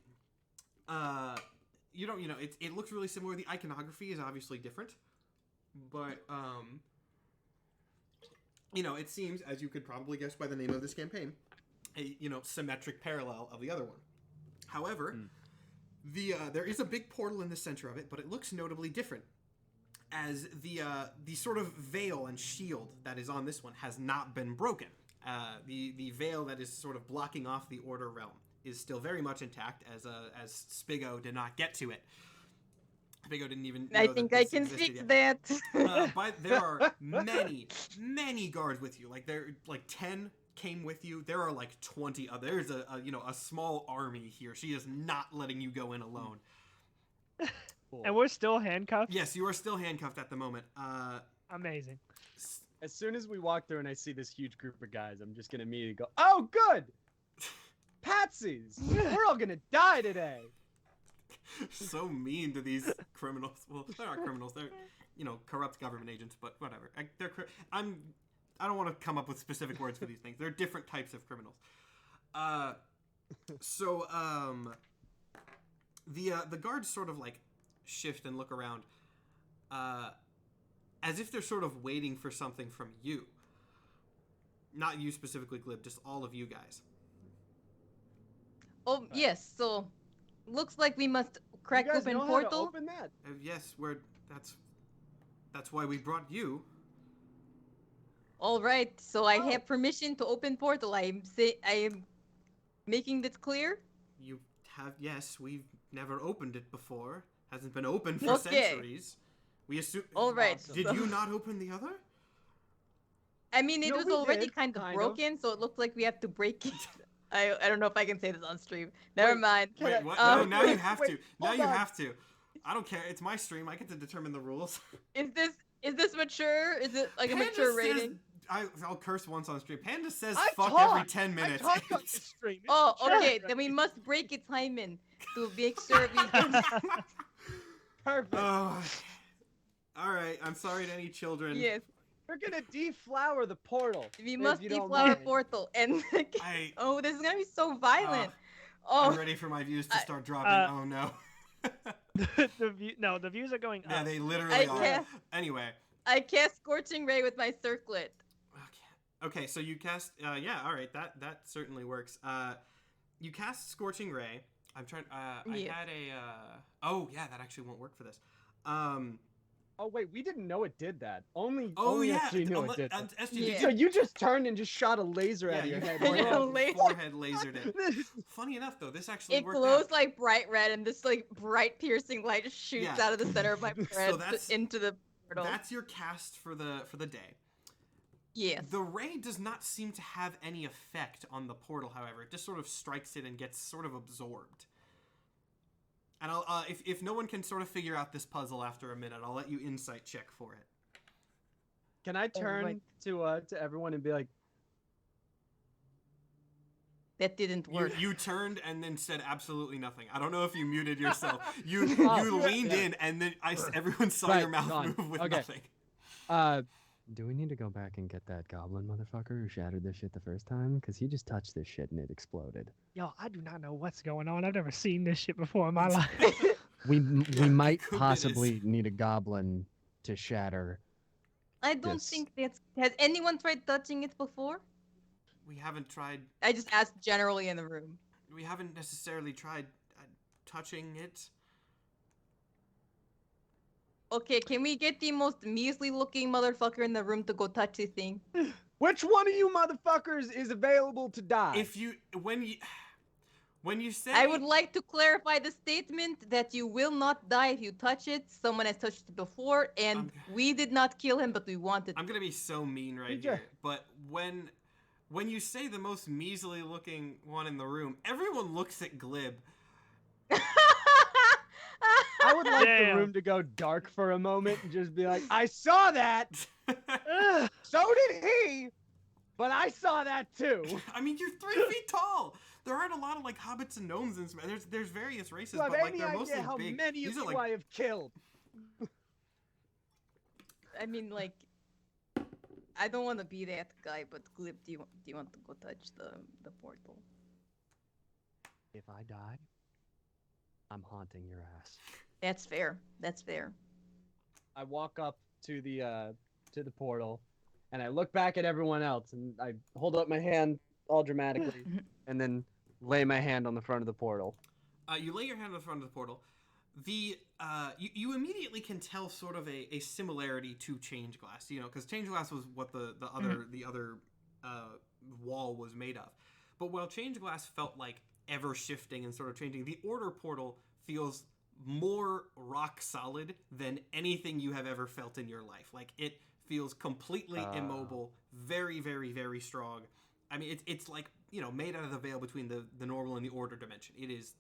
It looks really similar. The iconography is obviously different, but it seems, as you could probably guess by the name of this campaign, a symmetric parallel of the other one. However, there is a big portal in the center of it, but it looks notably different, as the sort of veil and shield that is on this one has not been broken. The veil that is sort of blocking off the Order realm is still very much intact, as Spigo did not get to it. Spigo didn't even know I that think I this can existed fix yet. that. But there are many guards with you. Like there, 10 came with you. There are like 20 others. There's a small army here. She is not letting you go in alone. Cool. And we're still handcuffed? Yes, you are still handcuffed at the moment. Amazing. As soon as we walk through and I see this huge group of guys, I'm just gonna immediately go, "Oh, good, patsies! We're all gonna die today." So mean to these criminals. Well, they're not criminals. They're, corrupt government agents. But whatever. I don't want to come up with specific words for these things. They're different types of criminals. The guards sort of like shift and look around, as if they're sort of waiting for something from you. Not you specifically, Glib. Just all of you guys. Oh, yes, so looks like we must crack you guys open know portal. how to open that? Yes, that's why we brought you. All right, so I Oh. have permission to open portal. I am making this clear. You have, yes, we've never opened it before. Hasn't been open for Okay. centuries. We assume. All right. Awesome. Did so- you not open the other? I mean, it No, was we already did, kind of kind of. broken, so it looks like we have to break it. I don't know if I can say this on stream. Never Wait, mind. Can Wait, I- what? um, No, now you wait, have wait, to. Now hold you on. have to. I don't care. It's my stream. I get to determine the rules. Is this mature? Is it like a Panda mature says- rating? I'll curse once on stream. Panda says I fuck talk. every 10 I minutes. talked on the stream. It's Oh, mature, okay. right? Then we must break its hymen to make sure we can. Perfect. Oh. All right. I'm sorry to any children. Yes, We're gonna deflower the portal. we if must you don't deflower mind. portal. And I, oh, this is gonna be so violent. I'm Oh, ready for my views to I- start dropping. Oh no. the views are going Yeah, up. they literally I are. can't- Anyway. I cast Scorching Ray with my circlet. Okay, so you cast. Yeah, all right. That certainly works. You cast Scorching Ray. I'm trying. I Yes. had a. Oh yeah, that actually won't work for this. Oh wait, we didn't know it did that. Only Yeah. SG knew it did that. SG, Yeah. did So you? you just turned and just shot a laser Yeah, out of your you head. Yeah, forehead, laser. forehead lasered it. Funny enough, though, this actually It worked glows out. like bright red, and this like bright piercing light just shoots Yeah. out of the center of my forehead that's- into the portal. That's your cast for the day. Yes. The ray does not seem to have any effect on the portal, however. It just sort of strikes it and gets sort of absorbed. And I'll if no one can sort of figure out this puzzle after a minute, I'll let you insight check for it. Can I turn right. to everyone and be like, That didn't work. You turned and then said absolutely nothing. I don't know if you muted yourself. You Oh, you leaned yeah. in and then everyone saw Right, your mouth gone. move with Okay. nothing. Do we need to go back and get that goblin motherfucker who shattered this shit the first time? Because he just touched this shit and it exploded. Yo, I do not know what's going on. I've never seen this shit before in my life. We might Goodness. possibly need a goblin to shatter. I don't Yes. think that's. Has anyone tried touching it before? We haven't tried. I just asked generally in the room. We haven't necessarily tried touching it. Okay, can we get the most measly looking motherfucker in the room to go touch the thing? which one of you motherfuckers is available to die? If you when you say I would like to clarify the statement that you will not die if you touch it. Someone has touched it before, and I'm- we did not kill him, but we wanted. I'm gonna be so mean right Did ya? here, but when you say the most measly looking one in the room, everyone looks at Glib. I would like Damn. the room to go dark for a moment and just be like, I saw that. Ugh. So did he. But I saw that too. I mean, you're 3 feet tall. There aren't a lot of like hobbits and gnomes in Smash. There's various races, Do you have but like any they're mostly idea how big. many of These are you like I have killed? I mean, like, I don't want to be that guy, but Glib, do you want to go touch the portal? If I die, I'm haunting your ass. That's fair. That's fair. I walk up to the portal, and I look back at everyone else, and I hold up my hand all dramatically, and then lay my hand on the front of the portal. you lay your hand on the front of the portal. You immediately can tell sort of a similarity to Change Glass, you know, because Change Glass was what the other wall was made of. But while Change Glass felt like ever shifting and sort of changing, the Order portal feels more rock solid than anything you have ever felt in your life. Like it feels completely immobile, very, very, very strong. I mean, it's like, you know, made out of the veil between the normal and the Order dimension. It is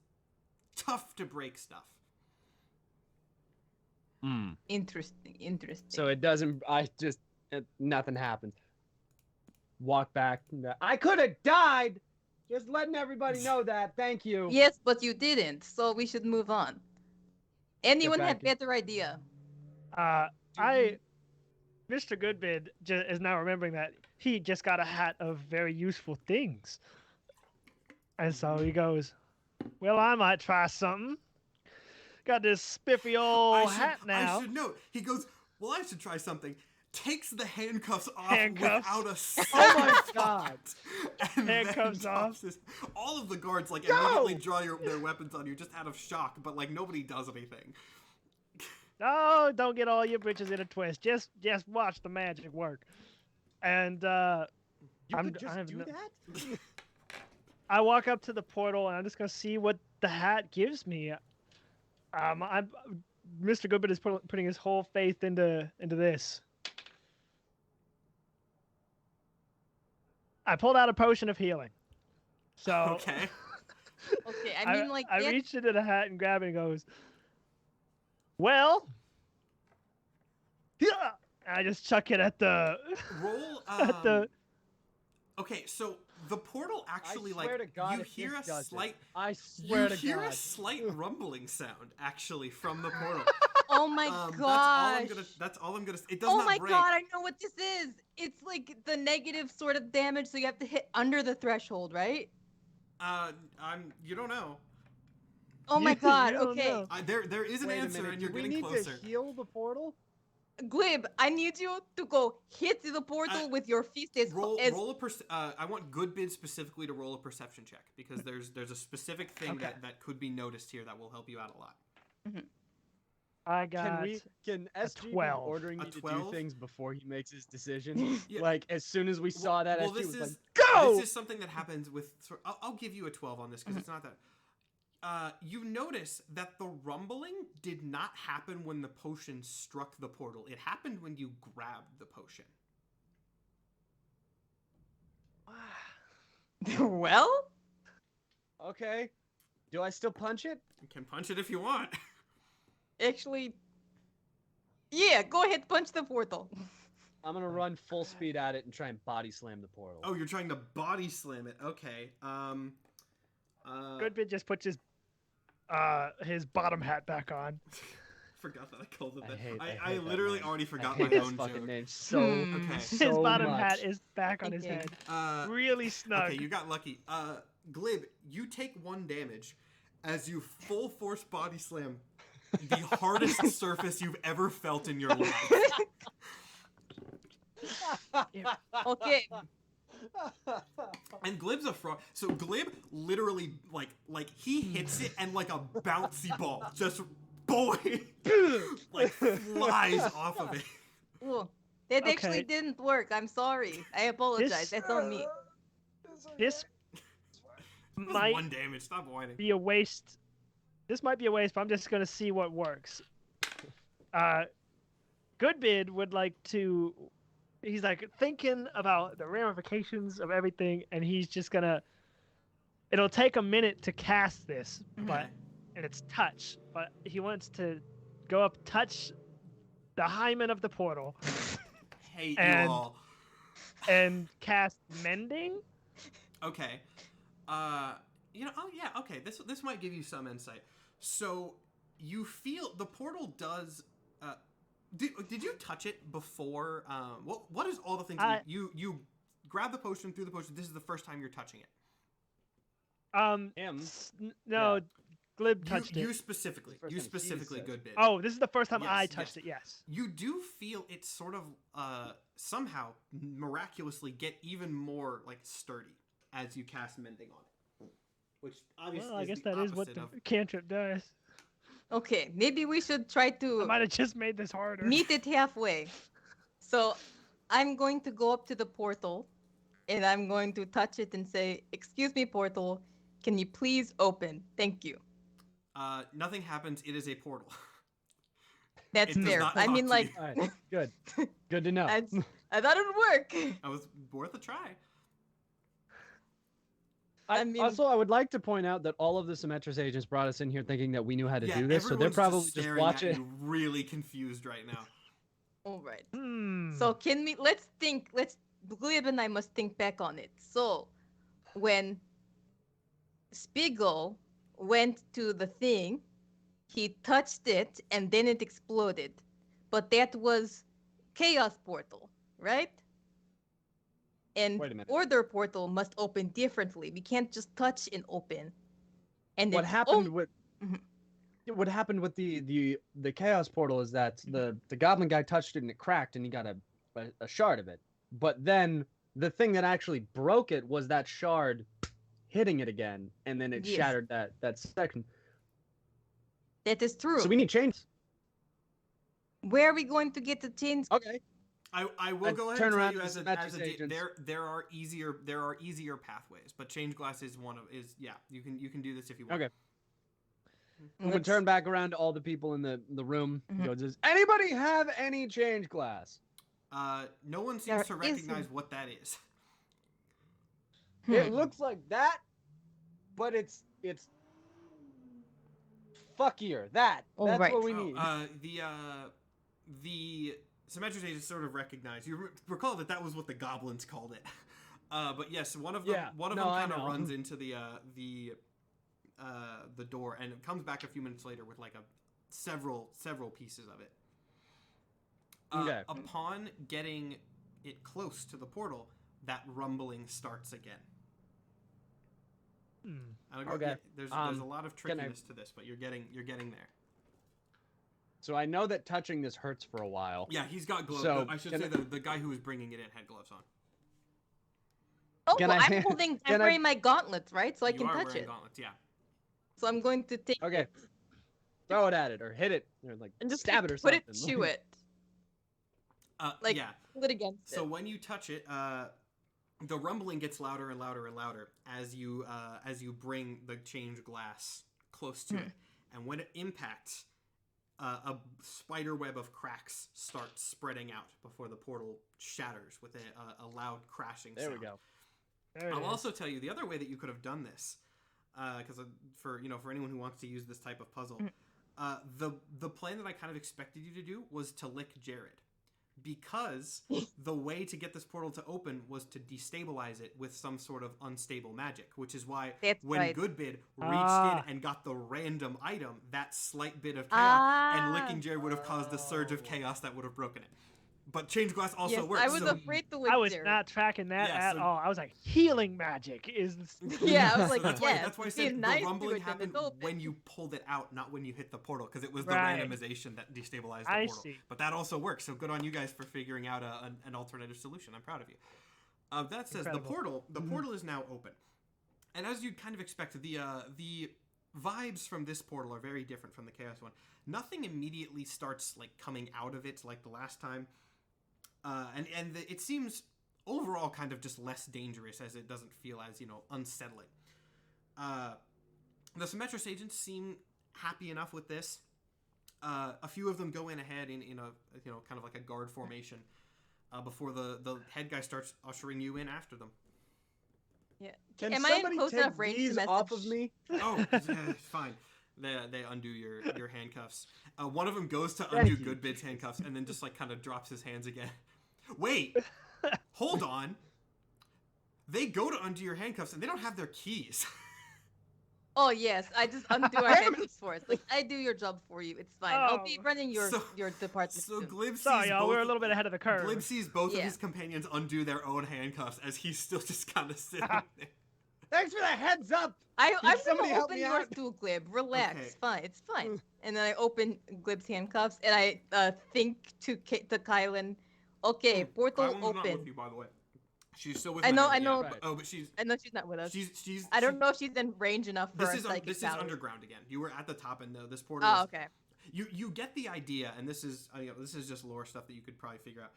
tough to break stuff. Interesting. Interesting. So it doesn't. Nothing happens. Walk back. I could have died. Just letting everybody know that. Thank you. Yes, but you didn't, so we should move on. Anyone have back in. better idea? Mr. Goodbid is now remembering that he just got a hat of very useful things. And so he goes, well, I might try something. Got this spiffy old hat now. I should know. He goes, well, I should try something. takes the handcuffs off Handcuffs. without a second Oh my thought, and Handcuffs then off. drops his, all of the guards like Go! immediately draw their weapons on you just out of shock, but like nobody does anything. Oh, don't get all your britches in a twist. Just watch the magic work. And You I'm- could just I'm do not- that? I walk up to the portal and I'm just gonna see what the hat gives me. Mr. Goodbit is putting his whole faith into this. I pulled out a potion of healing. So Okay. Okay, I mean, like, I that- reached into the hat and grabbed it and goes, well, yeah. And I just chuck it at the Roll. at the. Okay, so the portal actually I swear to God, you if hear this a does it, slight. I swear You to hear a God. slight rumbling sound actually from the portal. oh my gosh. That's all I'm gonna. It does Oh not my break. god, I know what this is. It's like the negative sort of damage, so you have to hit under the threshold, right? You don't know. Oh my You god, don't okay. know. There is an Wait a answer, minute, and do you're we getting need closer. to heal the portal? Glib, I need you to go hit the portal with your fist as Roll as I want Goodbid specifically to roll a perception check because there's a specific thing Okay. that could be noticed here that will help you out a lot. I got. Can SG be 12. ordering A me to 12? do things before he makes his decision? Yeah. Like as soon as we saw that, well, SG this was is like, "Go!" This is something that happens with. I'll give you a 12 on this because it's not that. You notice that the rumbling did not happen when the potion struck the portal. It happened when you grabbed the potion. well, Okay. Do I still punch it? You can punch it if you want. actually, yeah, go ahead, punch the portal. I'm gonna run full speed at it and try and body slam the portal. Oh, you're trying to body slam it. Okay. Goodbid just puts his bottom hat back on. Forgot that I called it I that. hate I that literally name. already I forgot hate my this own fucking joke. name so, Okay. His so bottom much. hat is back on his Okay. head. Really snug. Okay, you got lucky. Glib, you take 1 damage as you full force body slam the hardest surface you've ever felt in your life. Okay, And Glib's a fraud. So Glib literally like he hits it and like a bouncy ball just boing like flies off of it. Ooh, that actually Okay. didn't work. I'm sorry. I apologize. This- That's on me. This It was might 1 damage. Stop whining. be a waste. This might be a waste, but I'm just gonna see what works. Goodbid would like to. He's like thinking about the ramifications of everything, and he's just gonna. It'll take a minute to cast this, but and it's touch. But he wants to go up, touch the hymen of the portal, Hate And- you all. and cast mending. Okay. Oh yeah, okay. This might give you some insight. So you feel the portal does. Did you touch it before? What is all the things you grab the potion, through the potion? This is the first time you're touching it. Him. No, Yeah. Glib touched You it. specifically. First You time he specifically, said. good bit. Oh, this is the first time Yes, I yes. touched it. Yes. You do feel it sort of somehow miraculously get even more like sturdy as you cast mending on it, which obviously Well, I is guess the that is what opposite the of. cantrip does. Okay, maybe we should try I to might have just made this harder. meet it halfway. So I'm going to go up to the portal and I'm going to touch it and say, "Excuse me, portal, can you please open? Thank you." Nothing happens. It is a portal. That's It does fair. not I talk mean, to like, you. All right, good. Good to know. I thought it would work. That was worth a try. I mean- Also, I would like to point out that all of the Symmetris agents brought us in here thinking that we knew how to do this, so they're everyone's probably just staring at watching. you really confused right now. All right. Hmm. So can we? Let's think. Glib and I must think back on it. So, when Spiegel went to the thing, he touched it and then it exploded. But that was Chaos Portal, right? And Wait a minute. Order Portal must open differently. We can't just touch and open. And What it's happened oh, with Mhm. what happened with the chaos portal is that the goblin guy touched it and it cracked and he got a a shard of it. But then the thing that actually broke it was that shard hitting it again, and then it Yes. shattered that section. That is true. So we need change. Where are we going to get the change? Okay. I will go ahead turn and tell around you to as a Symmetry's agents. there are easier pathways, but change glass is you can do this if you want. Okay. We would Let's- turn back around to all the people in the room. Mhm. Go, does anybody have any change glass? No one seems There to recognize isn't. what that is. It looks like that, but it's fuckier. That's Alright. what we need. The Symmetry agents sort of recognize. You recall that was what the goblins called it. But yes, one of them I kind of know. runs into the door and it comes back a few minutes later with like several pieces of it. Okay. Upon getting it close to the portal, that rumbling starts again. I don't know, Okay. There's a lot of can I- trickiness to this, but you're getting there. So I know that touching this hurts for a while. Yeah, he's got gloves. So, I should can say I- the guy who was bringing it in had gloves on. Oh, Can well, I I'm hand- holding. can I'm I- wearing my gauntlets, right? So I You can are touch wearing it. gauntlets, yeah. So I'm going to take Okay. it Throw it at it or hit it or like and just stab it or put something. it to it, like Yeah. pull it against So it. when you touch it, the rumbling gets louder and louder and louder as you bring the change glass close to it, and when it impacts, a spider web of cracks starts spreading out before the portal shatters with a loud crashing There sound. we go. There it I'll is. also tell you the other way that you could have done this, because for anyone who wants to use this type of puzzle, the plan that I kind of expected you to do was to lick Jared, because the way to get this portal to open was to destabilize it with some sort of unstable magic, which is why That's when right. Goodbid reached Ah. in and got the random item, that slight bit of chaos, and Ah. licking Jared would have caused the surge of chaos that would have broken it. But change glass also Yes, works. I was so afraid to lick I was Jared. not tracking that Yeah, at so- all. I was like, healing magic is. Yeah, I was So like, that's yes, why I be said nice the to rumbling it and happened it's open. when you pulled it out, not when you hit the portal, because it was the Right. randomization that destabilized the I portal. see. But that also works, so good on you guys for figuring out an alternative solution. I'm proud of you. That says Incredible. the portal is now open, and as you'd kind of expect, the vibes from this portal are very different from the chaos one. Nothing immediately starts like coming out of it like the last time. It seems overall kind of just less dangerous, as it doesn't feel as unsettling. The Symmetrous agents seem happy enough with this. A few of them go in ahead in a kind of like a guard formation before the head guy starts ushering you in after them. Yeah. Can Am I in somebody close take enough range to these message? off of me? Oh, yeah, fine. They undo your handcuffs. One of them goes to Thank undo you. Goodbid's handcuffs and then just like kind of drops his hands again. Wait, hold on. They go to undo your handcuffs and they don't have their keys. Oh yes, I just undo our Damn it. handcuffs for us. Like I do your job for you. It's fine. I'll be Oh. running your So- department So soon. Glib sees Sorry, y'all. both, We're a little bit ahead of the curve. Glib sees both of Yeah. his companions undo their own handcuffs as he's still just kind of sitting there. Thanks for the heads up. I'm somebody gonna help open me yours out? too, Glib. Relax. Okay. Fine. It's fine. And then I open Glib's handcuffs and I think to Kylan. Okay, portal Kylan's not open. with you, by the way. She's still with I know, Minerva, I know. yeah, but- oh, but she's I know she's not with us. she's. I don't know if she's in range enough for This our is psychic this is powers. underground again. You were at the top, and this portal. Oh, is, okay. You get the idea, and this is this is just lore stuff that you could probably figure out.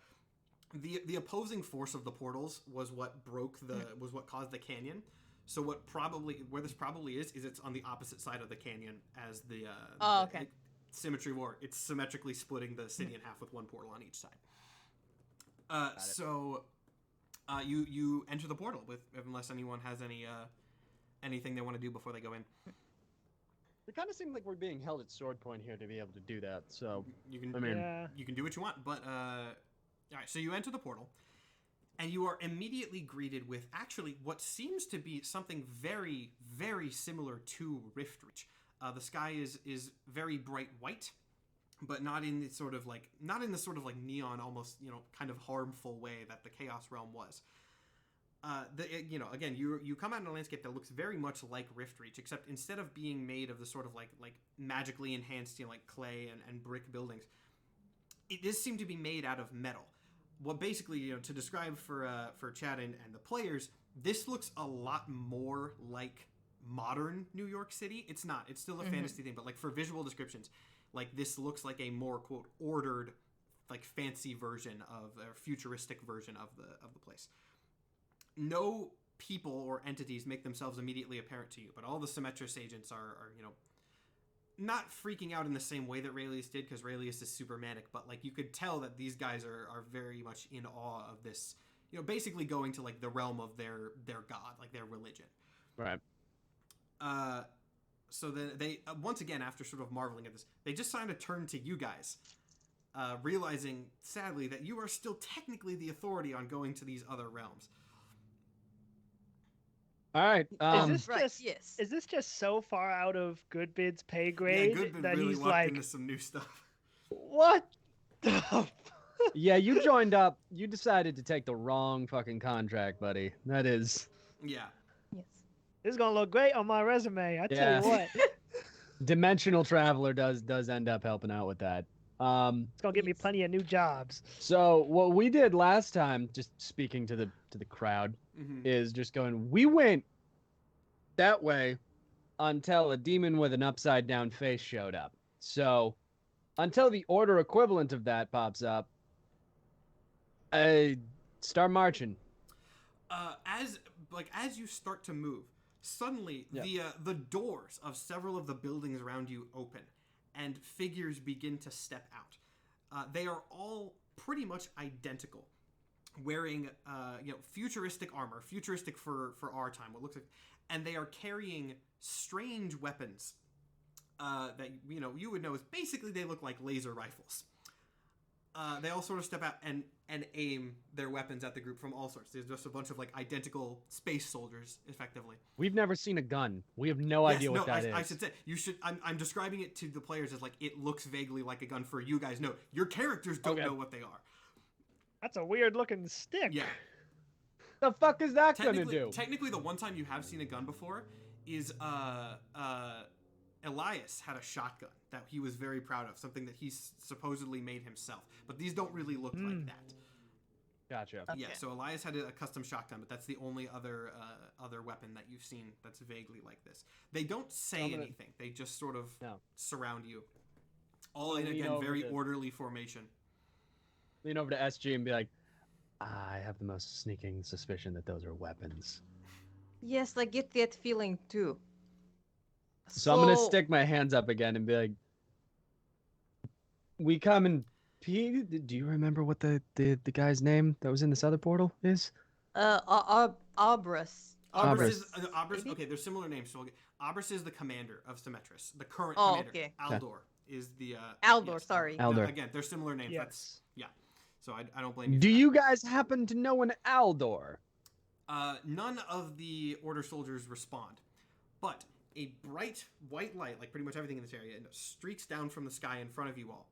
The opposing force of the portals was what was what caused the canyon. So where this probably is it's on the opposite side of the canyon as the okay. Symmetry War. It's symmetrically splitting the city in half with one portal on each side. You enter the portal unless anyone has anything they want to do before they go in. It kind of seemed like we're being held at sword point here to be able to do that. So You can I mean, Yeah. you can do what you want, but all right. So you enter the portal, and you are immediately greeted with actually what seems to be something very, very similar to Rift Reach. The sky is very bright white, but not in the sort of like neon, almost kind of harmful way that the Chaos Realm was. Again, you come out in a landscape that looks very much like Rift Reach, except instead of being made of the sort of like magically enhanced like clay and brick buildings, it does seem to be made out of metal. what basically, to describe for Chad and the players, this looks a lot more like modern New York City. It's not. It's still a fantasy thing, but like for visual descriptions, like this looks like a more quote ordered, like fancy version of a futuristic version of the place. No people or entities make themselves immediately apparent to you, but all the Symmetris agents are not freaking out in the same way that Raelius did, because Raelius is super manic, but like you could tell that these guys are very much in awe of this, basically going to like the realm of their god, like their religion. Right. So then they once again, after sort of marveling at this, they just kind of turn to you guys, realizing sadly that you are still technically the authority on going to these other realms. All right. Is this just so far out of Goodbid's pay grade Goodbid that really he's walked like, into some new stuff. what the Yeah, you joined up. You decided to take the wrong fucking contract, buddy. That is. Yeah. Yes. This is gonna look great on my resume. I tell Yeah. you what, Dimensional Traveler does end up helping out with that. it's gonna give me plenty of new jobs. So what we did last time, just speaking to the crowd, is just going. We went that way until a demon with an upside down face showed up. So until the order equivalent of that pops up, start marching. As you start to move, suddenly the doors of several of the buildings around you open, and figures begin to step out. They are all pretty much identical, wearing futuristic armor, futuristic for our time. What looks like, and they are carrying strange weapons that you would know is basically they look like laser rifles. They all sort of step out and aim their weapons at the group from all sorts. There's just a bunch of like identical space soldiers, effectively. We've never seen a gun. We have no idea what that is. I should say you should. I'm describing it to the players as like it looks vaguely like a gun. For you guys, no, your characters don't know what they are. That's a weird looking stick. Yeah. The fuck is that gonna do? Technically, the one time you have seen a gun before is Elias had a shotgun that he was very proud of, something that he supposedly made himself. But these don't really look like that. Gotcha. Okay. Yeah, so Elias had a custom shotgun, but that's the only other weapon that you've seen that's vaguely like this. They don't say anything. They just sort of surround you. All in, again, very orderly formation. Lean over to SG and be like, I have the most sneaking suspicion that those are weapons. Yes, I get that feeling too. So I'm gonna stick my hands up again and be like, we come and Pete, do you remember what the guy's name that was in this other portal is? Abras. Abras. Okay, they're similar names. So Abras is the commander of Symmetris. The current commander. Okay. Aldor is the. Aldor, sorry. Aldor. Again, they're similar names. Yes. So I don't blame you. Do you guys happen to know an Aldor? None of the Order soldiers respond, but a bright white light, like pretty much everything in this area, streaks down from the sky in front of you all.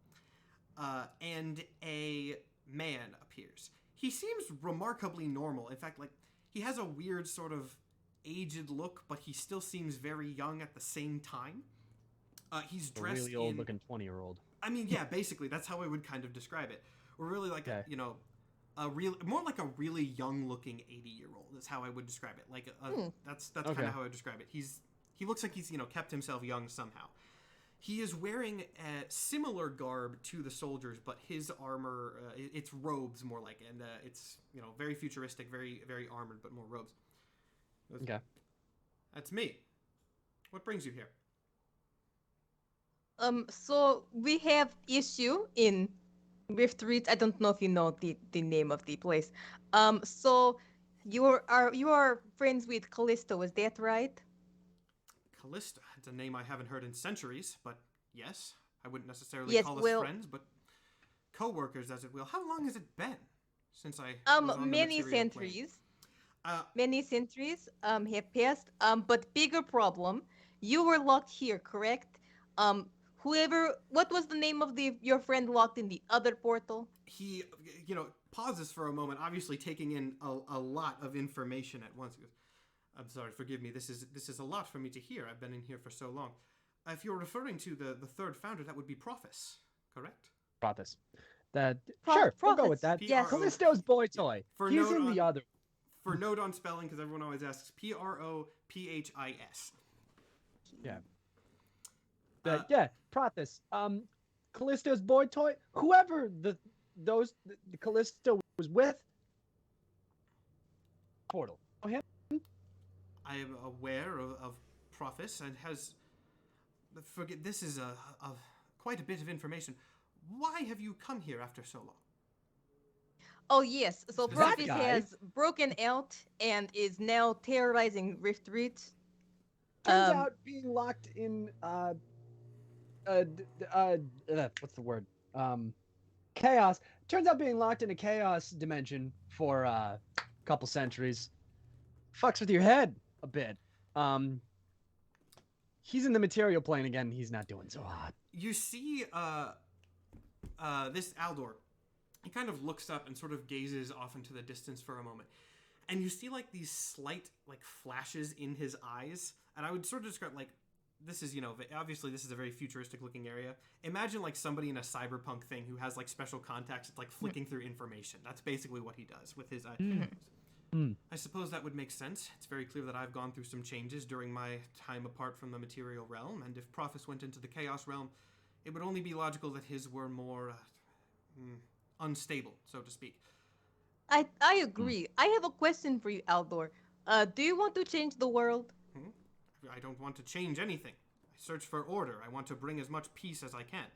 And a man appears. He seems remarkably normal. In fact, like, he has a weird sort of aged look, but he still seems very young at the same time. He's dressed a really old-looking 20-year-old. I mean, yeah, basically, that's how I would kind of describe it. We're really like, more like a really young-looking 80-year-old is how I would describe it. Like, that's kind of how I would describe it. He looks like he's, kept himself young somehow. He is wearing a similar garb to the soldiers, but his armor, it's robes more like, and it's, very futuristic, very, very armored, but more robes. Okay. That's me. What brings you here? So we have issue in Rift Reach. I don't know if you know the name of the place. So you are friends with Callisto, is that right? Callista. It's a name I haven't heard in centuries, but yes, I wouldn't necessarily call us friends, but co-workers, as it will. How long has it been since I was on many the centuries. Plane? Many centuries have passed. But bigger problem, you were locked here, correct? What was the name of your friend locked in the other portal? He, pauses for a moment, obviously taking in a lot of information at once. He goes, I'm sorry, forgive me. This is a lot for me to hear. I've been in here for so long. If you're referring to the third founder, that would be Prophis, correct? Prophis. That Pro- sure, we'll go with profits, that. yes. Callisto's boy toy. For He's note in on- the other. For note on spelling, because everyone always asks, Prophis. Yeah. Uh, Yeah, Prothis. Callisto's boy toy. Whoever the Callisto was with. Portal. Oh, him? I am aware of Prophis and has. Forget this is a quite a bit of information. Why have you come here after so long? Oh yes, so That Profit guy- has broken out and is now terrorizing Rift Reach. Turns Um, out being locked in what's the word? Chaos. Turns out being locked in a chaos dimension for a couple centuries fucks with your head a bit. He's in the material plane again. He's not doing so hot. You see, this Aldor. He kind of looks up and sort of gazes off into the distance for a moment, and you see like these slight like flashes in his eyes. And I would sort of describe like this is obviously this is a very futuristic looking area. Imagine like somebody in a cyberpunk thing who has like special contacts. It's like flicking through information. That's basically what he does with his eyes. I suppose that would make sense. It's very clear that I've gone through some changes during my time apart from the material realm, and if Prophis went into the chaos realm, it would only be logical that his were more unstable, so to speak. I agree. I have a question for you, Aldor. Do you want to change the world? I don't want to change anything. I search for order. I want to bring as much peace as I can.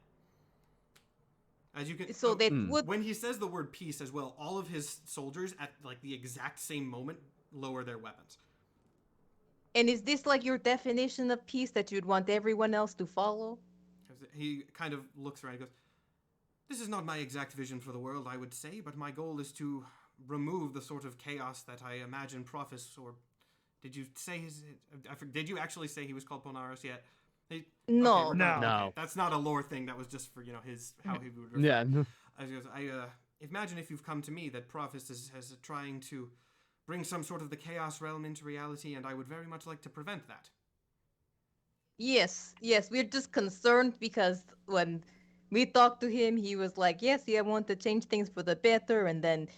As you can, So that would. when he says the word peace as well, all of his soldiers at like the exact same moment lower their weapons. And is this like your definition of peace that you'd want everyone else to follow? He kind of looks around and goes, "This is not my exact vision for the world, I would say, but my goal is to remove the sort of chaos that I imagine Prophis, or did you say did you actually say he was called Polnaris yet? No. Okay, No. No. that's not a lore thing. That was just for his how he would refer. Yeah. I imagine if you've come to me that Prophis is trying to bring some sort of the chaos realm into reality, and I would very much like to prevent that." Yes, we're just concerned because when we talked to him, he was like, yes, I want to change things for the better, and then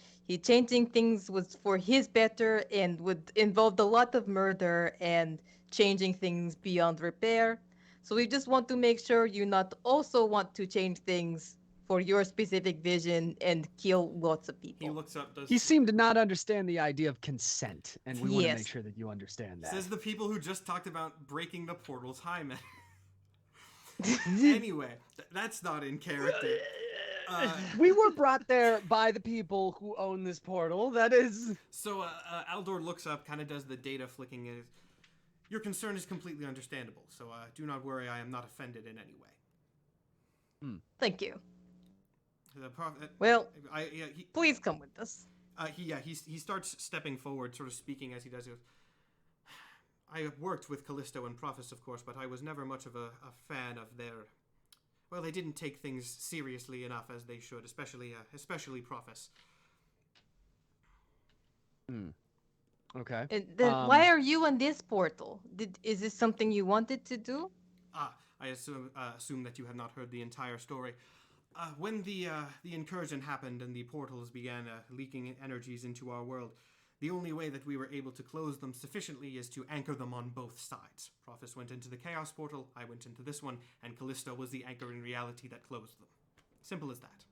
changing things was for his better and would involve a lot of murder and changing things beyond repair. So we just want to make sure you not also want to change things for your specific vision and kill lots of people. He looks up, He seemed to not understand the idea of consent, and we want to Yes. make sure that you understand that. says the people who just talked about breaking the portal's hymen. Anyway, that's not in character. We were brought there by the people who own this portal. That is. So Aldor looks up, kind of does the data flicking. Your concern is completely understandable, so do not worry, I am not offended in any way. Thank you. The Well, he please come with us. he starts stepping forward, sort of speaking as he does. He goes, "I have worked with Callisto and Prophis, of course, but I was never much of a fan of their. Well, they didn't take things seriously enough as they should, especially Prophis." Okay. And then why are you in this portal? Is this something you wanted to do? I assume that you have not heard the entire story. When the incursion happened and the portals began leaking energies into our world, the only way that we were able to close them sufficiently is to anchor them on both sides. Prophis went into the Chaos Portal, I went into this one, and Callisto was the anchor in reality that closed them. Simple as that.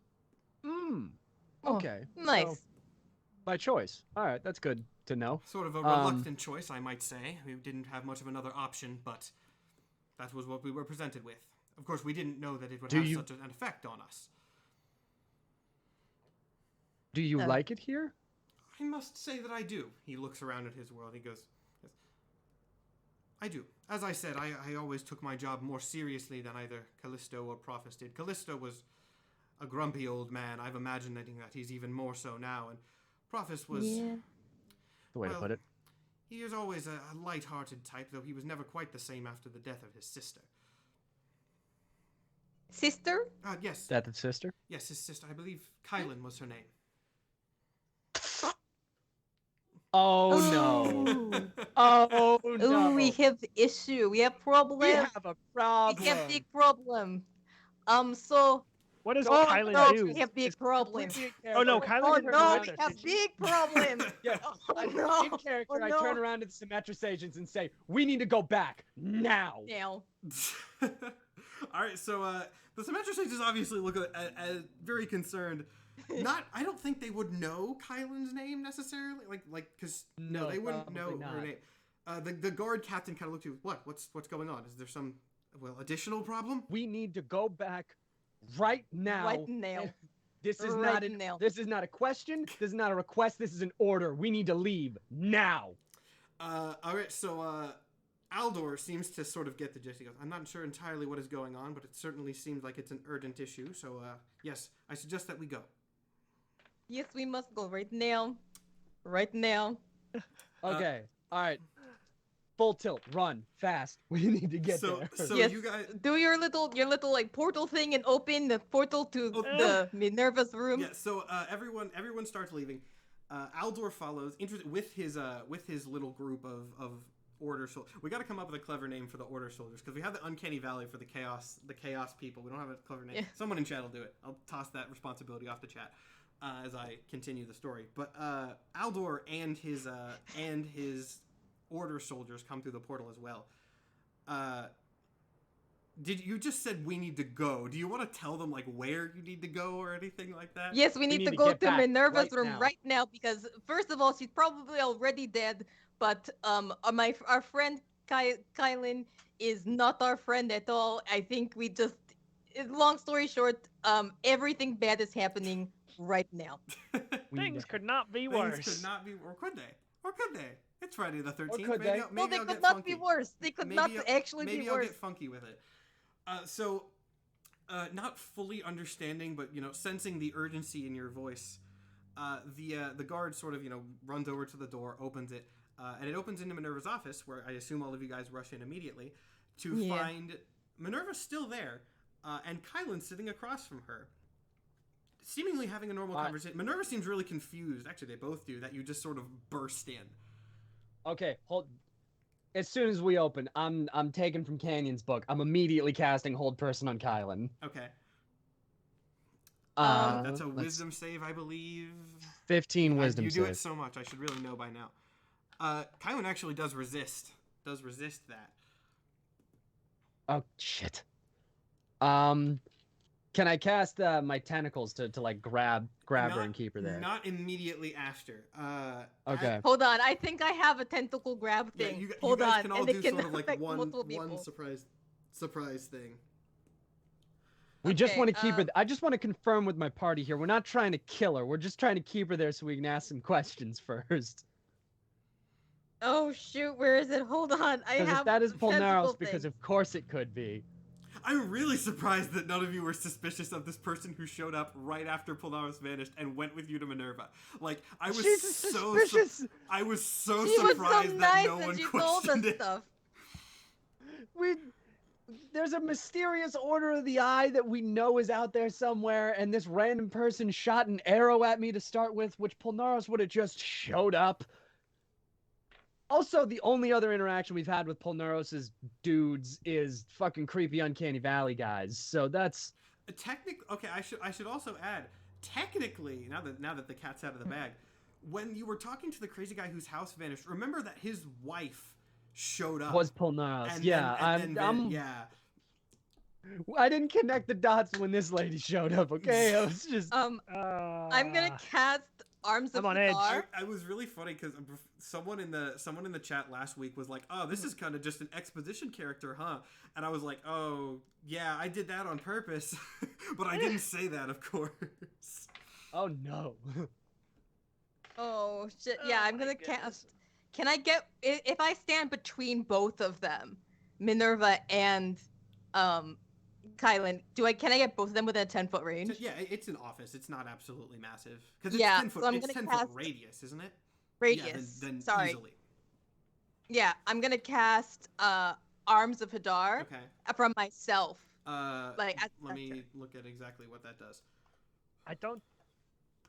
Okay. Nice. So, by choice. All right, that's good to know. Sort of a reluctant choice, I might say. We didn't have much of another option, but that was what we were presented with. Of course, we didn't know that it would have such an effect on us. Do you like it here? I must say that I do. He looks around at his world. He goes, "Yes, I do. As I said, I always took my job more seriously than either Callisto or Prophis did. Callisto was a grumpy old man. I've imagined that he's even more so now. And Prophis was... Yeah. The way to put it. He is always a light-hearted type, though he was never quite the same after the death of his sister. Sister? Yes. Death of sister? Yes, his sister. I believe Kylan was her name. Oh, no. Oh, no. Ooh, we have issue. We have problem. We have a problem. We have big problem. So What does Oh Kylan no, do? we have big problems. Oh no, Kylan. Kylan Oh turned no, around we there, have did she? big problems. Yeah, Oh no. in character, Oh, I no. turn around to the Symmetry agents and say, "We need to go back now." Now. All right, so the Symmetry sages obviously look very concerned. I don't think they would know Kylan's name necessarily, because No, they wouldn't know probably her not. name. The guard captain kind of looked at you. What's going on? Is there some additional problem? We need to go back right now. Right now. This is Right not now. this is not a question. This is not a request. This is an order. We need to leave now. All right, so Aldor seems to sort of get the gist. He goes, I'm not sure entirely what is going on, but it certainly seems like it's an urgent issue. So yes, I suggest that we go. Yes, we must go right now. Right now. Okay. All right. Full tilt. Run fast. We need to get there. So Yes. you guys. Do your little like portal thing and open the portal to Oh, the Minerva's room. Yeah, so everyone starts leaving. Aldor follows with his little group of order soldiers. We got to come up with a clever name for the order soldiers because we have the Uncanny Valley for the chaos people. We don't have a clever name. Yeah. Someone in chat will do it. I'll toss that responsibility off the chat as I continue the story. But Aldor and his order soldiers come through the portal as well. Did you just said we need to go? Do you want to tell them like where you need to go or anything like that? Yes, we need need to to go get to back Minerva's right room now. right now because first of all, she's probably already dead. But our friend Kylan is not our friend at all. I think we just. Long story short, everything bad is happening right now. Things could not be Things worse. could not be, or could they? Or could they? It's Friday the 13th. could Maybe they? I'll, No, maybe they I'll could get not funky. be worse. They could Maybe not I'll- actually maybe be I'll worse. get funky with it. Not fully understanding, but sensing the urgency in your voice, the guard sort of runs over to the door, opens it, and it opens into Minerva's office, where I assume all of you guys rush in immediately to Yeah. find Minerva still there, and Kylan sitting across from her, seemingly having a normal conversation. Minerva seems really confused. Actually, they both do. That you just sort of burst in. Okay, hold. As soon as we open, I'm taking from Canyon's book. I'm immediately casting Hold Person on Kylan. Okay. That's That's a let's- wisdom save, I believe. 15 wisdom You do save. it so much, I should really know by now. Kylan actually does resist. Does resist that. Oh shit. Can I cast my tentacles to like grab her and keep her there? Not immediately after. Okay. Hold on, I think I have a tentacle grab Yeah, thing. you Hold guys on, can all and do it can sort of like affect one multiple people. surprise thing. We just Okay, want to keep her. I just want to confirm with my party here. We're not trying to kill her. We're just trying to keep her there so we can ask some questions first. Oh shoot, where is it? Hold on, I Because have if that is the tentacle Polnaros, because thing. of course it could be. I'm really surprised that none of you were suspicious of this person who showed up right after Polnaros vanished and went with you to Minerva. Like, I was She's so suspicious. I was so She was surprised so that nice no and one she told us questioned it. stuff. There's a mysterious Order of the Eye that we know is out there somewhere, and this random person shot an arrow at me to start with, which Polnaros would have just showed up. Also, the only other interaction we've had with Polnaros' dudes is fucking creepy Uncanny Valley guys. So that's Okay, I should also add, technically, now that the cat's out of the bag, when you were talking to the crazy guy whose house vanished, remember that his wife showed up. was Polnaros. and Yeah, then yeah. I didn't connect the dots when this lady showed up. Okay, I was just. I'm gonna cast Arms of I'm on edge. Hadar. I was really funny because someone in the chat last week was like, "Oh, this is kind of just an exposition character, huh?" And I was like, "Oh, yeah, I did that on purpose," but I didn't say that, of course. Oh no. Oh shit! Yeah, Oh I'm my gonna goodness. cast. Can I get if I stand between both of them, Minerva and Kylan? Can I get both of them within a 10-foot range? Yeah, it's an office. It's not absolutely massive because it's Yeah, 10 foot. so I'm It's gonna 10 cast foot radius, isn't it? Radius. Yeah, then Sorry. easily. Yeah, I'm gonna cast Arms of Hadar Okay. from myself. Like, at let me center. look at exactly what that does. I don't.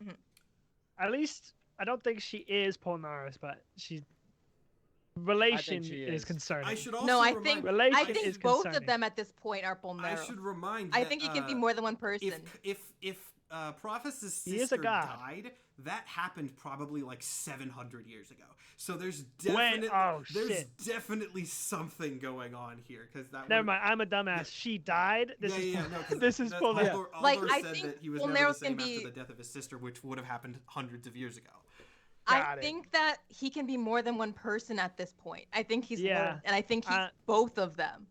Mhm. At least I don't think she is Polnaris, but she relation she is is. concerning. I should also No, I remind, think Relation I is think both concerning. of them at this point are I Polnareff. should remind. I that, think it can be more than one person. If Prophes's He is a sister god. died, that happened probably like 700 years ago. So there's When- definitely oh, there's shit. definitely something going on here because that. Never would've- mind. I'm a dumbass. Yeah. She died. This is No, 'cause this is that's- Polnareff. Aldor Like, I said think that he was never the Polnareff can same be- after the death of his sister, which would have happened hundreds of years ago. Got I it. think that he can be more than one person at this point. I think he's Yeah. learned, and I think he's Uh, both of them.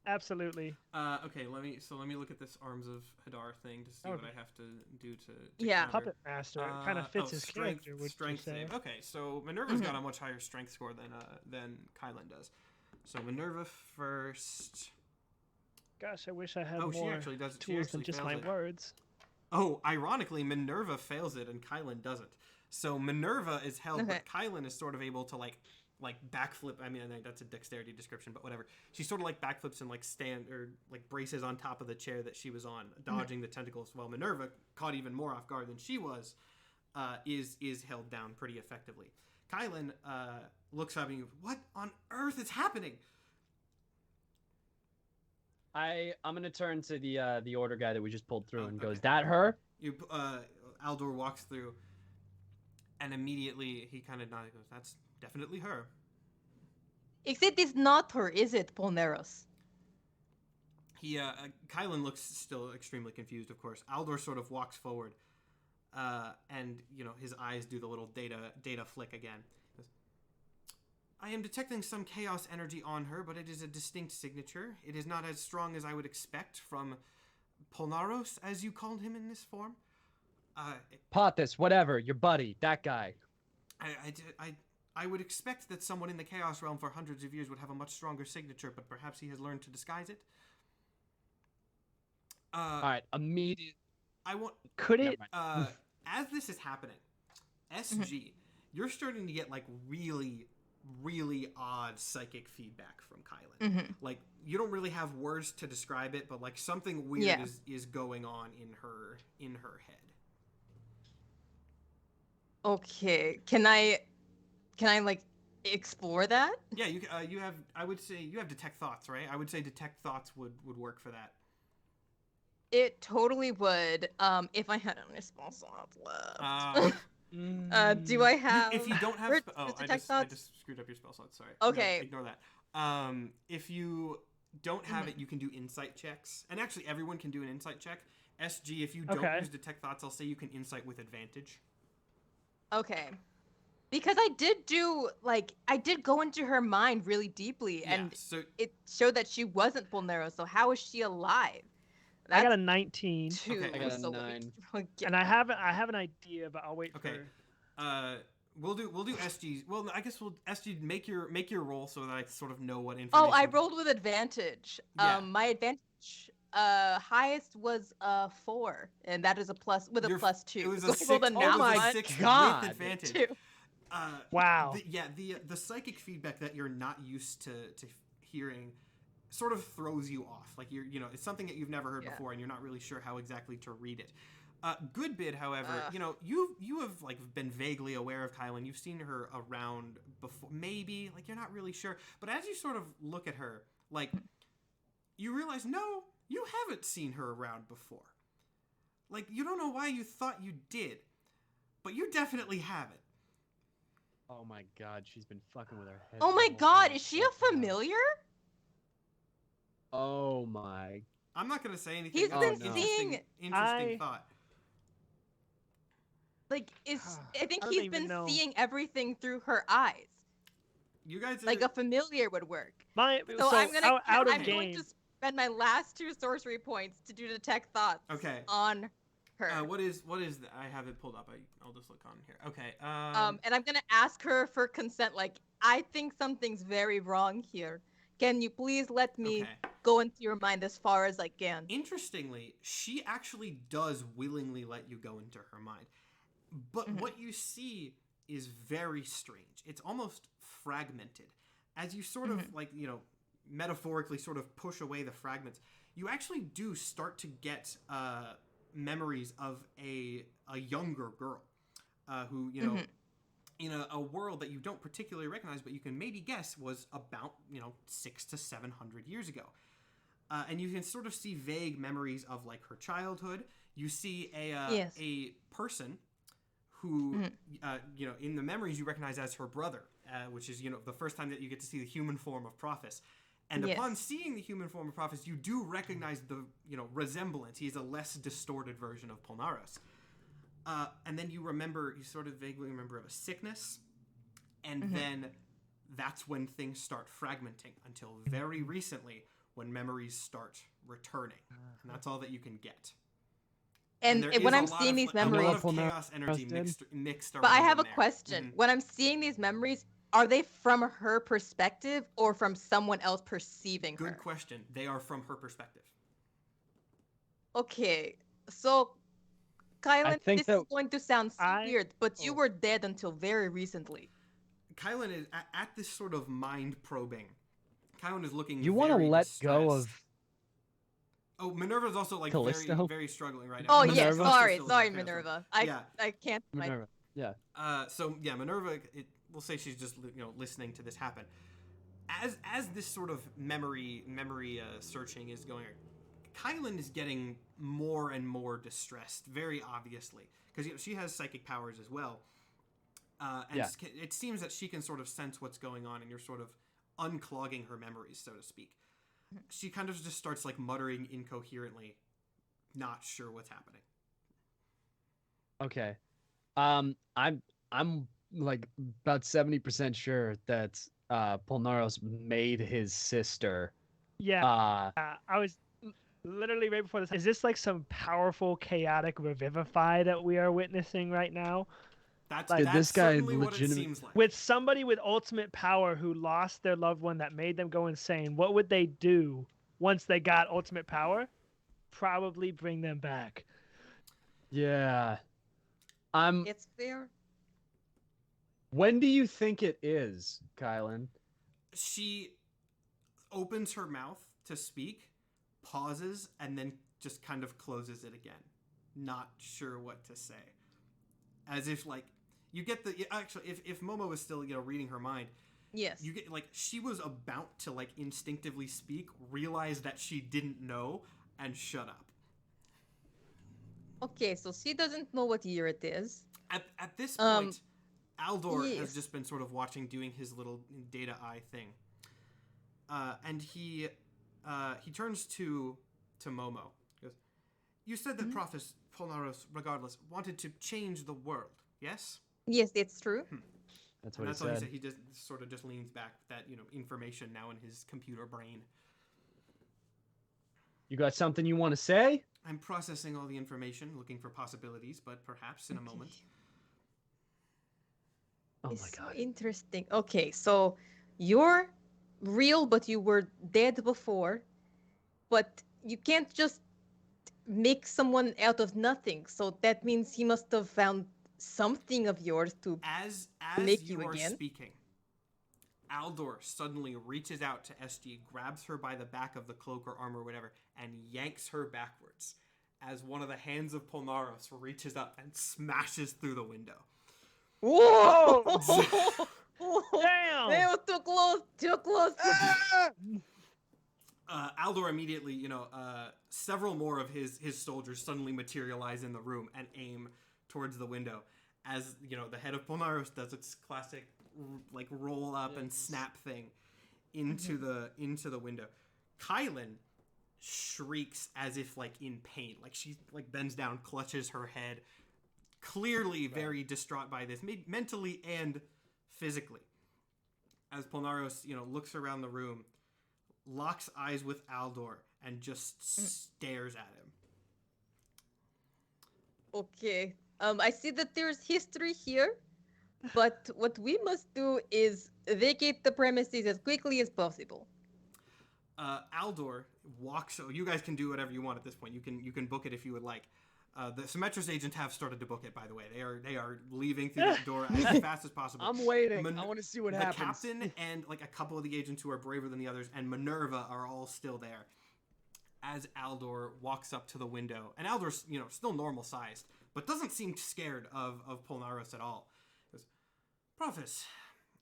Absolutely. Okay, let me look at this Arms of Hadar thing to see Oh. what I have to do to Yeah. counter. Puppet Master kind of fits his strength, character. Would strength you say? save. Okay, so Minerva's got a much higher strength score than Kylan does. So Minerva first. Gosh, I wish I had Oh, she more actually does. She tools actually than just fails my it. words. Oh, ironically, Minerva fails it and Kylan doesn't. So Minerva is held, Okay. but Kylan is sort of able to like backflip. I mean, I think that's a dexterity description, but whatever. She sort of like backflips and like stand or like braces on top of the chair that she was on, dodging the tentacles. While Minerva, caught even more off guard than she was, is held down pretty effectively. Kylan looks up and goes, "What on earth is happening?" I'm gonna turn to the order guy that we just pulled through Oh, and goes, okay. "That her?" Aldor walks through, and immediately he kind of nods. He goes, "That's definitely her." Except it's not her, is it, Polnareff? He, Kylan looks still extremely confused, of course. Aldor sort of walks forward, and, his eyes do the little data flick again. He goes, "I am detecting some chaos energy on her, but it is a distinct signature. It is not as strong as I would expect from Polnareff, as you called him in this form. Pothis, whatever, your buddy, that guy. I would expect that someone in the Chaos Realm for hundreds of years would have a much stronger signature, but perhaps he has learned to disguise it." All right, immediate. I want. Could Never it? mind. As this is happening, SG, you're starting to get like really, really odd psychic feedback from Kylan. Like you don't really have words to describe it, but like something weird Yeah. is going on in her head. Okay, can I like explore that? Yeah, you have. I would say you have detect thoughts, right? I would say detect thoughts would work for that. It totally would. If I had only spell slots left. Do I have? If you don't have, Where- I detect just thoughts? screwed up your spell slot. Sorry. Okay. Ignore that. If you don't have it, you can do insight checks, and actually everyone can do an insight check. SG, if you don't Okay. use detect thoughts, I'll say you can insight with advantage. Okay. Because I did go into her mind really deeply, and so it showed that she wasn't Polnareff. So how is she alive? I got a 19, two. Okay. I got a so 9. and I have an idea, but I'll wait Okay. for. We'll do SG's. Well, I guess we'll SG make your roll so that I sort of know what information. Oh, I rolled with advantage. Yeah. My advantage highest was 4, and that is a plus with a Your- plus 2. It was So a I 6. rolled a It was nat a my one, 6 God. with advantage. 2. Wow. The psychic feedback that you're not used to hearing sort of throws you off. Like it's something that you've never heard Yeah. before, and you're not really sure how exactly to read it. Good bid, however, you have like been vaguely aware of Kylan. You've seen her around before, maybe like you're not really sure. But as you sort of look at her, like you realize, no, you haven't seen her around before. Like you don't know why you thought you did, but you definitely haven't. Oh my god, she's been fucking with her head. Oh the my whole god, time. is she a familiar? Oh my. I'm not gonna say anything. He's It's been an seeing- interesting thought. Like, I think I don't he's even been know. seeing everything through her eyes. You guys, Like a familiar would work. So I'm gonna out of I'm going game. to spend my last 2 sorcery points to do detect thoughts okay. on her. What is I have it pulled up. I'll just look on here. Okay. And I'm gonna ask her for consent. Like, I think something's very wrong here. Can you please let me Okay. go into your mind as far as I can? Interestingly, she actually does willingly let you go into her mind. But what you see is very strange. It's almost fragmented. As you sort of like, metaphorically sort of push away the fragments, you actually do start to get memories of a younger girl who, in a world that you don't particularly recognize, but you can maybe guess was about 600 to 700 years ago. And you can sort of see vague memories of like her childhood. You see a person who in the memories you recognize as her brother, which is the first time that you get to see the human form of Prophis. And upon seeing the human form of Prophis, you do recognize the resemblance. He's a less distorted version of Polnaros. And then you sort of vaguely remember of a sickness, and then that's when things start fragmenting until very recently when memories start returning. And that's all that you can get. And when I'm seeing these memories, a lot of chaos energy mixed around. But I have a there. question. When I'm seeing these memories, are they from her perspective or from someone else perceiving her? Good question. They are from her perspective. Okay, so Kylan, this is going to sound weird, but you were dead until very recently. Kylan is at this sort of mind probing. Kylan is looking. You want to let distressed. go of. Oh, Minerva's also like Callisto? very struggling right now. Oh Minerva's yes, also sorry, still Minerva. Yeah. I can't. Minerva. Yeah. Minerva. We'll say she's just listening to this happen. As this sort of memory searching is going on, Kylan is getting more and more distressed, very obviously, because she has psychic powers as well. It seems that she can sort of sense what's going on, and you're sort of unclogging her memories, so to speak. She kind of just starts like muttering incoherently, not sure what's happening. Okay. I'm like about 70% sure that Polnaros made his sister. Yeah. I was literally right before this. Is this like some powerful, chaotic revivify that we are witnessing right now? That's this guy certainly what it seems like. With somebody with ultimate power who lost their loved one that made them go insane, what would they do once they got ultimate power? Probably bring them back. Yeah. It's fair. When do you think it is, Kylan? She opens her mouth to speak, pauses, and then just kind of closes it again. Not sure what to say. As if like you get actually if Momo is still reading her mind, yes, you get like she was about to like instinctively speak, realize that she didn't know, and shut up. Okay, so she doesn't know what year it is. At this point, Aldor yes. has just been sort of watching, doing his little data eye thing, and he turns to Momo. He goes, "You said that Prophis Polnaros, regardless, wanted to change the world, yes?" Yes, it's true. That's what That's he all said. he just sort of just leans back with that information now in his computer brain. You got something you want to say? I'm processing all the information, looking for possibilities, but perhaps in a moment. Oh It's my so god. interesting. Okay, so you're real, but you were dead before, but you can't just make someone out of nothing. So that means he must have found something of yours to As make you you are again. speaking, Aldor suddenly reaches out to SG, grabs her by the back of the cloak or armor or whatever, and yanks her backwards as one of the hands of Polnaros reaches up and smashes through the window. Whoa! Damn! It was too close, too close. Aldor immediately, several more of his soldiers suddenly materialize in the room and aim towards the window. As the head of Polnaros does its classic, like roll up and snap thing into the window. Kylan shrieks as if like in pain, like she like bends down, clutches her head, clearly very distraught by this, mentally and physically. As Polnaros, looks around the room, locks eyes with Aldor, and just stares at him. Okay. I see that there's history here, but what we must do is vacate the premises as quickly as possible. Aldor walks. So you guys can do whatever you want at this point. You can book it if you would like. The Symmetrys agents have started to book it, by the way. They are leaving through that door as fast as possible. I'm waiting. I want to see what happens. The captain and like a couple of the agents who are braver than the others, and Minerva are all still there. As Aldor walks up to the window, and Aldor's still normal sized, but doesn't seem scared of Polnaros at all. He goes, Prophets,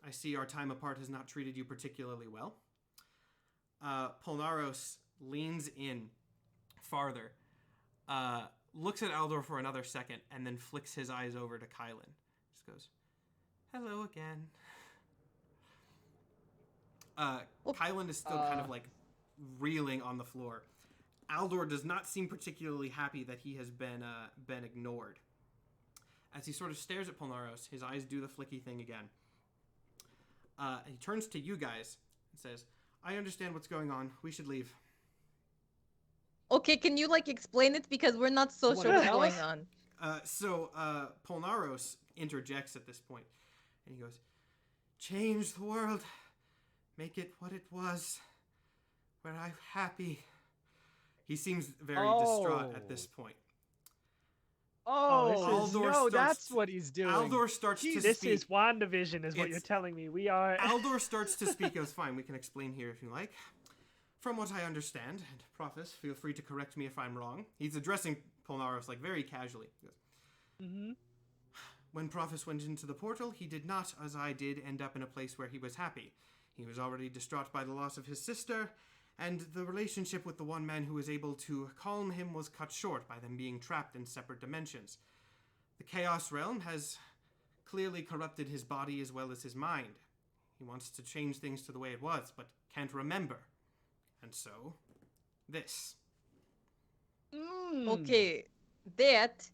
I see our time apart has not treated you particularly well. Polnaros leans in farther, looks at Aldor for another second, and then flicks his eyes over to Kylan. Just goes, hello again. Kylan is still kind of like reeling on the floor. Aldor does not seem particularly happy that he has been ignored. As he sort of stares at Polnaros, his eyes do the flicky thing again. He turns to you guys and says, I understand what's going on. We should leave. Okay, can you like explain it because we're not so sure what's going on. So Polnaros interjects at this point, and he goes, change the world. Make it what it was. Where I'm happy. He seems very distraught at this point. That's what he's doing. Aldor starts to speak. This is WandaVision, is what you're telling me. We are. Aldor starts to speak. It was fine. We can explain here if you like. From what I understand, and Prophets, feel free to correct me if I'm wrong. He's addressing Polnaros like very casually. He goes, when Prophets went into the portal, he did not, as I did, end up in a place where he was happy. He was already distraught by the loss of his sister, and the relationship with the one man who was able to calm him was cut short by them being trapped in separate dimensions. The Chaos Realm has clearly corrupted his body as well as his mind. He wants to change things to the way it was, but can't remember. And so, this. Okay, that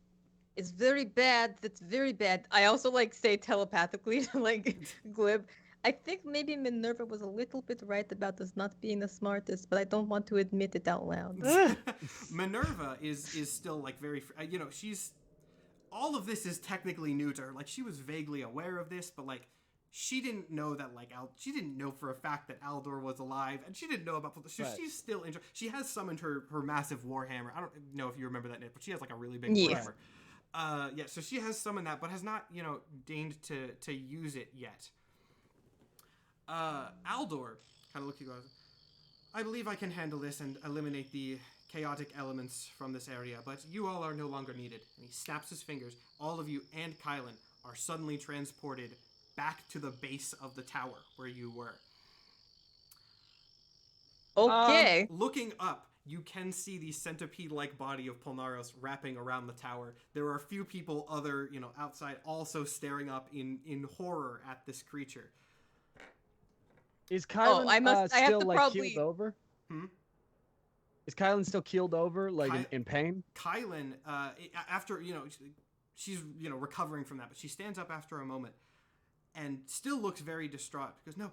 is very bad. That's very bad. I also like say telepathically to like Glib. I think maybe Minerva was a little bit right about us not being the smartest, but I don't want to admit it out loud. Minerva is still like very, she's, all of this is technically new to her. Like she was vaguely aware of this, but like she didn't know that she didn't know for a fact that Aldor was alive, and she didn't know about, she's still, she has summoned her massive warhammer. I don't know if you remember that, Nick, but she has like a really big warhammer. So she has summoned that, but has not, deigned to use it yet. Aldor kind of looks at you guys. I believe I can handle this and eliminate the chaotic elements from this area, but you all are no longer needed. And he snaps his fingers. All of you and Kylan are suddenly transported back to the base of the tower where you were. Okay. Looking up, you can see the centipede-like body of Polnaros wrapping around the tower. There are a few people outside also staring up in horror at this creature. Is Kylan still keeled over? Is Kylan still keeled over, in pain? Kylan, after, she's, recovering from that, but she stands up after a moment and still looks very distraught because, no,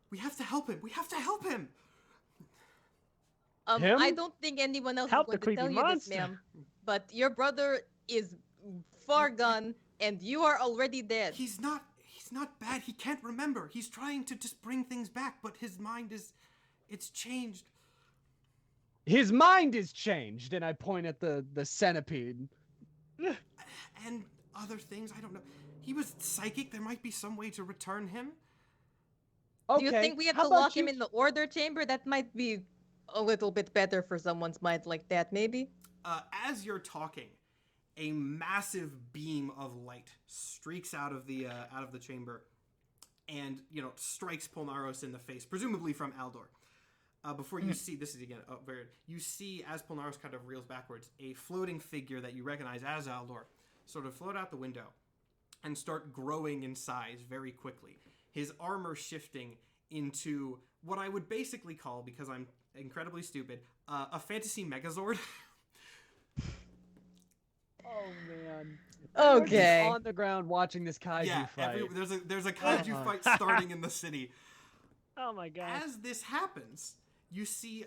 we have to help him. We have to help him. Him? I don't think anyone else Help is going the to tell creepy you this, monster. ma'am, but your brother is far gone and you are already dead. He's not bad. He can't remember. He's trying to just bring things back, but his mind it's changed. His mind is changed, and I point at the centipede. And other things, I don't know. He was psychic. There might be some way to return him. Okay. Do you think we have to lock him in the order chamber? That might be a little bit better for someone's mind like that, maybe? As you're talking, a massive beam of light streaks out of the chamber and, strikes Polnaros in the face, presumably from Aldor. Before you see, this is again, you see as Polnaros kind of reels backwards, a floating figure that you recognize as Aldor sort of float out the window and start growing in size very quickly. His armor shifting into what I would basically call, because I'm incredibly stupid, a fantasy Megazord. Oh man. Okay. We're just on the ground watching this kaiju fight. There's a kaiju fight starting in the city. Oh my god. As this happens, you see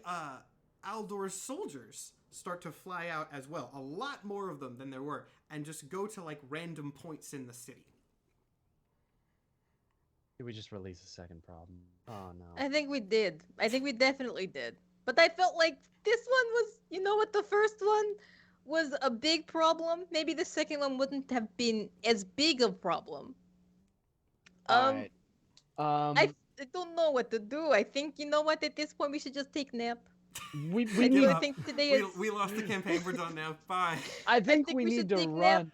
Aldor's soldiers start to fly out as well. A lot more of them than there were, and just go to random points in the city. Did we just release a second problem? Oh no. I think we did. I think we definitely did. But I felt like this one was, the first one was a big problem. Maybe the second one wouldn't have been as big a problem. Alright. I don't know what to do. I think, at this point we should just take nap. We I need think today is... We lost the campaign. We're done now. Bye. I think think we we need should to take run.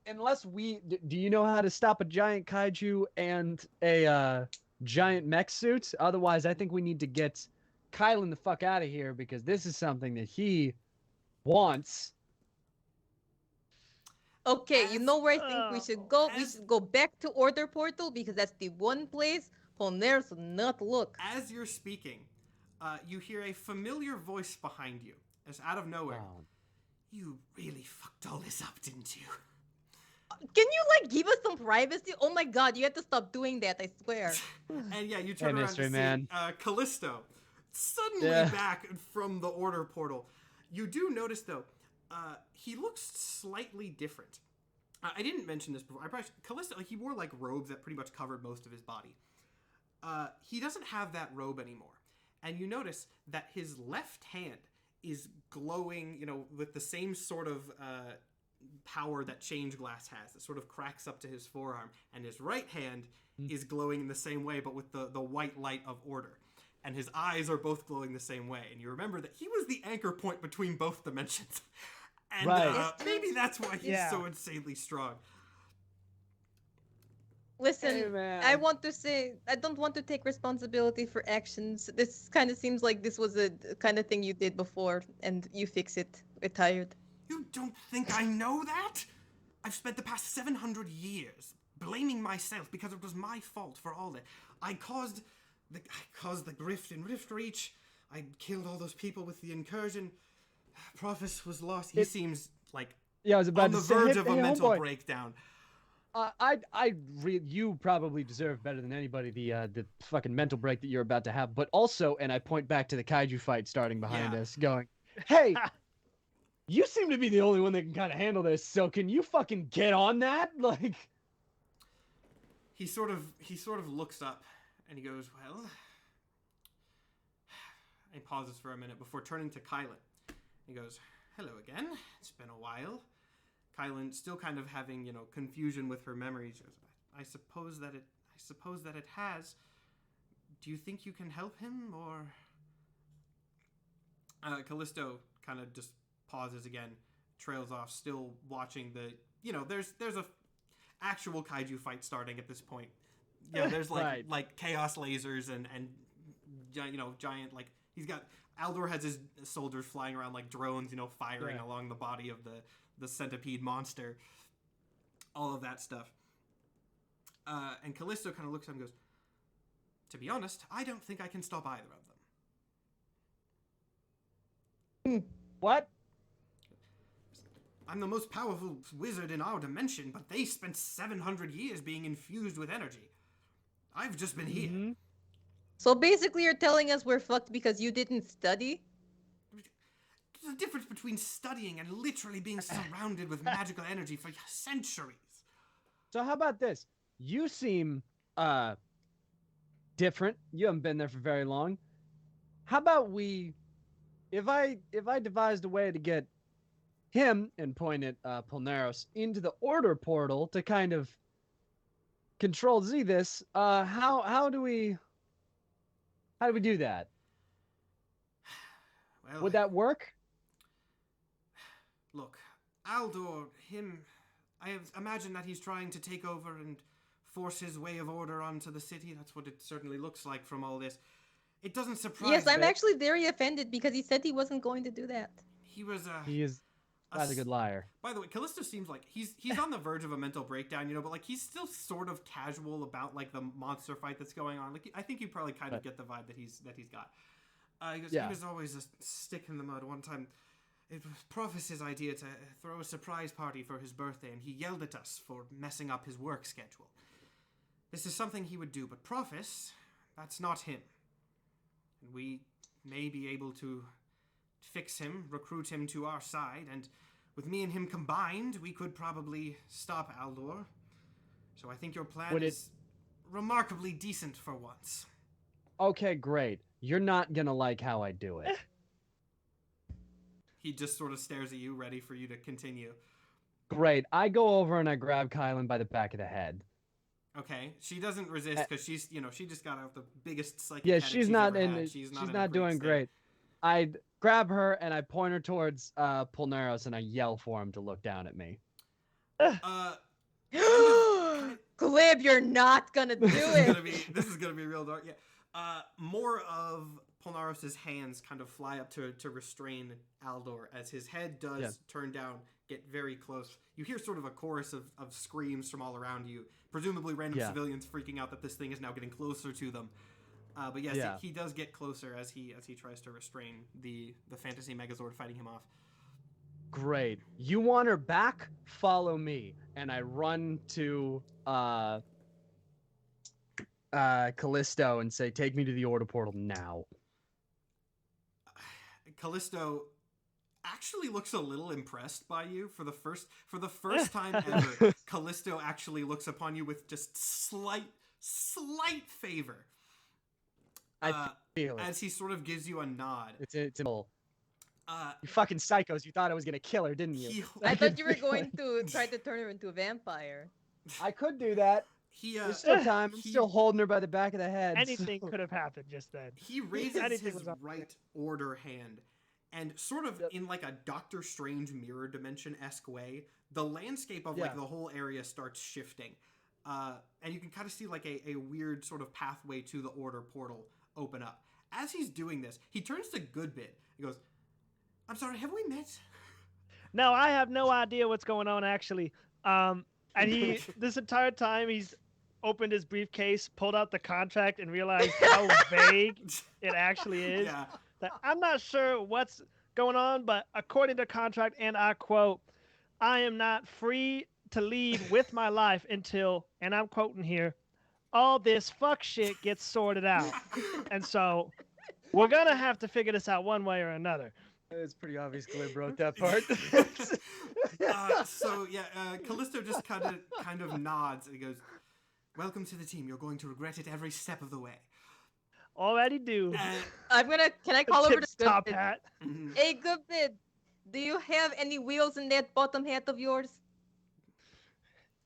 Unless do you know how to stop a giant kaiju and a giant mech suit? Otherwise, I think we need to get Kylan the fuck out of here because this is something that he wants. Okay, you know where I think we Oh. should go? We As- should go back to Order Portal because that's the one place Polnareff would not look. As you're speaking, you hear a familiar voice behind you, as out of nowhere. Oh, You really fucked all this up, didn't you? Can you like give us some privacy? Oh my god, you have to stop doing that, I swear. And yeah, you turn around mystery to man. see Callisto suddenly Yeah. back from the Order Portal. You do notice, though, he looks slightly different. I didn't mention this before. Callisto, like, he wore like robes that pretty much covered most of his body. He doesn't have that robe anymore. And you notice that his left hand is glowing, with the same sort of power that Change Glass has. It sort of cracks up to his forearm. And his right hand is glowing in the same way, but with the white light of order. And his eyes are both glowing the same way. And you remember that he was the anchor point between both dimensions. And Right. maybe that's why he's Yeah. so insanely strong. Listen, Hey, man. I want to say I don't want to take responsibility for actions. This kind of seems like this was a kind of thing you did before, and you fix it. We're tired. You don't think I know that? I've spent the past 700 years blaming myself because it was my fault for all that. I caused the rift in Riftreach. I killed all those people with the incursion. Prophis was lost. He seems like Yeah, I was about on to the say, verge hey, of a hey, mental homeboy. breakdown. You probably deserve better than anybody the fucking mental break that you're about to have. But also, and I point back to the kaiju fight starting behind Yeah. us, going, "Hey, you seem to be the only one that can kind of handle this. So can you fucking get on that?" Like, He sort of looks up and he goes, "Well," he pauses for a minute before turning to Kylan. He goes, "Hello again. It's been a while." Kylan, still kind of having, confusion with her memories, goes, I suppose that it has. Do you think you can help him, or? Callisto kind of just pauses again, trails off, still watching the. There's a actual kaiju fight starting at this point. Yeah, there's Right. like chaos lasers and giant, like, he's got Aldor has his soldiers flying around like drones, firing Yeah. along the body of the centipede monster, all of that stuff. And Callisto kind of looks at him and goes, "To be honest, I don't think I can stop either of them. what? I'm the most powerful wizard in our dimension, but they spent 700 years being infused with energy. I've just been here. Mhm. So basically, you're telling us we're fucked because you didn't study? There's a difference between studying and literally being surrounded with magical energy for centuries." So how about this? You seem different. You haven't been there for very long. How about if I devised a way to get him and point at Polnareff into the Order Portal to kind of Control Z this, how do we do that? Well, Would that work? look, Aldor, I imagine that he's trying to take over and force his way of order onto the city. That's what it certainly looks like from all this. It doesn't surprise Yes, I'm me. actually very offended because he said he wasn't going to do that. He was He is that's a good liar. By the way, Callisto seems like he's on the verge of a mental breakdown, but like he's still sort of casual about like the monster fight that's going on. Like I think you probably kind of get the vibe that he's got. He goes, Yeah. He was always a stick in the mud. One time, it was Prophet's idea to throw a surprise party for his birthday, and he yelled at us for messing up his work schedule. This is something he would do, but Prophet, that's not him. And we may be able to fix him, recruit him to our side, and with me and him combined, we could probably stop Aldor. So I think your plan is remarkably decent for once. Okay, great. You're not gonna like how I do it. He just sort of stares at you, ready for you to continue. Great. I go over and I grab Kylan by the back of the head. Okay, she doesn't resist because she's, she just got out the biggest psychic Yeah, headache she's not ever in. had. She's in a not doing state. great. I grab her and I point her towards Polnareff and I yell for him to look down at me. Glib, you're not gonna do it. This is gonna be real dark. Yeah. More of Polnaros's hands kind of fly up to restrain Aldor as his head does turn down, get very close. You hear sort of a chorus of screams from all around you, presumably random civilians freaking out that this thing is now getting closer to them. But yes, he does get closer as he tries to restrain the fantasy Megazord fighting him off. Great. You want her back? Follow me. And I run to Callisto and say, take me to the order portal now. Callisto actually looks a little impressed by you for the first time ever. Callisto actually looks upon you with just slight favor. I feel it. As he sort of gives you a nod. It's you fucking psychos! You thought I was gonna kill her, didn't you? I thought you were going to try to turn her into a vampire. I could do that. There's still time. I'm still holding her by the back of the head. Anything could have happened just then. He raises his right order hand, and sort of in like a Doctor Strange mirror dimension-esque way, the landscape of like the whole area starts shifting. And you can kind of see like a weird sort of pathway to the order portal open up. As he's doing this, he turns to Goodbit. He goes, I'm sorry, have we met? No, I have no idea what's going on, actually. And he, this entire time, he's opened his briefcase, pulled out the contract, and realized how vague it actually is. Yeah. That I'm not sure what's going on, but according to contract, and I quote, I am not free to leave with my life until, and I'm quoting here, all this fuck shit gets sorted out. And so we're going to have to figure this out one way or another. It's pretty obvious Glib wrote that part. Callisto just kind of nods and he goes, welcome to the team. You're going to regret it every step of the way. Already do. Can I call over to top Goodbit? hat? Hey, Goodbit, do you have any wheels in that bottom hat of yours?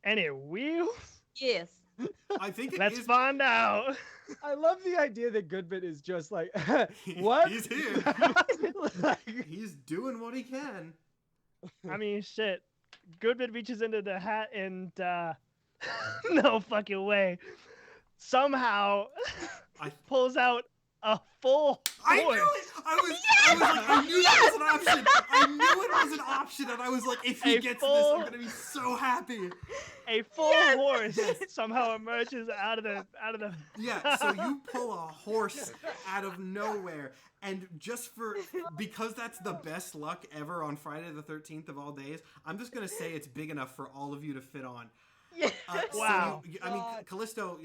Any wheels? Yes. I think Let's find out. I love the idea that Goodbit is just like, what? He's here. He's doing what he can. I mean, shit. Goodbit reaches into the hat and, no fucking way. Somehow pulls out a full I knew horse. it! I knew that was an option. I knew it was an option, and I was like, if he gets this, I'm gonna be so happy. A full horse somehow emerges out of the. Yeah, so you pull a horse out of nowhere, and because that's the best luck ever on Friday the 13th of all days, I'm just gonna say it's big enough for all of you to fit on. Yeah. Wow. Callisto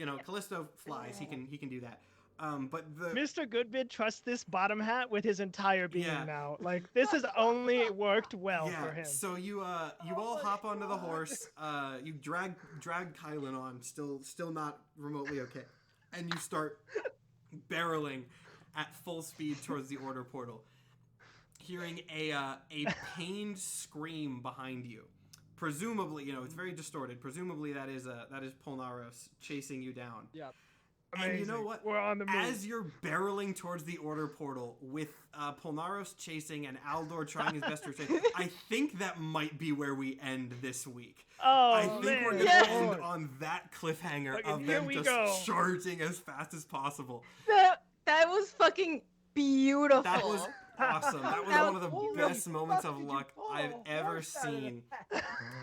flies. He can do that. But Mr. Goodbid trusts this bottom hat with his entire being now. Like, this has only worked well for him. So you all hop onto the horse. You drag Kylan on, still not remotely okay, and you start barreling at full speed towards the order portal, hearing a pained scream behind you. Presumably, it's very distorted. Presumably that is Polnaros chasing you down. Yeah. Amazing. And you know what? We're on the move. As you're barreling towards the order portal with Polnaros chasing and Aldor trying his best to restrain, I think that might be where we end this week. Oh, I think man. we're going to end on that cliffhanger Okay, of here them we just go. charging as fast as possible. That was fucking beautiful. That was awesome. That was one of the best moments of luck I've ever seen.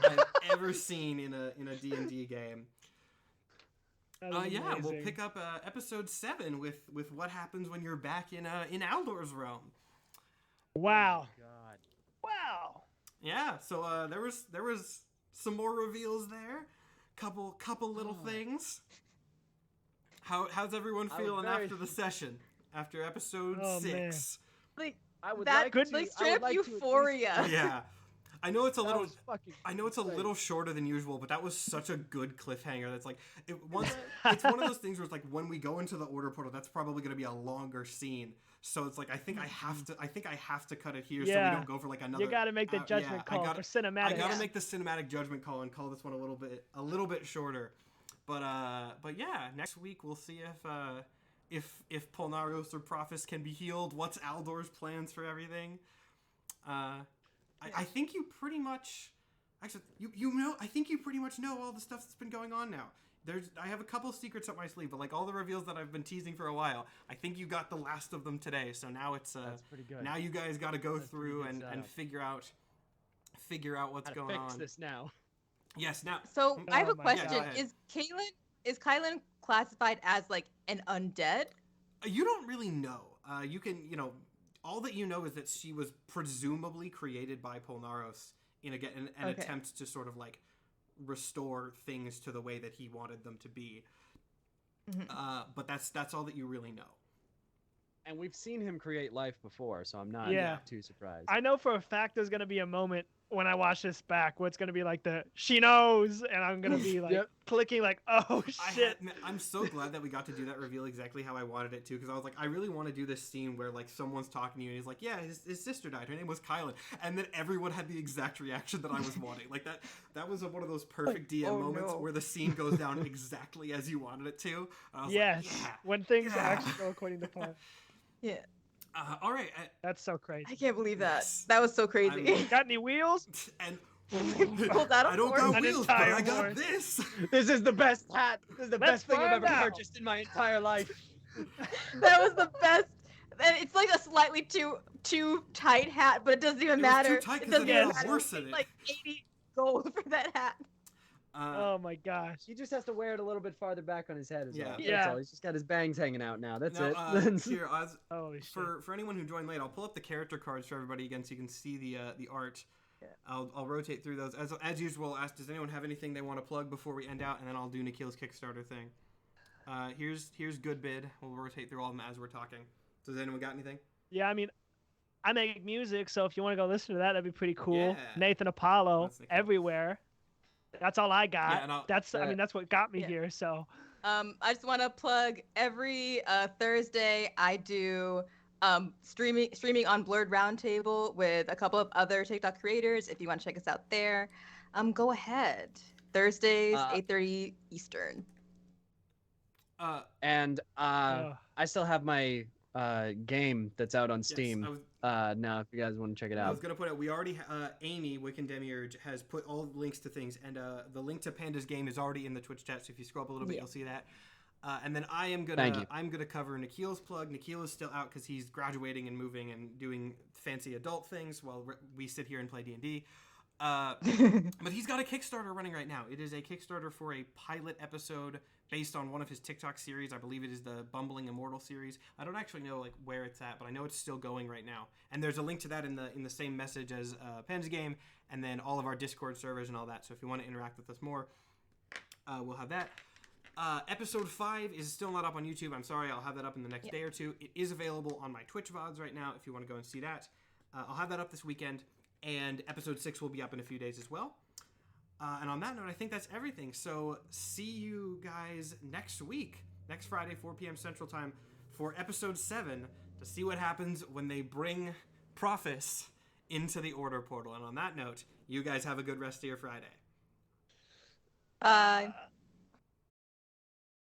In a D&D game. We'll pick up episode 7 with what happens when you're back in Aldor's realm. Wow. God. Wow. Yeah, so there was some more reveals there. Couple little things. How's everyone feeling after the session? After episode 6? Man. Like, I would that like good to, straight up euphoria. Yeah. I know it's a little. fucking I know it's a little shorter than usual, but that was such a good cliffhanger. That's like it's one of those things where it's like when we go into the order portal, that's probably going to be a longer scene. So it's like I think I have to cut it here so we don't go for like another. You got to make the judgment call for cinematic. I got to make the cinematic judgment call and call this one a little bit shorter. But yeah, next week we'll see if Polnaros or Prophis can be healed. What's Aldor's plans for everything? I think you pretty much Actually, you know, I think you pretty much know all the stuff that's been going on now. I have a couple secrets up my sleeve, but like all the reveals that I've been teasing for a while, I think you got the last of them today. So now it's That's pretty good. now you guys got to go That's through pretty good and setup. figure out what's How to going fix on. this now. Yes, now. So I have a Oh my God. question: is Kylan classified as like an undead? You don't really know. You can, all that you know is that she was presumably created by Polnaros in an Okay. attempt to sort of like restore things to the way that he wanted them to be. But that's all that you really know. And we've seen him create life before, so I'm not Yeah. too surprised. I know for a fact there's gonna be a moment when I watch this back where it's gonna be like she knows, and I'm gonna be like Yep. clicking like, oh shit. I'm so glad that we got to do that reveal exactly how I wanted it to, because I was like, I really want to do this scene where like someone's talking to you and he's like, yeah, his sister died. Her name was Kylan, and then everyone had the exact reaction that I was wanting. Like that was one of those perfect DM oh, moments no. where the scene goes down exactly as you wanted it to. And I was Yes, like, yeah. when things yeah. actually go according to plan. Yeah, All right, That's so crazy. I can't believe that. Yes. That was so crazy. Got any wheels? and Pulled out a I don't horse. got An wheels, but entire I got horse. this. This is the best hat. This is the Let's best thing I've find ever out. purchased in my entire life. That was the best. And it's like a slightly too tight hat, but it doesn't even It was matter. too tight It 'cause doesn't it had even a matter. horse in It's it. like 80 gold for that hat. Oh my gosh. He just has to wear it a little bit farther back on his head as Yeah. well. Yeah. That's all. He's just got his bangs hanging out now. That's now, it. here, Oz, Holy shit. for anyone who joined late, I'll pull up the character cards for everybody again so you can see the art. Yeah. I'll rotate through those as usual. I'll ask, does anyone have anything they want to plug before we end out, and then I'll do Nikhil's Kickstarter thing. Here's good bid. We'll rotate through all of them as we're talking. Does anyone got anything? Yeah, I mean, I make music, so if you want to go listen to that, that'd be pretty cool. Yeah. Nathan Apollo, That's Nikhil. everywhere. That's all I got. Yeah, and that's what got me Yeah. here. So I just want to plug every Thursday I do streaming on Blurred Roundtable with a couple of other TikTok creators. If you want to check us out there, go ahead. Thursdays, 8:30 Eastern. And ugh. I still have my game that's out on Yes, Steam. Now, if you guys want to check it I out. was gonna put it. We already Amy Wiccan Demiurge has put all the links to things, and the link to Panda's game is already in the Twitch chat. So if you scroll up a little bit, Yeah. you'll see that. And then I'm Thank you. gonna cover Nikhil's plug. Nikhil is still out because he's graduating and moving and doing fancy adult things while we sit here and play D&D. But he's got a Kickstarter running right now. It is a Kickstarter for a pilot episode based on one of his TikTok series. I believe it is the Bumbling Immortal series. I don't actually know like where it's at, but I know it's still going right now. And there's a link to that in the same message as Pen's game, and then all of our Discord servers and all that. So if you want to interact with us more, we'll have that. Episode 5 is still not up on YouTube. I'm sorry. I'll have that up in the next day or two. It is available on my Twitch VODs right now if you want to go and see that. I'll have that up this weekend. And episode 6 will be up in a few days as well. And on that note, I think that's everything. So see you guys next week, next Friday, 4 p.m. Central Time, for episode 7 to see what happens when they bring Prophis into the Order Portal. And on that note, you guys have a good rest of your Friday. Bye.